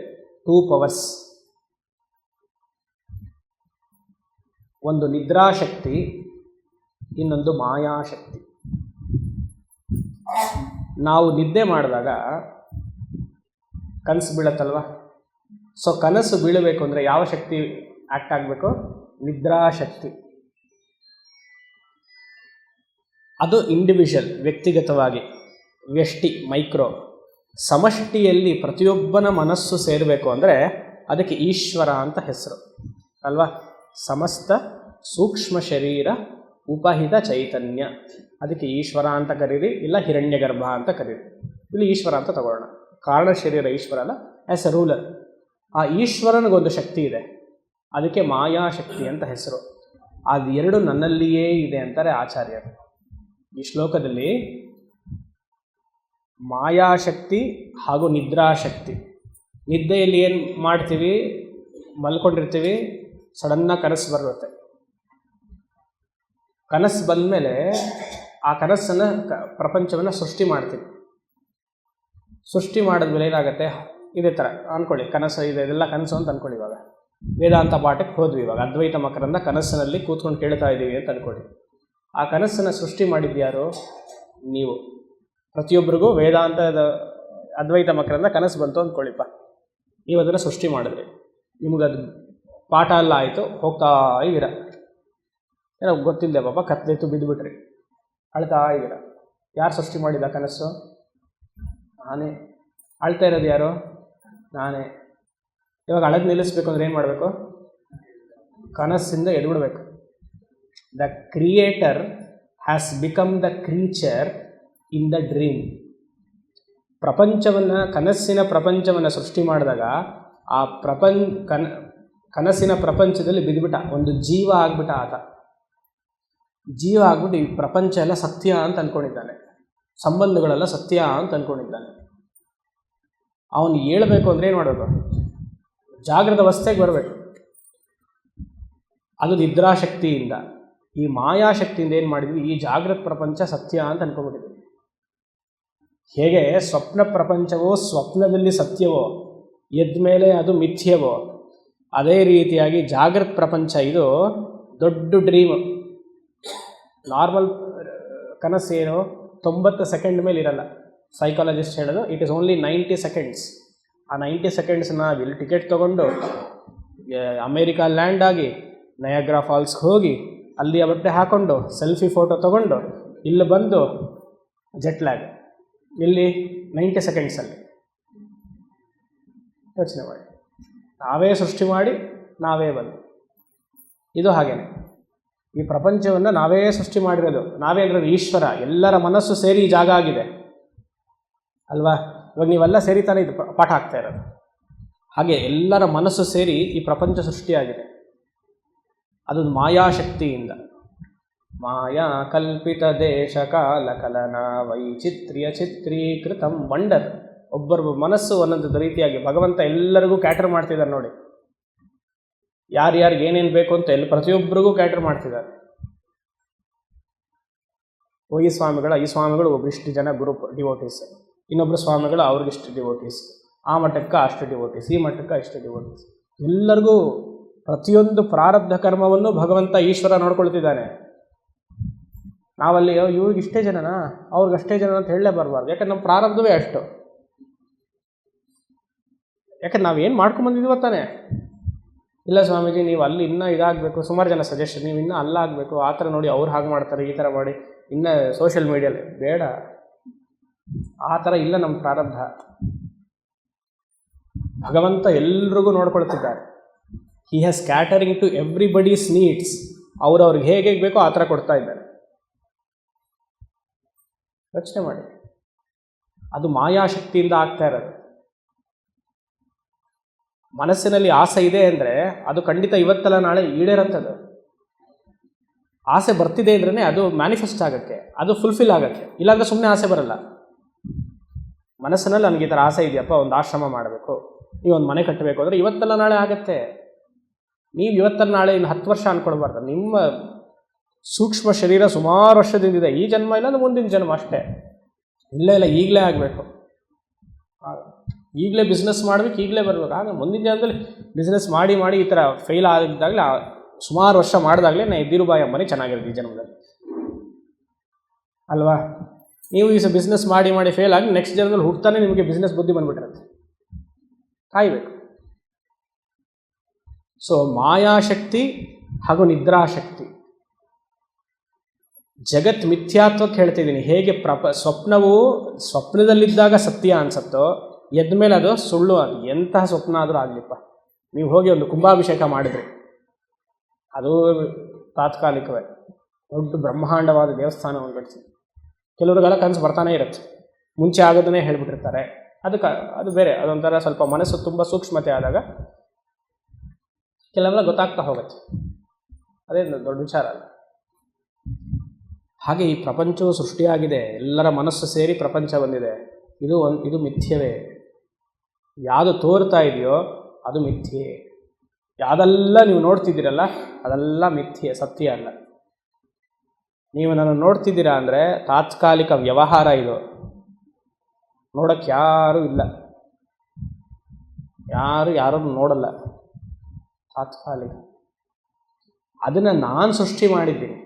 2 ಪವರ್ಸ್. ಒಂದು ನಿದ್ರಾಶಕ್ತಿ, ಇನ್ನೊಂದು ಮಾಯಾಶಕ್ತಿ. ನಾವು ನಿದ್ದೆ ಮಾಡಿದಾಗ ಕನಸು ಬೀಳತ್ತಲ್ವ? ಸೊ ಕನಸು ಬೀಳಬೇಕು ಅಂದರೆ ಯಾವ ಶಕ್ತಿ ಆ್ಯಕ್ಟ್ ಆಗಬೇಕು? ನಿದ್ರಾಶಕ್ತಿ. ಅದು ಇಂಡಿವಿಜುವಲ್, ವ್ಯಕ್ತಿಗತವಾಗಿ, ವ್ಯಷ್ಟಿ, ಮೈಕ್ರೋ. ಸಮಷ್ಟಿಯಲ್ಲಿ ಪ್ರತಿಯೊಬ್ಬನ ಮನಸ್ಸು ಸೇರಬೇಕು ಅಂದರೆ ಅದಕ್ಕೆ ಈಶ್ವರ ಅಂತ ಹೆಸರು ಅಲ್ವಾ? ಸಮಸ್ತ ಸೂಕ್ಷ್ಮ ಶರೀರ ಉಪಹಿತ ಚೈತನ್ಯ, ಅದಕ್ಕೆ ಈಶ್ವರ ಅಂತ ಕರೀರಿ, ಇಲ್ಲ ಹಿರಣ್ಯಗರ್ಭ ಅಂತ ಕರೀರಿ. ಇಲ್ಲಿ ಈಶ್ವರ ಅಂತ ತಗೊಳ್ಳೋಣ. ಕಾರಣ ಶರೀರ ಈಶ್ವರ ಅಲ್ಲ, ಆ್ಯಸ್ ಎ ರೂಲರ್. ಆ ಈಶ್ವರನಿಗೊಂದು ಶಕ್ತಿ ಇದೆ, ಅದಕ್ಕೆ ಮಾಯಾಶಕ್ತಿ ಅಂತ ಹೆಸರು. ಅದು 2 ನನ್ನಲ್ಲಿಯೇ ಇದೆ ಅಂತಾರೆ ಆಚಾರ್ಯರು. ಈ ಶ್ಲೋಕದಲ್ಲಿ ಮಾಯಾಶಕ್ತಿ ಹಾಗೂ ನಿದ್ರಾಶಕ್ತಿ. ನಿದ್ದೆಯಲ್ಲಿ ಏನು ಮಾಡ್ತೀವಿ? ಮಲ್ಕೊಂಡಿರ್ತೀವಿ, ಸಡನ್ನಾಗಿ ಕನಸು ಬರುತ್ತೆ. ಕನಸು ಬಂದಮೇಲೆ ಆ ಕನಸನ್ನು ಪ್ರಪಂಚವನ್ನು ಸೃಷ್ಟಿ ಮಾಡ್ತೀವಿ. ಸೃಷ್ಟಿ ಮಾಡಿದ್ಮೇಲೆ ಏನಾಗುತ್ತೆ? ಇದೇ ಥರ ಅಂದ್ಕೊಳ್ಳಿ, ಕನಸು ಇದೆ, ಇದೆಲ್ಲ ಕನಸು ಅಂತ ಅಂದ್ಕೊಳ್ಳಿ. ಇವಾಗ ವೇದಾಂತ ಪಾಠಕ್ಕೆ ಹೋದ್ವಿ, ಇವಾಗ ಅದ್ವೈತ ಮಕರಂದ ಕನಸಿನಲ್ಲಿ ಕೂತ್ಕೊಂಡು ಕೇಳ್ತಾ ಇದ್ದೀವಿ ಅಂತ ಅಂದ್ಕೊಳ್ಳಿ. ಆ ಕನಸನ್ನು ಸೃಷ್ಟಿ ಮಾಡಿದ್ಯಾರು? ನೀವು. ಪ್ರತಿಯೊಬ್ಬರಿಗೂ ವೇದಾಂತದ ಅದ್ವೈತ ಮಕರಂದ ಕನಸು ಬಂತು ಅಂದ್ಕೊಳ್ಳಿಪ್ಪ. ನೀವು ಅದನ್ನು ಸೃಷ್ಟಿ ಮಾಡಿದ್ರಿ, ನಿಮಗದು ಪಾಠ ಎಲ್ಲ ಆಯಿತು, ಹೋಗ್ತಾ ಇದ್ದೀರ, ಏನೋ ಗೊತ್ತಿಲ್ಲದೆ ಪಾಪ ಕತ್ಲೆತ್ತು ಬಿದ್ದುಬಿಟ್ರಿ, ಅಳ್ತಾ ಇದ್ದೀರ. ಯಾರು ಸೃಷ್ಟಿ ಮಾಡಿದ ಕನಸು? ನಾನೇ. ಅಳ್ತಾ ಇರೋದು ಯಾರು? ನಾನೇ. ಇವಾಗ ಅಳದು ನಿಲ್ಲಿಸ್ಬೇಕು ಅಂದರೆ ಏನು ಮಾಡಬೇಕು? ಕನಸಿಂದ ಎದ್ಬಿಡ್ಬೇಕು. The creator has become the creature in the dream. ಪ್ರಪಂಚವನ್ನು, ಕನಸಿನ ಪ್ರಪಂಚವನ್ನು ಸೃಷ್ಟಿ ಮಾಡಿದಾಗ ಆ ಕನಸಿನ ಪ್ರಪಂಚದಲ್ಲಿ ಬಿದ್ದುಬಿಟ್ಟ, ಒಂದು ಜೀವ ಆಗ್ಬಿಟ್ಟ ಆತ. ಜೀವ ಆಗ್ಬಿಟ್ಟು ಈ ಪ್ರಪಂಚ ಎಲ್ಲ ಸತ್ಯ ಅಂತ ಅಂದ್ಕೊಂಡಿದ್ದಾನೆ, ಸಂಬಂಧಗಳೆಲ್ಲ ಸತ್ಯ ಅಂತ ಅಂದ್ಕೊಂಡಿದ್ದಾನೆ. ಅವನು ಹೇಳ್ಬೇಕು ಅಂದರೆ ಏನು ಮಾಡಬೇಕು? ಜಾಗೃತ ಅವಸ್ಥೆಗೆ ಬರಬೇಕು. ಅದು ನಿದ್ರಾಶಕ್ತಿಯಿಂದ. ಈ ಮಾಯಾಶಕ್ತಿಯಿಂದ ಏನು ಮಾಡಿದ್ವಿ? ಈ ಜಾಗೃತ ಪ್ರಪಂಚ ಸತ್ಯ ಅಂತ ಅಂದ್ಕೊಂಡ್ಬಿಟ್ಟಿದ್ವಿ. ಹೇಗೆ ಸ್ವಪ್ನ ಪ್ರಪಂಚವೋ ಸ್ವಪ್ನದಲ್ಲಿ ಸತ್ಯವೋ, ಎದ್ದ ಮೇಲೆ ಅದು ಮಿಥ್ಯವೋ, ಅದೇ ರೀತಿಯಾಗಿ ಜಾಗೃತ ಪ್ರಪಂಚ ಇದು ದೊಡ್ಡ ಡ್ರೀಮ್. ನಾರ್ಮಲ್ ಕನಸೇನು 90 ಸೆಕೆಂಡ್ ಮೇಲೆ ಇರಲ್ಲ. ಸೈಕಾಲಜಿಸ್ಟ್ ಹೇಳೋದು ಇಟ್ ಈಸ್ ಓನ್ಲಿ 90 ಸೆಕೆಂಡ್ಸ್. ಆ 90 ಸೆಕೆಂಡ್ಸ್ನ ಇಲ್ಲಿ ಟಿಕೆಟ್ ತೊಗೊಂಡು ಅಮೇರಿಕಾ ಲ್ಯಾಂಡ್ ಆಗಿ ನಯಾಗ್ರಾ ಫಾಲ್ಸ್ಗೆ ಹೋಗಿ ಅಲ್ಲಿ ಆ ಬಟ್ಟೆ ಹಾಕ್ಕೊಂಡು ಸೆಲ್ಫಿ ಫೋಟೋ ತೊಗೊಂಡು ಇಲ್ಲಿ ಬಂದು ಜೆಟ್ ಲ್ಯಾಗ್. ಇಲ್ಲಿ 90 ಸೆಕೆಂಡ್ಸಲ್ಲಿ. ಯೋಚನೆ ಮಾಡಿ, ನಾವೇ ಸೃಷ್ಟಿ ಮಾಡಿ ನಾವೇ ಬಂದು. ಇದು ಹಾಗೇನೆ, ಈ ಪ್ರಪಂಚವನ್ನು ನಾವೇ ಸೃಷ್ಟಿ ಮಾಡಿರೋದು. ನಾವೇ ಅಂದರೆ ಈಶ್ವರ. ಎಲ್ಲರ ಮನಸ್ಸು ಸೇರಿ ಈ ಜಾಗ ಆಗಿದೆ ಅಲ್ವಾ? ಇವಾಗ ನೀವೆಲ್ಲ ಸೇರಿ ತಾನೇ ಇದು ಪಾಠ ಆಗ್ತಾ ಇರೋದು. ಹಾಗೆ ಎಲ್ಲರ ಮನಸ್ಸು ಸೇರಿ ಈ ಪ್ರಪಂಚ ಸೃಷ್ಟಿಯಾಗಿದೆ. ಅದು ಮಾಯಾಶಕ್ತಿಯಿಂದ. ಮಾಯಾ ಕಲ್ಪಿತ ದೇಶ ಕಾಲ ಕಲನ ವೈಚಿತ್ರ್ಯ ಚಿತ್ರೀಕೃತಂ ವಂಡರ್. ಒಬ್ಬರ ಮನಸ್ಸು ಒಂದೊಂದು ರೀತಿಯಾಗಿ ಭಗವಂತ ಎಲ್ಲರಿಗೂ ಕ್ಯಾಟರ್ ಮಾಡ್ತಿದ್ದಾರೆ ನೋಡಿ. ಯಾರ್ಯಾರಿಗೆ ಏನೇನು ಬೇಕು ಅಂತ ಪ್ರತಿಯೊಬ್ಬರಿಗೂ ಕ್ಯಾಟರ್ ಮಾಡ್ತಿದ್ದಾರೆ. ಈ ಸ್ವಾಮಿಗಳು ಒಬ್ರಿಷ್ಟು ಜನ ಗ್ರೂಪ್ ಡಿವೋಟೀಸ್, ಇನ್ನೊಬ್ಬರು ಸ್ವಾಮಿಗಳು ಅವ್ರಿಗಿಷ್ಟು ಡಿವೋಟೀಸ್, ಆ ಮಠಕ್ಕೆ ಅಷ್ಟು ಡಿವೋಟೀಸ್, ಈ ಮಠಕ್ಕೆ ಅಷ್ಟು ಡಿವೋಟೀಸ್. ಎಲ್ಲರಿಗೂ ಪ್ರತಿಯೊಂದು ಪ್ರಾರಬ್ಧ ಕರ್ಮವನ್ನು ಭಗವಂತ ಈಶ್ವರ ನೋಡ್ಕೊಳ್ತಿದ್ದಾನೆ. ನಾವಲ್ಲಿ ಇವ್ರಿಗೆ ಇಷ್ಟೇ ಜನನಾ ಅವ್ರಿಗಷ್ಟೇ ಜನ ಅಂತ ಹೇಳಲೇ ಬರಬಾರ್ದು. ಯಾಕಂದ್ರೆ ನಮ್ಮ ಪ್ರಾರಬ್ಧವೇ ಅಷ್ಟು. ಯಾಕಂದ್ರೆ ನಾವೇನು ಮಾಡ್ಕೊಂಬಂದಿದ್ದೀವೋ ತಾನೆ. ಇಲ್ಲ ಸ್ವಾಮೀಜಿ ನೀವು ಅಲ್ಲಿ ಇನ್ನೂ ಇದಾಗಬೇಕು, ಸುಮಾರು ಜನ ಸಜೆಷನ್, ನೀವು ಇನ್ನೂ ಅಲ್ಲಾಗಬೇಕು, ಆ ಥರ ನೋಡಿ ಅವ್ರು ಹಾಗೆ ಮಾಡ್ತಾರೆ, ಈ ಥರ ಮಾಡಿ ಇನ್ನು ಸೋಷಿಯಲ್ ಮೀಡಿಯಲ್ಲಿ ಬೇಡ. ಆ ಥರ ಇಲ್ಲ ನಮ್ಮ ಪ್ರಾರಬ್ಧ. ಭಗವಂತ ಎಲ್ರಿಗೂ ನೋಡ್ಕೊಳ್ತಿದ್ದಾರೆ. He has catering to everybody's needs. ಅವ್ರಿಗೆ ಹೇಗೆ ಬೇಕೋ ಆ ಥರ ಕೊಡ್ತಾ ಇದ್ದಾರೆ. ಯೋಚನೆ ಮಾಡಿ, ಅದು ಮಾಯಾಶಕ್ತಿಯಿಂದ ಆಗ್ತಾ ಇರೋದು. ಮನಸ್ಸಿನಲ್ಲಿ ಆಸೆ ಇದೆ ಅಂದರೆ ಅದು ಖಂಡಿತ ಇವತ್ತಲ್ಲ ನಾಳೆ ಈಡೇರಂಥದ್ದು. ಆಸೆ ಬರ್ತಿದೆ ಅಂದ್ರೇ ಅದು ಮ್ಯಾನಿಫೆಸ್ಟ್ ಆಗೋಕ್ಕೆ, ಅದು ಫುಲ್ಫಿಲ್ ಆಗೋಕ್ಕೆ. ಇಲ್ಲಾಂದರೆ ಸುಮ್ಮನೆ ಆಸೆ ಬರಲ್ಲ. ಮನಸ್ಸಿನಲ್ಲಿ ನನಗೆ ಈ ಥರ ಆಸೆ ಇದೆಯಪ್ಪ, ಒಂದು ಆಶ್ರಮ ಮಾಡಬೇಕು, ನೀವು ಒಂದು ಮನೆ ಕಟ್ಟಬೇಕು ಅಂದರೆ ಇವತ್ತಲ್ಲ ನಾಳೆ ಆಗುತ್ತೆ. ನೀವು ಇವತ್ತಲ್ಲ ನಾಳೆ ಇನ್ನು 10 ವರ್ಷ ಅಂದ್ಕೊಳ್ಬಾರ್ದು. ನಿಮ್ಮ ಸೂಕ್ಷ್ಮ ಶರೀರ ಸುಮಾರು ವರ್ಷದಿಂದಿದೆ. ಈ ಜನ್ಮ ಇಲ್ಲ ಅಂದರೆ ಮುಂದಿನ ಜನ್ಮ ಅಷ್ಟೇ. ಇಲ್ಲ ಈಗಲೇ ಆಗಬೇಕು, ಈಗಲೇ ಬಿಸ್ನೆಸ್ ಮಾಡಬೇಕು, ಈಗಲೇ ಬರಬೇಕು. ಆಗ ಮುಂದಿನ ಜನ್ಮದಲ್ಲಿ ಬಿಸ್ನೆಸ್ ಮಾಡಿ ಈ ಥರ ಫೇಲ್ ಆಗಿದ್ದಾಗಲೇ, ಸುಮಾರು ವರ್ಷ ಮಾಡಿದಾಗಲೇ ನಾ ದಿರುಬಾಯಿ ಅಮ್ಮನೇ ಚೆನ್ನಾಗಿರೋದು ಈ ಜನ್ಮದಲ್ಲಿ ಅಲ್ವಾ. ನೀವು ಈ ಬಿಸ್ನೆಸ್ ಮಾಡಿ ಫೇಲ್ ಆಗಿ ನೆಕ್ಸ್ಟ್ ಜನ್ಮದಲ್ಲಿ ಹುಡ್ತಾನೆ ನಿಮಗೆ ಬಿಸ್ನೆಸ್ ಬುದ್ಧಿ ಬಂದುಬಿಟ್ಟಿರುತ್ತೆ. ಕಾಯಬೇಕು. ಸೊ ಮಾಯಾಶಕ್ತಿ ಹಾಗೂ ನಿದ್ರಾಶಕ್ತಿ. ಜಗತ್ ಮಿಥ್ಯಾತ್ವಕ್ಕೆ ಹೇಳ್ತಿದ್ದೀನಿ. ಹೇಗೆ ಸ್ವಪ್ನದಲ್ಲಿದ್ದಾಗ ಸತ್ಯ ಅನ್ಸತ್ತೋ, ಎದ್ದ ಮೇಲೆ ಅದು ಸುಳ್ಳು. ಅದು ಎಂತಹ ಸ್ವಪ್ನ ಆದರೂ ಆಗಲಿಪ್ಪ. ನೀವು ಹೋಗಿ ಒಂದು ಕುಂಭಾಭಿಷೇಕ ಮಾಡಿದ್ರಿ, ಅದು ತಾತ್ಕಾಲಿಕವೇ. ದೊಡ್ಡ ಬ್ರಹ್ಮಾಂಡವಾದ ದೇವಸ್ಥಾನವನ್ನು ಕಟ್ಟಿಸಿ ಕೆಲವ್ರಿಗೆಲ್ಲ ಕನಸು ಬರ್ತಾನೆ ಇರುತ್ತೆ. ಮುಂಚೆ ಆಗೋದನ್ನೇ ಹೇಳ್ಬಿಟ್ಟಿರ್ತಾರೆ. ಅದು ಬೇರೆ. ಅದೊಂಥರ ಸ್ವಲ್ಪ ಮನಸ್ಸು ತುಂಬ ಸೂಕ್ಷ್ಮತೆ ಆದಾಗ ಕೆಲವೆಲ್ಲ ಗೊತ್ತಾಗ್ತಾ ಹೋಗುತ್ತೆ. ಅದೇ ದೊಡ್ಡ ವಿಚಾರ ಅಲ್ಲ. ಹಾಗೆ ಈ ಪ್ರಪಂಚವು ಸೃಷ್ಟಿಯಾಗಿದೆ, ಎಲ್ಲರ ಮನಸ್ಸು ಸೇರಿ ಪ್ರಪಂಚ ಬಂದಿದೆ. ಇದು ಮಿಥ್ಯವೇ. ಯಾವುದು ತೋರ್ತಾ ಇದೆಯೋ ಅದು ಮಿಥ್ಯೆ. ಯಾವುದೆಲ್ಲ ನೀವು ನೋಡ್ತಿದ್ದೀರಲ್ಲ ಅದೆಲ್ಲ ಮಿಥ್ಯೆ, ಸತ್ಯ ಅಲ್ಲ. ನೀವು ನಾನು ನೋಡ್ತಿದ್ದೀರಾ ಅಂದರೆ ತಾತ್ಕಾಲಿಕ ವ್ಯವಹಾರ. ಇದು ನೋಡೋಕ್ಕೆ ಯಾರೂ ಇಲ್ಲ, ಯಾರನ್ನು ನೋಡಲ್ಲ, ತಾತ್ಕಾಲಿಕ. ಅದನ್ನು ನಾನು ಸೃಷ್ಟಿ ಮಾಡಿದ್ದೀನಿ.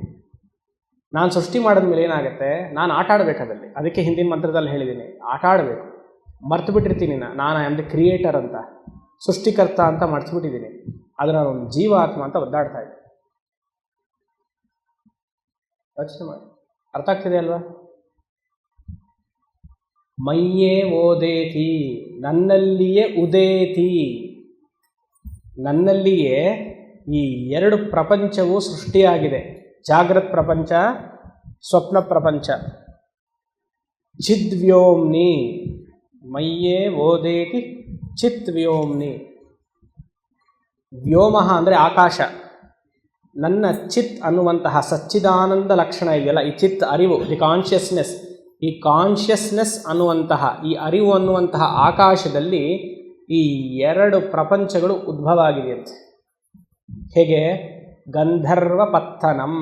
ನಾನು ಸೃಷ್ಟಿ ಮಾಡಿದ್ಮೇಲೆ ಏನಾಗುತ್ತೆ, ನಾನು ಆಟ ಆಡಬೇಕಾದಲ್ಲಿ. ಅದಕ್ಕೆ ಹಿಂದಿನ ಮಂತ್ರದಲ್ಲಿ ಹೇಳಿದ್ದೀನಿ, ಆಟ ಆಡಬೇಕು. ಮರ್ತು ಬಿಟ್ಟಿರ್ತೀನಿ ನಾನು ಐ ಆಮ್ ದಿ ಕ್ರಿಯೇಟರ್ ಅಂತ, ಸೃಷ್ಟಿಕರ್ತ ಅಂತ ಮರ್ತು ಆದರೆ ನಾನು ಜೀವಾತ್ಮ ಅಂತ ಒದ್ದಾಡ್ತಾ ಇದ್ದೆ. ಯೋಚನೆ ಮಾಡಿ, ಅರ್ಥ ಆಗ್ತಿದೆ ಅಲ್ವಾ? ಮಯ್ಯೇ ಓದೇತಿ, ನನ್ನಲ್ಲಿಯೇ ಉದೇತಿ. ನನ್ನಲ್ಲಿಯೇ ಈ 2 ಪ್ರಪಂಚವು ಸೃಷ್ಟಿಯಾಗಿದೆ. ಜಾಗೃತ್ ಪ್ರಪಂಚ, ಸ್ವಪ್ನ ಪ್ರಪಂಚ. ಚಿದ್ವ್ಯೋಮ್ನಿ, ಮಯ್ಯೇ ಓದೇತಿ ಚಿತ್ ವ್ಯೋಮ್ನಿ. ವ್ಯೋಮಃ ಅಂದರೆ ಆಕಾಶ. ನನ್ನ ಚಿತ್ ಅನ್ನುವಂತಹ ಸಚ್ಚಿದಾನಂದ ಲಕ್ಷಣ ಇದೆಯಲ್ಲ, ಈ ಚಿತ್ ಅರಿವು, ದಿ ಕಾನ್ಷಿಯಸ್ನೆಸ್. ಈ ಕಾನ್ಷಿಯಸ್ನೆಸ್ ಅನ್ನುವಂತಹ, ಈ ಅರಿವು ಅನ್ನುವಂತಹ ಆಕಾಶದಲ್ಲಿ ಈ 2 ಪ್ರಪಂಚಗಳು ಉದ್ಭವ ಆಗಿದೆಯಂತೆ. ಹೇಗೆ? ಗಂಧರ್ವ ಪತ್ತನಂ.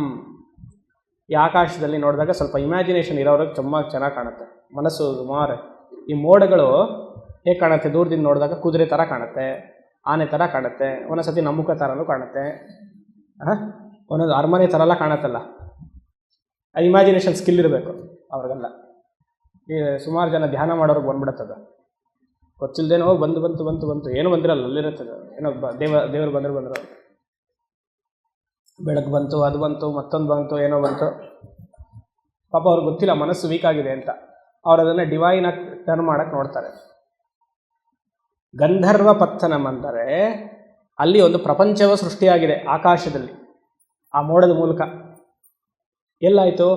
ಈ ಆಕಾಶದಲ್ಲಿ ನೋಡಿದಾಗ ಸ್ವಲ್ಪ ಇಮ್ಯಾಜಿನೇಷನ್ ಇರೋರಿಗೆ ತುಂಬ ಚೆನ್ನಾಗಿ ಕಾಣುತ್ತೆ. ಮನಸ್ಸು ಸುಮಾರು ಈ ಮೋಡಗಳು ಹೇಗೆ ಕಾಣುತ್ತೆ, ದೂರದಿಂದ ನೋಡಿದಾಗ ಕುದುರೆ ಥರ ಕಾಣುತ್ತೆ, ಆನೆ ಥರ ಕಾಣುತ್ತೆ, ಒಂದೊಂದು ಸತಿ ನಮ್ಮುಖ ಥರನೂ ಕಾಣುತ್ತೆ, ಒಂದೊಂದು ಅರಮನೆ ಥರ ಎಲ್ಲ ಕಾಣುತ್ತಲ್ಲ. ಅದು ಇಮ್ಯಾಜಿನೇಷನ್ ಸ್ಕಿಲ್ ಇರಬೇಕು ಅವ್ರಿಗೆಲ್ಲ. ಈ ಸುಮಾರು ಜನ ಧ್ಯಾನ ಮಾಡೋರಿಗೆ ಬಂದ್ಬಿಡುತ್ತದ, ಗೊತ್ತಿಲ್ಲದೇನೋ ಬಂತು ಏನೂ ಬಂದಿರಲ್ಲ, ಅಲ್ಲಿರುತ್ತದೆ. ಏನೋ ದೇವರು ಬಂದರು ಬೆಳಕು ಬಂತು, ಅದು ಬಂತು, ಮತ್ತೊಂದು ಬಂತು, ಏನೋ ಬಂತು. ಪಾಪ ಅವ್ರಿಗೆ ಗೊತ್ತಿಲ್ಲ, ಮನಸ್ಸು ವೀಕ್ ಆಗಿದೆ ಅಂತ. ಅವ್ರು ಅದನ್ನು ಡಿವೈನ್ ಆಗಿ ಟರ್ನ್ ಮಾಡೋಕ್ಕೆ ನೋಡ್ತಾರೆ. ಗಂಧರ್ವ ಪತ್ತನಂ ಅಂತಾರೆ, ಅಲ್ಲಿ ಒಂದು ಪ್ರಪಂಚವ ಸೃಷ್ಟಿಯಾಗಿದೆ ಆಕಾಶದಲ್ಲಿ, ಆ ಮೋಡದ ಮೂಲಕ. ಎಲ್ಲಾಯಿತು?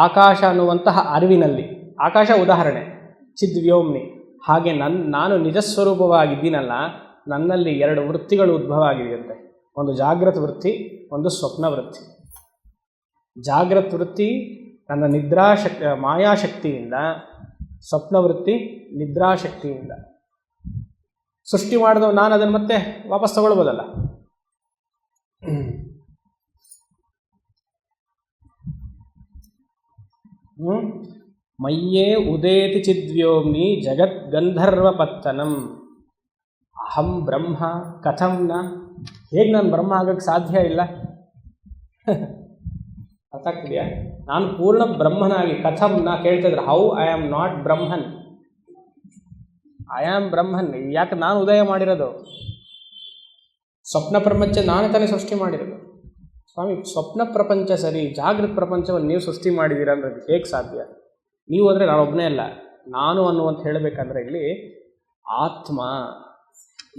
ಆಕಾಶ ಅನ್ನುವಂತಹ ಅರಿವಿನಲ್ಲಿ. ಆಕಾಶ ಉದಾಹರಣೆ, ಚಿದ್ವ್ಯೋಮ್ನಿ. ಹಾಗೆ ನಾನು ನಿಜಸ್ವರೂಪವಾಗಿದ್ದೀನಲ್ಲ, ನನ್ನಲ್ಲಿ 2 ವೃತ್ತಿಗಳು ಉದ್ಭವ ಆಗಿದೆಯಂತೆ. ಒಂದು ಜಾಗೃತ ವೃತ್ತಿ, ಒಂದು ಸ್ವಪ್ನ ವೃತ್ತಿ. ಜಾಗೃತ ವೃತ್ತಿ ನನ್ನ ಮಾಯಾಶಕ್ತಿಯಿಂದ, ಸ್ವಪ್ನ ವೃತ್ತಿ ನಿದ್ರಾಶಕ್ತಿಯಿಂದ. ಸೃಷ್ಟಿ ಮಾಡಿದವು ನಾನು, ಅದನ್ನು ಮತ್ತೆ ವಾಪಸ್ ತಗೊಳ್ಬೋದಲ್ಲ. ಮಯ್ಯೇ ಉದೇತಿ ಚಿದ್ವ್ಯೋಮ್ನಿ ಜಗದ್ಗಂಧರ್ವಪತ್ತನಂ ಅಹಂ ಬ್ರಹ್ಮ ಕಥಂ ನ. ಹೇಗೆ ನಾನು ಬ್ರಹ್ಮ ಆಗಕ್ಕೆ ಸಾಧ್ಯ ಇಲ್ಲ? ಅರ್ಥ ಆಗ್ತಿದೆಯಾ? ನಾನು ಪೂರ್ಣ ಬ್ರಹ್ಮನಾಗಿ ಕಥಂ ನ ಕೇಳ್ತಿದ್ರೆ how I am not Brahman. I am Brahman. ಯಾಕೆ ನಾನು ಉದಯ ಮಾಡಿರೋದು? ಸ್ವಪ್ನ ಪ್ರಪಂಚ ನಾನೇ ತಾನೇ ಸೃಷ್ಟಿ ಮಾಡಿರೋದು. ಸ್ವಾಮಿ, ಸ್ವಪ್ನ ಪ್ರಪಂಚ ಸರಿ, ಜಾಗೃತ ಪ್ರಪಂಚವನ್ನು ನೀವು ಸೃಷ್ಟಿ ಮಾಡಿದ್ದೀರಾ ಅಂದ್ರೆ ಹೇಗೆ ಸಾಧ್ಯ? ನೀವು ಅಂದರೆ ನಾನೊಬ್ಬನೇ ಅಲ್ಲ, ನಾನು ಅನ್ನುವಂತ ಹೇಳಬೇಕಂದ್ರೆ ಇಲ್ಲಿ ಆತ್ಮ,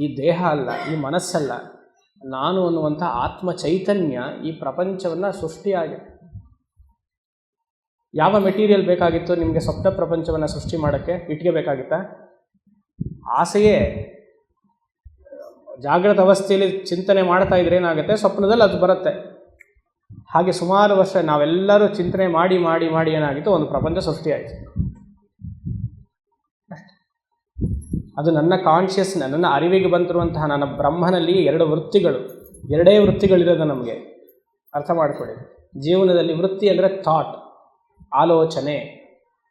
ಈ ದೇಹ ಅಲ್ಲ, ಈ ಮನಸ್ಸಲ್ಲ, ನಾನು ಅನ್ನುವಂಥ ಆತ್ಮ ಚೈತನ್ಯ ಈ ಪ್ರಪಂಚವನ್ನು ಸೃಷ್ಟಿಯಾಗಿದೆ. ಯಾವ ಮೆಟೀರಿಯಲ್ ಬೇಕಾಗಿತ್ತು ನಿಮಗೆ ಸ್ವಪ್ನ ಪ್ರಪಂಚವನ್ನು ಸೃಷ್ಟಿ ಮಾಡೋಕ್ಕೆ? ಇಟ್ಟಿಗೆ ಬೇಕಾಗಿತ್ತಾ? ಆಸೆಯೇ. ಜಾಗೃತ ಅವಸ್ಥೆಯಲ್ಲಿ ಚಿಂತನೆ ಮಾಡ್ತಾ ಇದ್ರೆ ಏನಾಗುತ್ತೆ, ಸ್ವಪ್ನದಲ್ಲಿ ಅದು ಬರುತ್ತೆ. ಹಾಗೆ ಸುಮಾರು ವರ್ಷ ನಾವೆಲ್ಲರೂ ಚಿಂತನೆ ಮಾಡಿ ಮಾಡಿ ಮಾಡಿ ಏನಾಗಿತ್ತು, ಒಂದು ಪ್ರಪಂಚ ಸೃಷ್ಟಿಯಾಯಿತು. ಅದು ನನ್ನ ಕಾನ್ಷಿಯಸ್, ನನ್ನ ಅರಿವಿಗೆ ಬಂದಿರುವಂತಹ ನನ್ನ ಬ್ರಹ್ಮನಲ್ಲಿ ಎರಡೇ ವೃತ್ತಿಗಳಿರೋದು ನಮಗೆ. ಅರ್ಥ ಮಾಡ್ಕೊಳ್ಳಿ. ಜೀವನದಲ್ಲಿ ವೃತ್ತಿ ಅಂದರೆ ಥಾಟ್, ಆಲೋಚನೆ.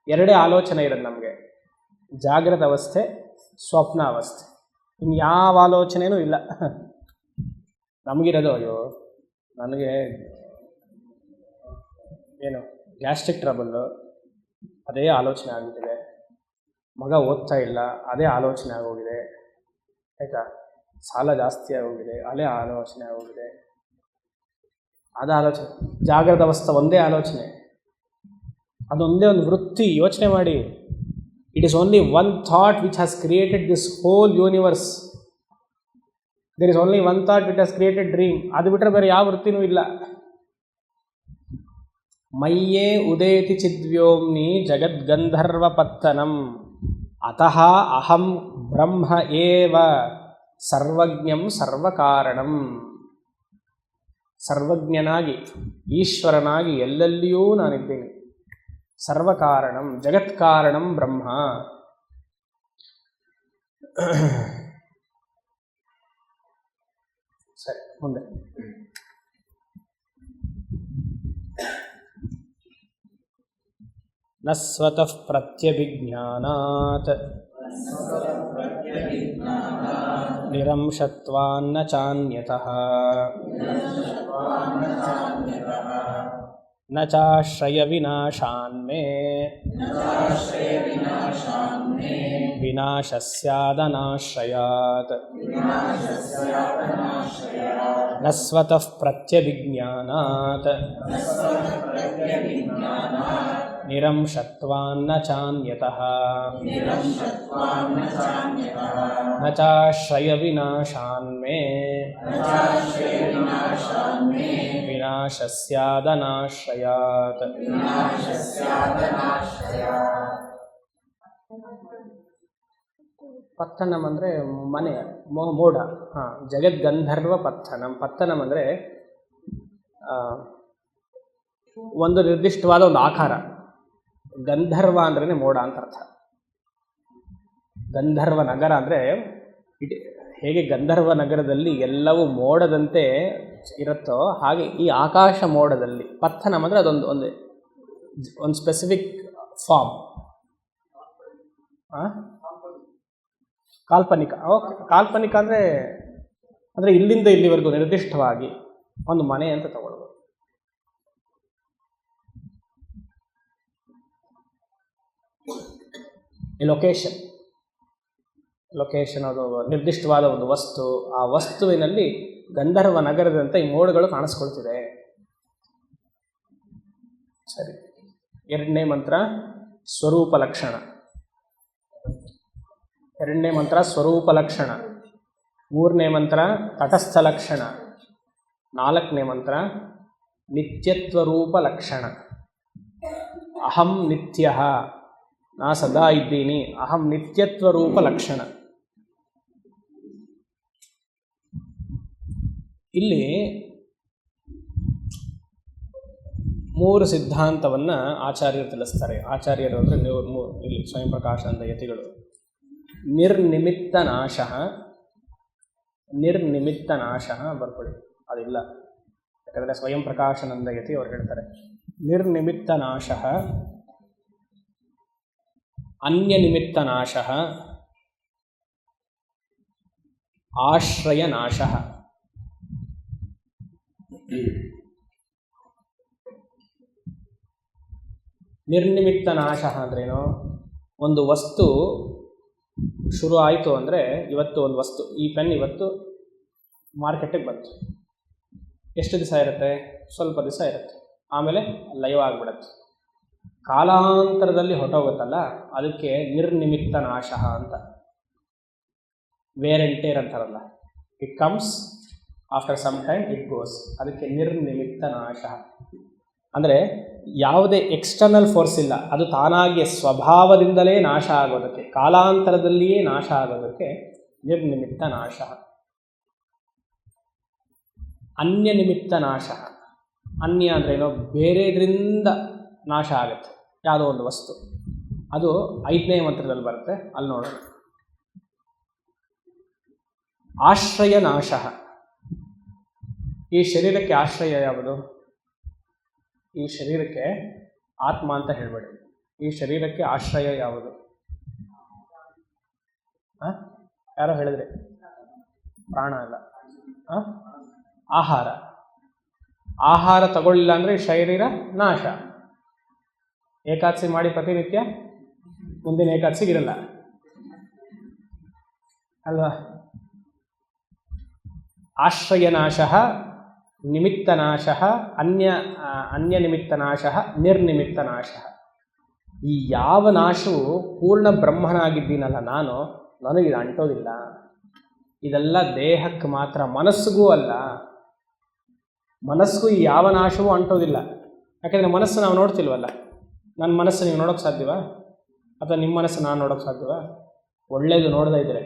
ಎರಡೇ ಆಲೋಚನೆ ಇರೋದು ನಮಗೆ, ಜಾಗೃತ ಅವಸ್ಥೆ, ಸ್ವಪ್ನ ಅವಸ್ಥೆ. ಇನ್ಯಾವ ಆಲೋಚನೆಯೂ ಇಲ್ಲ ನಮಗಿರೋದು. ಅಯ್ಯೋ ನನಗೆ ಏನು ಗ್ಯಾಸ್ಟ್ರಿಕ್ ಟ್ರಬಲ್ಲು, ಅದೇ ಆಲೋಚನೆ ಆಗಿಬಿಟ್ಟಿದೆ. ಮಗ ಓದ್ತಾ ಇಲ್ಲ, ಅದೇ ಆಲೋಚನೆ ಆಗೋಗಿದೆ. ಆಯಿತಾ? ಸಾಲ ಜಾಸ್ತಿ ಆಗೋಗಿದೆ, ಅದೇ ಆಲೋಚನೆ ಆಗೋಗಿದೆ. ಅದೇ ಆಲೋಚನೆ. ಜಾಗೃತ ಅವಸ್ಥೆ ಒಂದೇ ಆಲೋಚನೆ, ಅದೊಂದೇ ಒಂದು ವೃತ್ತಿ. ಯೋಚನೆ ಮಾಡಿ. It is only one thought which has created this whole universe. There is only one thought which has created dream. ಅದು ಬಿಟ್ಟರೆ ಬೇರೆ ಯಾವ ವೃತ್ತಿನೂ ಇಲ್ಲ. ಮಯ್ಯೇ ಉದೇತಿ ಚಿದ್ವ್ಯೋಮ್ನಿ ಜಗದ್ಗಂಧರ್ವಪತ್ತನಂ ಅತಃ ಅಹಂ ಬ್ರಹ್ಮ ಏವ ಸರ್ವಜ್ಞಂ ಸರ್ವಕಾರಣಂ. ಸರ್ವಜ್ಞನಾಗಿ, ಈಶ್ವರನಾಗಿ ಎಲ್ಲೆಲ್ಲಿಯೂ ನಾನಿದ್ದೇನೆ. ಸರ್ವಕಾರಣಂ, ಜಗತ್ಕಾರಣಂ ಬ್ರಹ್ಮ. ಸರಿ, ಮುಂದೆ. ನ ಸ್ವತಃ ಪ್ರತ್ಯಭಿಜ್ಞಾನಾತ್ ನಿರಂಶತ್ವಾನ್ನ ಚಾನ್ಯತಃ ನ ಚಾಶ್ರಯ ವಿನಾಶಾನ್ಮೇ ವಿನಾಶಸ್ಯಾದನಾಶ್ರಯಾತ್. ನ ಸ್ವತಃ ಪ್ರತ್ಯಭಿಜ್ಞಾನಾತ್ ನಿರಂಶತ್ವಾನ್ನ ಚಾನ್ಯತಃ ನ ಚಾಶ್ರಯ ವಿನಾಶಾನ್ಮೇ ವಿನಾಶಸ್ಯಾದನಾಶ್ರಯಾತ್. ಪತ್ತನಂ ಅಂದರೆ ಮನೆ, ಮೋಡ. ಹಾಂ, ಜಗದ್ಗಂಧರ್ವ ಪತ್ತನಂ. ಪತ್ತನಂ ಅಂದರೆ ಒಂದು ನಿರ್ದಿಷ್ಟವಾದ ಒಂದು ಆಕಾರ. ಗಂಧರ್ವ ಅಂದ್ರೇ ಮೋಡ ಅಂತ ಅರ್ಥ. ಗಂಧರ್ವ ನಗರ ಅಂದರೆ ಹೇಗೆ ಗಂಧರ್ವ ನಗರದಲ್ಲಿ ಎಲ್ಲವೂ ಮೋಡದಂತೆ ಇರುತ್ತೋ ಹಾಗೆ ಈ ಆಕಾಶ ಮೋಡದಲ್ಲಿ ಪತ್ತನಂ ಅಂದರೆ ಅದೊಂದು ಒಂದು ಸ್ಪೆಸಿಫಿಕ್ ಫಾರ್ಮ್. ಕಾಲ್ಪನಿಕ. ಓಕೆ, ಕಾಲ್ಪನಿಕ ಅಂದರೆ ಇಲ್ಲಿಂದ ಇಲ್ಲಿವರೆಗೂ ನಿರ್ದಿಷ್ಟವಾಗಿ ಒಂದು ಮನೆ ಅಂತ ತಗೊಳ್ಬೋದು. ಈ ಲೊಕೇಶನ್ ಅದು ನಿರ್ದಿಷ್ಟವಾದ ಒಂದು ವಸ್ತು. ಆ ವಸ್ತುವಿನಲ್ಲಿ ಗಂಧರ್ವ ನಗರದಂತೆ ಈ ಮೋಡಗಳು ಕಾಣಿಸ್ಕೊಳ್ತಿದೆ. ಸರಿ. ಎರಡನೇ ಮಂತ್ರ ಸ್ವರೂಪ ಲಕ್ಷಣ. ಎರಡನೇ ಮಂತ್ರ ಸ್ವರೂಪ ಲಕ್ಷಣ. ಮೂರನೇ ಮಂತ್ರ ತಟಸ್ಥ ಲಕ್ಷಣ. ನಾಲ್ಕನೇ ಮಂತ್ರ ನಿತ್ಯತ್ವರೂಪ ಲಕ್ಷಣ. ಅಹಂ ನಿತ್ಯ, ನಾ ಸದಾ ಇದ್ದೀನಿ. ಅಹಂ ನಿತ್ಯತ್ವರೂಪ ಲಕ್ಷಣ. ಇಲ್ಲಿ ಮೂರು ಸಿದ್ಧಾಂತವನ್ನು ಆಚಾರ್ಯರು ತಿಳಿಸ್ತಾರೆ. ಆಚಾರ್ಯರು ಅಂದರೆ ಇಲ್ಲಿ ಸ್ವಯಂ ಪ್ರಕಾಶಾನಂದ ಯತಿಗಳು. ನಿರ್ನಿಮಿತ್ತ ನಾಶ ಬರ್ಕೊಳ್ಳಿ, ಅದಿಲ್ಲ. ಯಾಕಂದರೆ ಸ್ವಯಂ ಪ್ರಕಾಶಾನಂದ ಯತಿ ಅವ್ರು ಹೇಳ್ತಾರೆ ನಿರ್ನಿಮಿತ್ತ ನಾಶ ಅನ್ಯನಿಮಿತ್ತನಾಶಃ ಆಶ್ರಯನಾಶಃ. ನಿರ್ನಿಮಿತ್ತ ನಾಶ ಅಂದ್ರೇನು? ಒಂದು ವಸ್ತು ಶುರು ಆಯಿತು ಅಂದರೆ, ಇವತ್ತು ಒಂದು ವಸ್ತು, ಈ ಪೆನ್ ಇವತ್ತು ಮಾರ್ಕೆಟಿಗೆ ಬಂತು. ಎಷ್ಟು ದಿವಸ ಇರುತ್ತೆ? ಸ್ವಲ್ಪ ದಿವಸ ಇರುತ್ತೆ. ಆಮೇಲೆ ಲೈವ್ ಆಗಿಬಿಡುತ್ತೆ. ಕಾಲಾಂತರದಲ್ಲಿ ಹೊಟ್ಟೋಗುತ್ತಲ್ಲ, ಅದಕ್ಕೆ ನಿರ್ನಿಮಿತ್ತ ನಾಶ ಅಂತ. ವೇರ್ ಆ್ಯಂಡ್ ಟೇರ್ ಅಂತಾರಲ್ಲ, it comes after some time it goes. ಅದಕ್ಕೆ ನಿರ್ನಿಮಿತ್ತ ನಾಶ ಅಂದರೆ ಯಾವುದೇ ಎಕ್ಸ್ಟರ್ನಲ್ ಫೋರ್ಸ್ ಇಲ್ಲ, ಅದು ತಾನಾಗಿ ಸ್ವಭಾವದಿಂದಲೇ ನಾಶ ಆಗೋದಕ್ಕೆ, ಕಾಲಾಂತರದಲ್ಲಿಯೇ ನಾಶ ಆಗೋದಕ್ಕೆ ನಿರ್ನಿಮಿತ್ತ ನಾಶ. ಅನ್ಯನಿಮಿತ್ತ ನಾಶ. ಅನ್ಯ ಅಂದ್ರೇನೋ ಬೇರೆದ್ರಿಂದ ನಾಶ ಆಗುತ್ತೆ ಯಾವುದೋ ಒಂದು ವಸ್ತು. ಅದು 5ನೇ ಮಂತ್ರದಲ್ಲಿ ಬರುತ್ತೆ, ಅಲ್ಲಿ ನೋಡೋಣ. ಆಶ್ರಯ ನಾಶ. ಈ ಶರೀರಕ್ಕೆ ಆಶ್ರಯ ಯಾವುದು? ಈ ಶರೀರಕ್ಕೆ ಆತ್ಮ ಅಂತ ಹೇಳಬೇಡಿ. ಈ ಶರೀರಕ್ಕೆ ಆಶ್ರಯ ಯಾವುದು? ಯಾರೋ ಹೇಳಿದ್ರಿ? ಪ್ರಾಣ ಅಲ್ಲ, ಆಹಾರ. ಆಹಾರ ತಗೊಳ್ಳಿಲ್ಲ ಅಂದರೆ ಶರೀರ ನಾಶ. ಏಕಾದಶಿ ಮಾಡಿ ಪ್ರತಿನಿತ್ಯ, ಮುಂದಿನ ಏಕಾದಶಿಗಿರಲ್ಲ ಅಲ್ವಾ? ಆಶ್ರಯನಾಶ, ನಿಮಿತ್ತನಾಶ, ಅನ್ಯನಿಮಿತ್ತನಾಶ, ನಿರ್ನಿಮಿತ್ತನಾಶ. ಈ ಯಾವ ನಾಶವು ಪೂರ್ಣ ಬ್ರಹ್ಮನಾಗಿದ್ದೀನಲ್ಲ ನಾನು, ನನಗಿದು ಅಂಟೋದಿಲ್ಲ. ಇದೆಲ್ಲ ದೇಹಕ್ಕೆ ಮಾತ್ರ, ಮನಸ್ಸಿಗೂ ಅಲ್ಲ. ಮನಸ್ಸಿಗೂ ಈ ಯಾವ ನಾಶವೂ ಅಂಟೋದಿಲ್ಲ. ಯಾಕೆಂದರೆ ಮನಸ್ಸು ನಾವು ನೋಡ್ತಿಲ್ವಲ್ಲ. ನನ್ನ ಮನಸ್ಸು ನೀವು ನೋಡೋಕ್ಕೆ ಸಾಧ್ಯವಾ? ಅಥವಾ ನಿಮ್ಮ ಮನಸ್ಸು ನಾನು ನೋಡೋಕ್ಕೆ ಸಾಧ್ಯವಾ? ಒಳ್ಳೆಯದು ನೋಡ್ತಾ ಇದ್ರೆ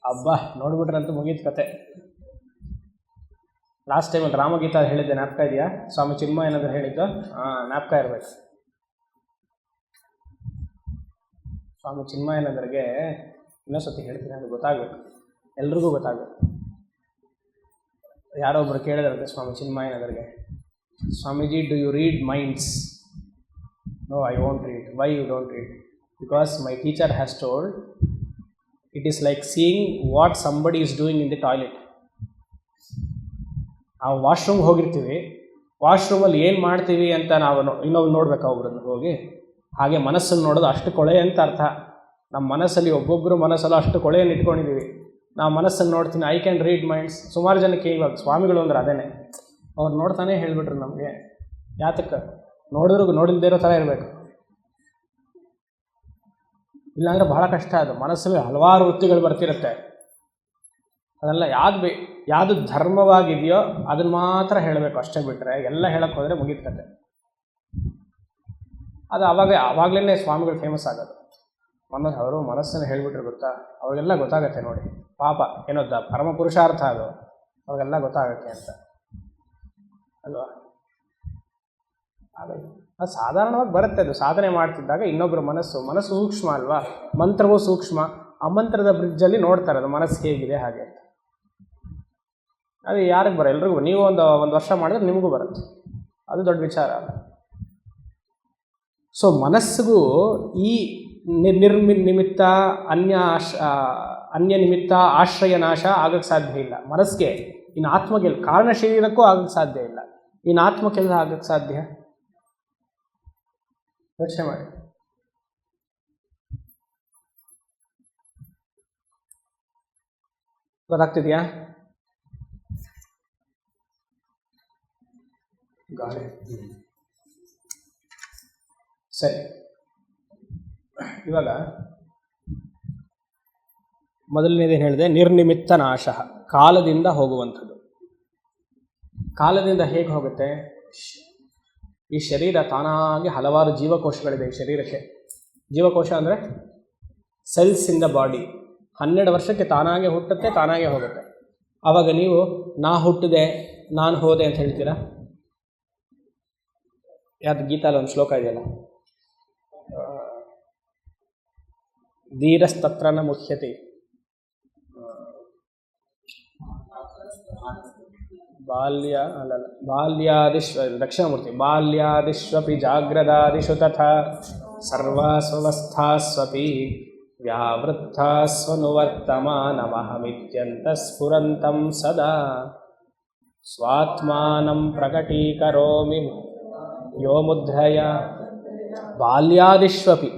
ಅಬ್ಬಾ ನೋಡ್ಬಿಟ್ರಂತೂ ಮುಗೀತು ಕತೆ. ಲಾಸ್ಟ್ ಟೈಮಲ್ಲಿ ರಾಮಗೀತಾ ಹೇಳಿದ್ದೆ, ಜ್ಞಾಪಕ ಇದೆಯಾ? ಸ್ವಾಮಿ ಚಿನ್ಮಯ ಏನಾದರೂ ಹೇಳಿದ್ದು? ಜ್ಞಾಪಕ ಇರಬೇಕು. ಸ್ವಾಮಿ ಚಿನ್ಮಯನಂದರಿಗೆ ಇನ್ನೊಂದ್ಸತಿ ಹೇಳ್ತೀನಿ, ಅದು ಗೊತ್ತಾಗಬೇಕು, ಎಲ್ರಿಗೂ ಗೊತ್ತಾಗಬೇಕು. ಯಾರೋ ಒಬ್ರು ಕೇಳಿದ್ರಂತೆ ಸ್ವಾಮಿ ಚಿನ್ಮಯನಂದರಿಗೆ, Swamiji, do you read minds? No, I won't read. Why you don't read? Because my teacher has told it is like seeing what somebody is doing in the toilet. ನಾವು ವಾಶ್ರೂಮ್ಗೆ ಹೋಗಿರ್ತೀವಿ, ವಾಶ್ರೂಮಲ್ಲಿ ಏನು ಮಾಡ್ತೀವಿ ಅಂತ ನಾವು ಇನ್ನೊಬ್ರು ನೋಡ್ಬೇಕಾ ಒಬ್ರನ್ನ ಹೋಗಿ? ಹಾಗೆ ಮನಸ್ಸನ್ನು ನೋಡೋದು ಅಷ್ಟು ಕೊಳೆ ಅಂತ ಅರ್ಥ. ನಮ್ಮ ಮನಸ್ಸಲ್ಲಿ ಒಬ್ಬೊಬ್ಬರು ಮನಸ್ಸಲ್ಲೂ ಅಷ್ಟು ಕೊಳೆಯನ್ನು ಇಟ್ಕೊಂಡಿದ್ದೀವಿ. ನಾವು ಮನಸ್ಸನ್ನು ನೋಡ್ತೀನಿ, ಐ ಕ್ಯಾನ್ ರೀಡ್ ಮೈಂಡ್ಸ್. ಸುಮಾರು ಜನಕ್ಕೆ ಇವಾಗ ಸ್ವಾಮಿಗಳು ಅಂದ್ರೆ ಅದೇನೆ, ಅವ್ರು ನೋಡ್ತಾನೆ ಹೇಳಿಬಿಟ್ರು ನಮಗೆ. ಯಾತಕ್ಕೆ? ನೋಡಿದ್ರು ನೋಡಿಲ್ದೇ ಇರೋ ಥರ ಇರಬೇಕು, ಇಲ್ಲಾಂದರೆ ಬಹಳ ಕಷ್ಟ. ಅದು ಮನಸ್ಸಲ್ಲಿ ಹಲವಾರು ವೃತ್ತಿಗಳು ಬರ್ತಿರುತ್ತೆ. ಅದೆಲ್ಲ ಯಾವುದು ಧರ್ಮವಾಗಿದೆಯೋ ಅದನ್ನು ಮಾತ್ರ ಹೇಳಬೇಕು, ಅಷ್ಟೇ. ಬಿಟ್ಟರೆ ಎಲ್ಲ ಹೇಳಕ್ಕೆ ಹೋದರೆ ಮುಗಿತದೆ. ಅದು ಆವಾಗಲೇ ಸ್ವಾಮಿಗಳು ಫೇಮಸ್ ಆಗೋದು. ಅವರು ಮನಸ್ಸನ್ನು ಹೇಳಿಬಿಟ್ರೆ ಗೊತ್ತಾ, ಅವ್ರಿಗೆಲ್ಲ ಗೊತ್ತಾಗತ್ತೆ ನೋಡಿ. ಪಾಪ ಏನೋದ ಪರಮ ಪುರುಷಾರ್ಥ ಅದು, ಅವ್ರಿಗೆಲ್ಲ ಗೊತ್ತಾಗತ್ತೆ ಅಂತ ಅಲ್ವಾ? ಅದು ಸಾಧಾರಣವಾಗಿ ಬರುತ್ತೆ. ಅದು ಸಾಧನೆ ಮಾಡ್ತಿದ್ದಾಗ ಇನ್ನೊಬ್ಬರ ಮನಸ್ಸು ಸೂಕ್ಷ್ಮ ಅಲ್ವಾ? ಮಂತ್ರವೂ ಸೂಕ್ಷ್ಮ. ಆ ಮಂತ್ರದ ಬ್ರಿಡ್ಜಲ್ಲಿ ನೋಡ್ತಾರೆ ಅದು ಮನಸ್ಸು ಹೇಗಿದೆ ಹಾಗೆ. ಅದು ಯಾರಿಗೆ ಬರೋ? ಎಲ್ರಿಗೂ. ನೀವು ಒಂದು ವರ್ಷ ಮಾಡಿದ್ರೆ ನಿಮಗೂ ಬರುತ್ತೆ, ಅದು ದೊಡ್ಡ ವಿಚಾರ ಅಲ್ಲ. ಸೊ ಮನಸ್ಸಿಗೂ ಈ ನಿಮಿತ್ತ ಅನ್ಯ ನಿಮಿತ್ತ ಆಶ್ರಯ ನಾಶ ಆಗಕ್ಕೆ ಸಾಧ್ಯ ಇಲ್ಲ ಮನಸ್ಸಿಗೆ. ಇನ್ನು ಆತ್ಮಗೆಲ್ಲ, ಕಾರಣ ಶರೀರಕ್ಕೂ ಆಗಕ್ಕೆ ಸಾಧ್ಯ ಇಲ್ಲ. ಇನ್ನು ಆತ್ಮಕ್ಕೆಲ್ಲ ಆಗಕ್ಕೆ ಸಾಧ್ಯ? ಯೋಚನೆ ಮಾಡಿ. ಗೊತ್ತಾಗ್ತಿದೆಯಾ? ಗಾಳಿ. ಸರಿ, ಇವಾಗ ಮೊದಲನೇದೇನು ಹೇಳಿದೆ? ನಿರ್ನಿಮಿತ್ತ ನಾಶ, ಕಾಲದಿಂದ ಹೋಗುವಂಥದ್ದು. ಕಾಲದಿಂದ ಹೇಗೆ ಹೋಗುತ್ತೆ? ಈ ಶರೀರ ತಾನಾಗಿ ಹಲವಾರು ಜೀವಕೋಶಗಳಿದೆ ಈ ಶರೀರಕ್ಕೆ. ಜೀವಕೋಶ ಅಂದರೆ ಸೆಲ್ಸ್ ಇನ್ ದ ಬಾಡಿ. 12 ವರ್ಷಕ್ಕೆ ತಾನಾಗೆ ಹುಟ್ಟುತ್ತೆ, ತಾನಾಗೆ ಹೋಗುತ್ತೆ. ಆವಾಗ ನೀವು ನಾ ಹುಟ್ಟಿದೆ, ನಾನು ಹೋದೆ ಅಂತ ಹೇಳ್ತೀರಾ? ಯಾವ್ದು ಗೀತಾಲ ಒಂದು ಶ್ಲೋಕ ಇದೆಯಲ್ಲ, ಧೀರಸ್ತತ್ರನ ಮುಖ್ಯತೆ ಬಾಲ್ಯಾದಿಶ್ವ ದಕ್ಷಿಣಮೂರ್ತಿ ಬಾಲ್ಯಾದಿಶ್ವಪಿ ಜಾಗ್ರದಾದಿಷು ತಥಾ ಸರ್ವಾಸ್ವಸ್ಥಾಸ್ವಪಿ ವ್ಯಾವೃದ್ಧಾಸ್ವನುವರ್ತಮಾನಮಹಮಿತ್ಯಂತ ಸ್ಫುರಂತಂ ಸದಾ ಸ್ವಾತ್ಮಾನಂ ಪ್ರಕಟೀಕರೋಮಿ ಯೋ ಮುದ್ರಯ ಬಾಲ್ಯಾದಿಷ್ವಪಿ.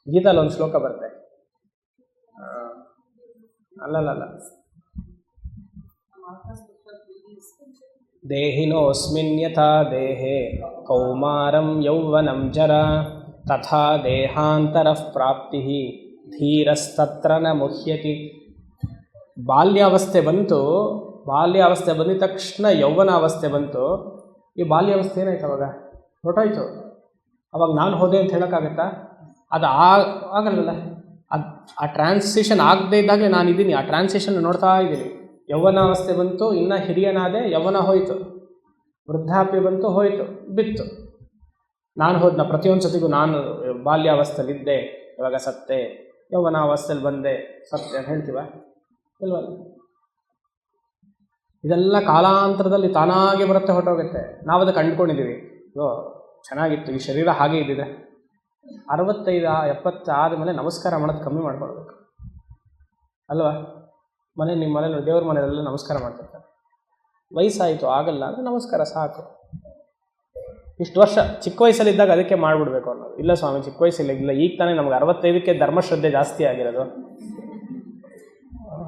ಗೀತಲ್ಲಿ ಒಂದು ಶ್ಲೋಕ ಬರುತ್ತೆ. ಅಲ್ಲಲ್ಲ, ದೇಹಿನೋಸ್ಮಿನ್ ಯಥಾ ದೇಹೇ ಕೌಮಾರಂ ಯೌವನಂ ಜರ ತಥಾ ದೇಹಾಂತರಃ ಪ್ರಾಪ್ತಿ ಧೀರಸ್ತತ್ರ ನ ಮುಹ್ಯತಿ. ಬಾಲ್ಯಾವಸ್ಥೆ ಬಂತು, ಬಾಲ್ಯಾವಸ್ಥೆ ಬಂದಿದ ತಕ್ಷಣ ಯೌವನಾವಸ್ಥೆ ಬಂತು. ಈ ಬಾಲ್ಯಾವಸ್ಥೆ ಏನಾಯ್ತು ಅವಾಗ? ಹೊರಟೋಯ್ತು. ಅವಾಗ ನಾನು ಹೋದೆ ಅಂತ ಹೇಳೋಕ್ಕಾಗತ್ತಾ? ಅದು ಆಗಲ್ಲ. ಆ ಟ್ರಾನ್ಸಿಷನ್ ಆಗದೇ ಇದ್ದಾಗಲೇ ನಾನಿದ್ದೀನಿ, ಆ ಟ್ರಾನ್ಸಿಷನ್ ನೋಡ್ತಾ ಇದ್ದೀನಿ. ಯೌವನಾವಸ್ಥೆ ಬಂತು, ಇನ್ನು ಹಿರಿಯನಾದೆ, ಯೌವನ ಹೋಯಿತು. ವೃದ್ಧಾಪ್ಯ ಬಂತು, ಹೋಯಿತು, ಬಿತ್ತು. ನಾನು ಹೋದ್ನ ಪ್ರತಿಯೊಂದು ಸತಿಗೂ ನಾನು ಬಾಲ್ಯಾವಸ್ಥೆಯಲ್ಲಿದ್ದೆ, ಇವಾಗ ಸತ್ತೆ, ಯೌವನಾವಸ್ಥೆಯಲ್ಲಿ ಬಂದೆ, ಸತ್ತೆ ಅಂತ ಹೇಳ್ತೀವ? ಇಲ್ವಲ್ಲ. ಇದೆಲ್ಲ ಕಾಲಾಂತರದಲ್ಲಿ ತಾನಾಗೆ ಬರುತ್ತೆ, ಹೊರಟೋಗುತ್ತೆ. ನಾವು ಅದಕ್ಕೆ ಅಂದ್ಕೊಂಡಿದ್ದೀವಿ, ಚೆನ್ನಾಗಿತ್ತು, ಈ ಶರೀರ ಹಾಗೆ ಇದ್ದಿದೆ. 65-70 ಆದಮೇಲೆ ನಮಸ್ಕಾರ ಮಾಡೋದು ಕಮ್ಮಿ ಮಾಡ್ಕೊಳ್ಬೇಕು ಅಲ್ವಾ? ನಿಮ್ಮ ಮನೇಲಿ ದೇವ್ರ ಮನೆಯಲ್ಲೆಲ್ಲ ನಮಸ್ಕಾರ ಮಾಡ್ತಿರ್ತಾರೆ. ವಯಸ್ಸಾಯಿತು ಆಗಲ್ಲ ಅಂದರೆ ನಮಸ್ಕಾರ ಸಾಕು. ಇಷ್ಟು ವರ್ಷ ಚಿಕ್ಕ ವಯಸ್ಸಲ್ಲಿದ್ದಾಗ ಅದಕ್ಕೆ ಮಾಡಿಬಿಡ್ಬೇಕು ಅನ್ನೋದು. ಇಲ್ಲ ಸ್ವಾಮಿ, ಚಿಕ್ಕ ವಯಸ್ಸಲ್ಲಿ ಇಲ್ಲ, ಈಗ ತಾನೇ ನಮ್ಗೆ 65ಕ್ಕೆ ಧರ್ಮಶ್ರದ್ಧೆ ಜಾಸ್ತಿ ಆಗಿರೋದು,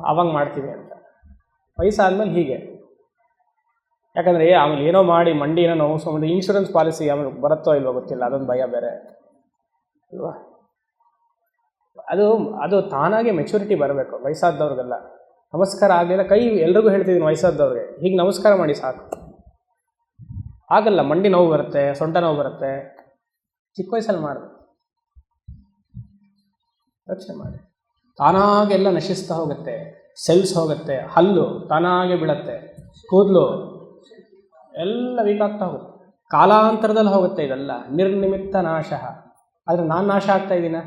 ಆವಾಗ ಮಾಡ್ತೀವಿ ಅಂತ. ವಯಸ್ಸಾದ್ಮೇಲೆ ಹೀಗೆ. ಯಾಕಂದರೆ ಆಮೇಲೆ ಏನೋ ಮಾಡಿ ಮಂಡಿ ಏನೋ ನೋವು, ಇನ್ಶೂರೆನ್ಸ್ ಪಾಲಿಸಿ ಆಮೇಲೆ ಬರುತ್ತೋ ಇಲ್ವೋ ಗೊತ್ತಿಲ್ಲ, ಅದೊಂದು ಭಯ ಬೇರೆ ಅಲ್ವಾ? ಅದು ತಾನಾಗೆ ಮೆಚುರಿಟಿ ಬರಬೇಕು ವಯಸ್ಸಾದವ್ರಿಗೆಲ್ಲ. ನಮಸ್ಕಾರ ಆಗಲಿಲ್ಲ, ಕೈ ಎಲ್ರಿಗೂ ಹೇಳ್ತಿದ್ದೀನಿ ವಯಸ್ಸಾದವ್ರಿಗೆ, ಹೀಗೆ ನಮಸ್ಕಾರ ಮಾಡಿ ಸಾಕು. ಆಗಲ್ಲ, ಮಂಡಿ ನೋವು ಬರುತ್ತೆ, ಸೊಂಟ ನೋವು ಬರುತ್ತೆ. ಚಿಕ್ಕ ವಯಸ್ಸಲ್ಲಿ ಮಾಡಬೇಕು, ಯೋಚನೆ ಮಾಡಿ. ತಾನಾಗೆಲ್ಲ ನಶಿಸ್ತಾ ಹೋಗುತ್ತೆ, ಸೆಲ್ಸ್ ಹೋಗುತ್ತೆ, ಹಲ್ಲು ತಾನಾಗೆ ಬೀಳುತ್ತೆ, ಕೂದಲು ಎಲ್ಲ ವೀಕ್ ಆಗ್ತಾ ಹೋಗುತ್ತೆ. ಕಾಲಾಂತರದಲ್ಲಿ ಹೋಗುತ್ತೆ ಇದೆಲ್ಲ. ನಿರ್ನಿಮಿತ್ತ ನಾಶ. ಆದರೆ ನಾನು ನಾಶ ಆಗ್ತಾ ಇದ್ದೀನ?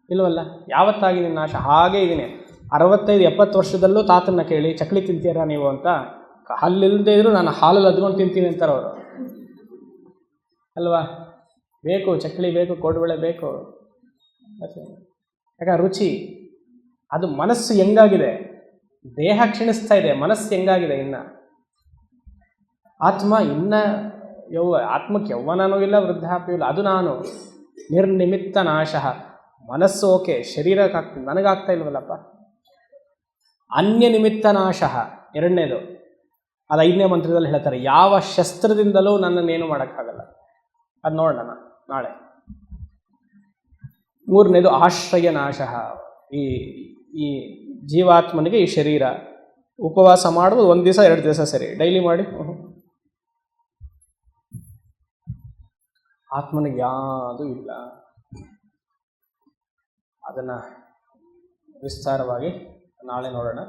ಇಲ್ವಲ್ಲ. ಯಾವತ್ತಾಗಿದ್ದೀನಿ ನಾಶ? ಹಾಗೇ ಇದ್ದೀನಿ. 65-70 ವರ್ಷದಲ್ಲೂ ತಾತನ್ನ ಕೇಳಿ, ಚಕ್ಲಿ ತಿಂತೀರಾ ನೀವು ಅಂತ. ಹಲ್ಲಿಲ್ಲದೆ ಇದ್ರು ನಾನು ಹಾಲಲ್ಲಿ ಅದ್ಕೊಂಡು ತಿಂತೀನಿ ಅಂತಾರೆ ಅವರು ಅಲ್ವಾ? ಬೇಕು ಚಕ್ಲಿ, ಬೇಕು ಕೋಡುಬಳೆ ಬೇಕು. ಯಾಕೆ ರುಚಿ. ಅದು ಮನಸ್ಸು ಹೆಂಗಾಗಿದೆ, ದೇಹ ಕ್ಷೀಣಿಸ್ತಾ ಇದೆ, ಮನಸ್ಸು ಹೆಂಗಾಗಿದೆ. ಇನ್ನು ಆತ್ಮ ಆತ್ಮಕ್ಕೆ ಯೌವನನೂ ಇಲ್ಲ, ವೃದ್ಧಾಪ್ಯ ಇಲ್ಲ. ಅದು ನಾನು ನಿರ್ನಿಮಿತ್ತ ನಾಶ. ಮನಸ್ಸು ಓಕೆ, ಶರೀರಕ್ಕಾಗ್ತದೆ, ನನಗಾಗ್ತಾ ಇಲ್ವಲ್ಲಪ್ಪ. ಅನ್ಯ ನಿಮಿತ್ತ ನಾಶ ಎರಡನೇದು. ಅದು 5ನೇ ಮಂತ್ರದಲ್ಲಿ ಹೇಳ್ತಾರೆ, ಯಾವ ಶಸ್ತ್ರದಿಂದಲೂ ನನ್ನನ್ನೇನು ಮಾಡೋಕ್ಕಾಗಲ್ಲ. ಅದು ನೋಡೋಣ ನಾಳೆ. 3ನೇದು ಆಶ್ರಯ ನಾಶ. ಈ ಜೀವಾತ್ಮನಿಗೆ ಈ ಶರೀರ. ಉಪವಾಸ ಮಾಡುವುದು 1 ದಿವಸ 2 ದಿವಸ ಸರಿ, ಡೈಲಿ ಮಾಡಿ. ಆತ್ಮನಿಗೆ ಯಾವುದೂ ಇಲ್ಲ. ಅದನ್ನು ವಿಸ್ತಾರವಾಗಿ ನಾಳೆ ನೋಡೋಣ.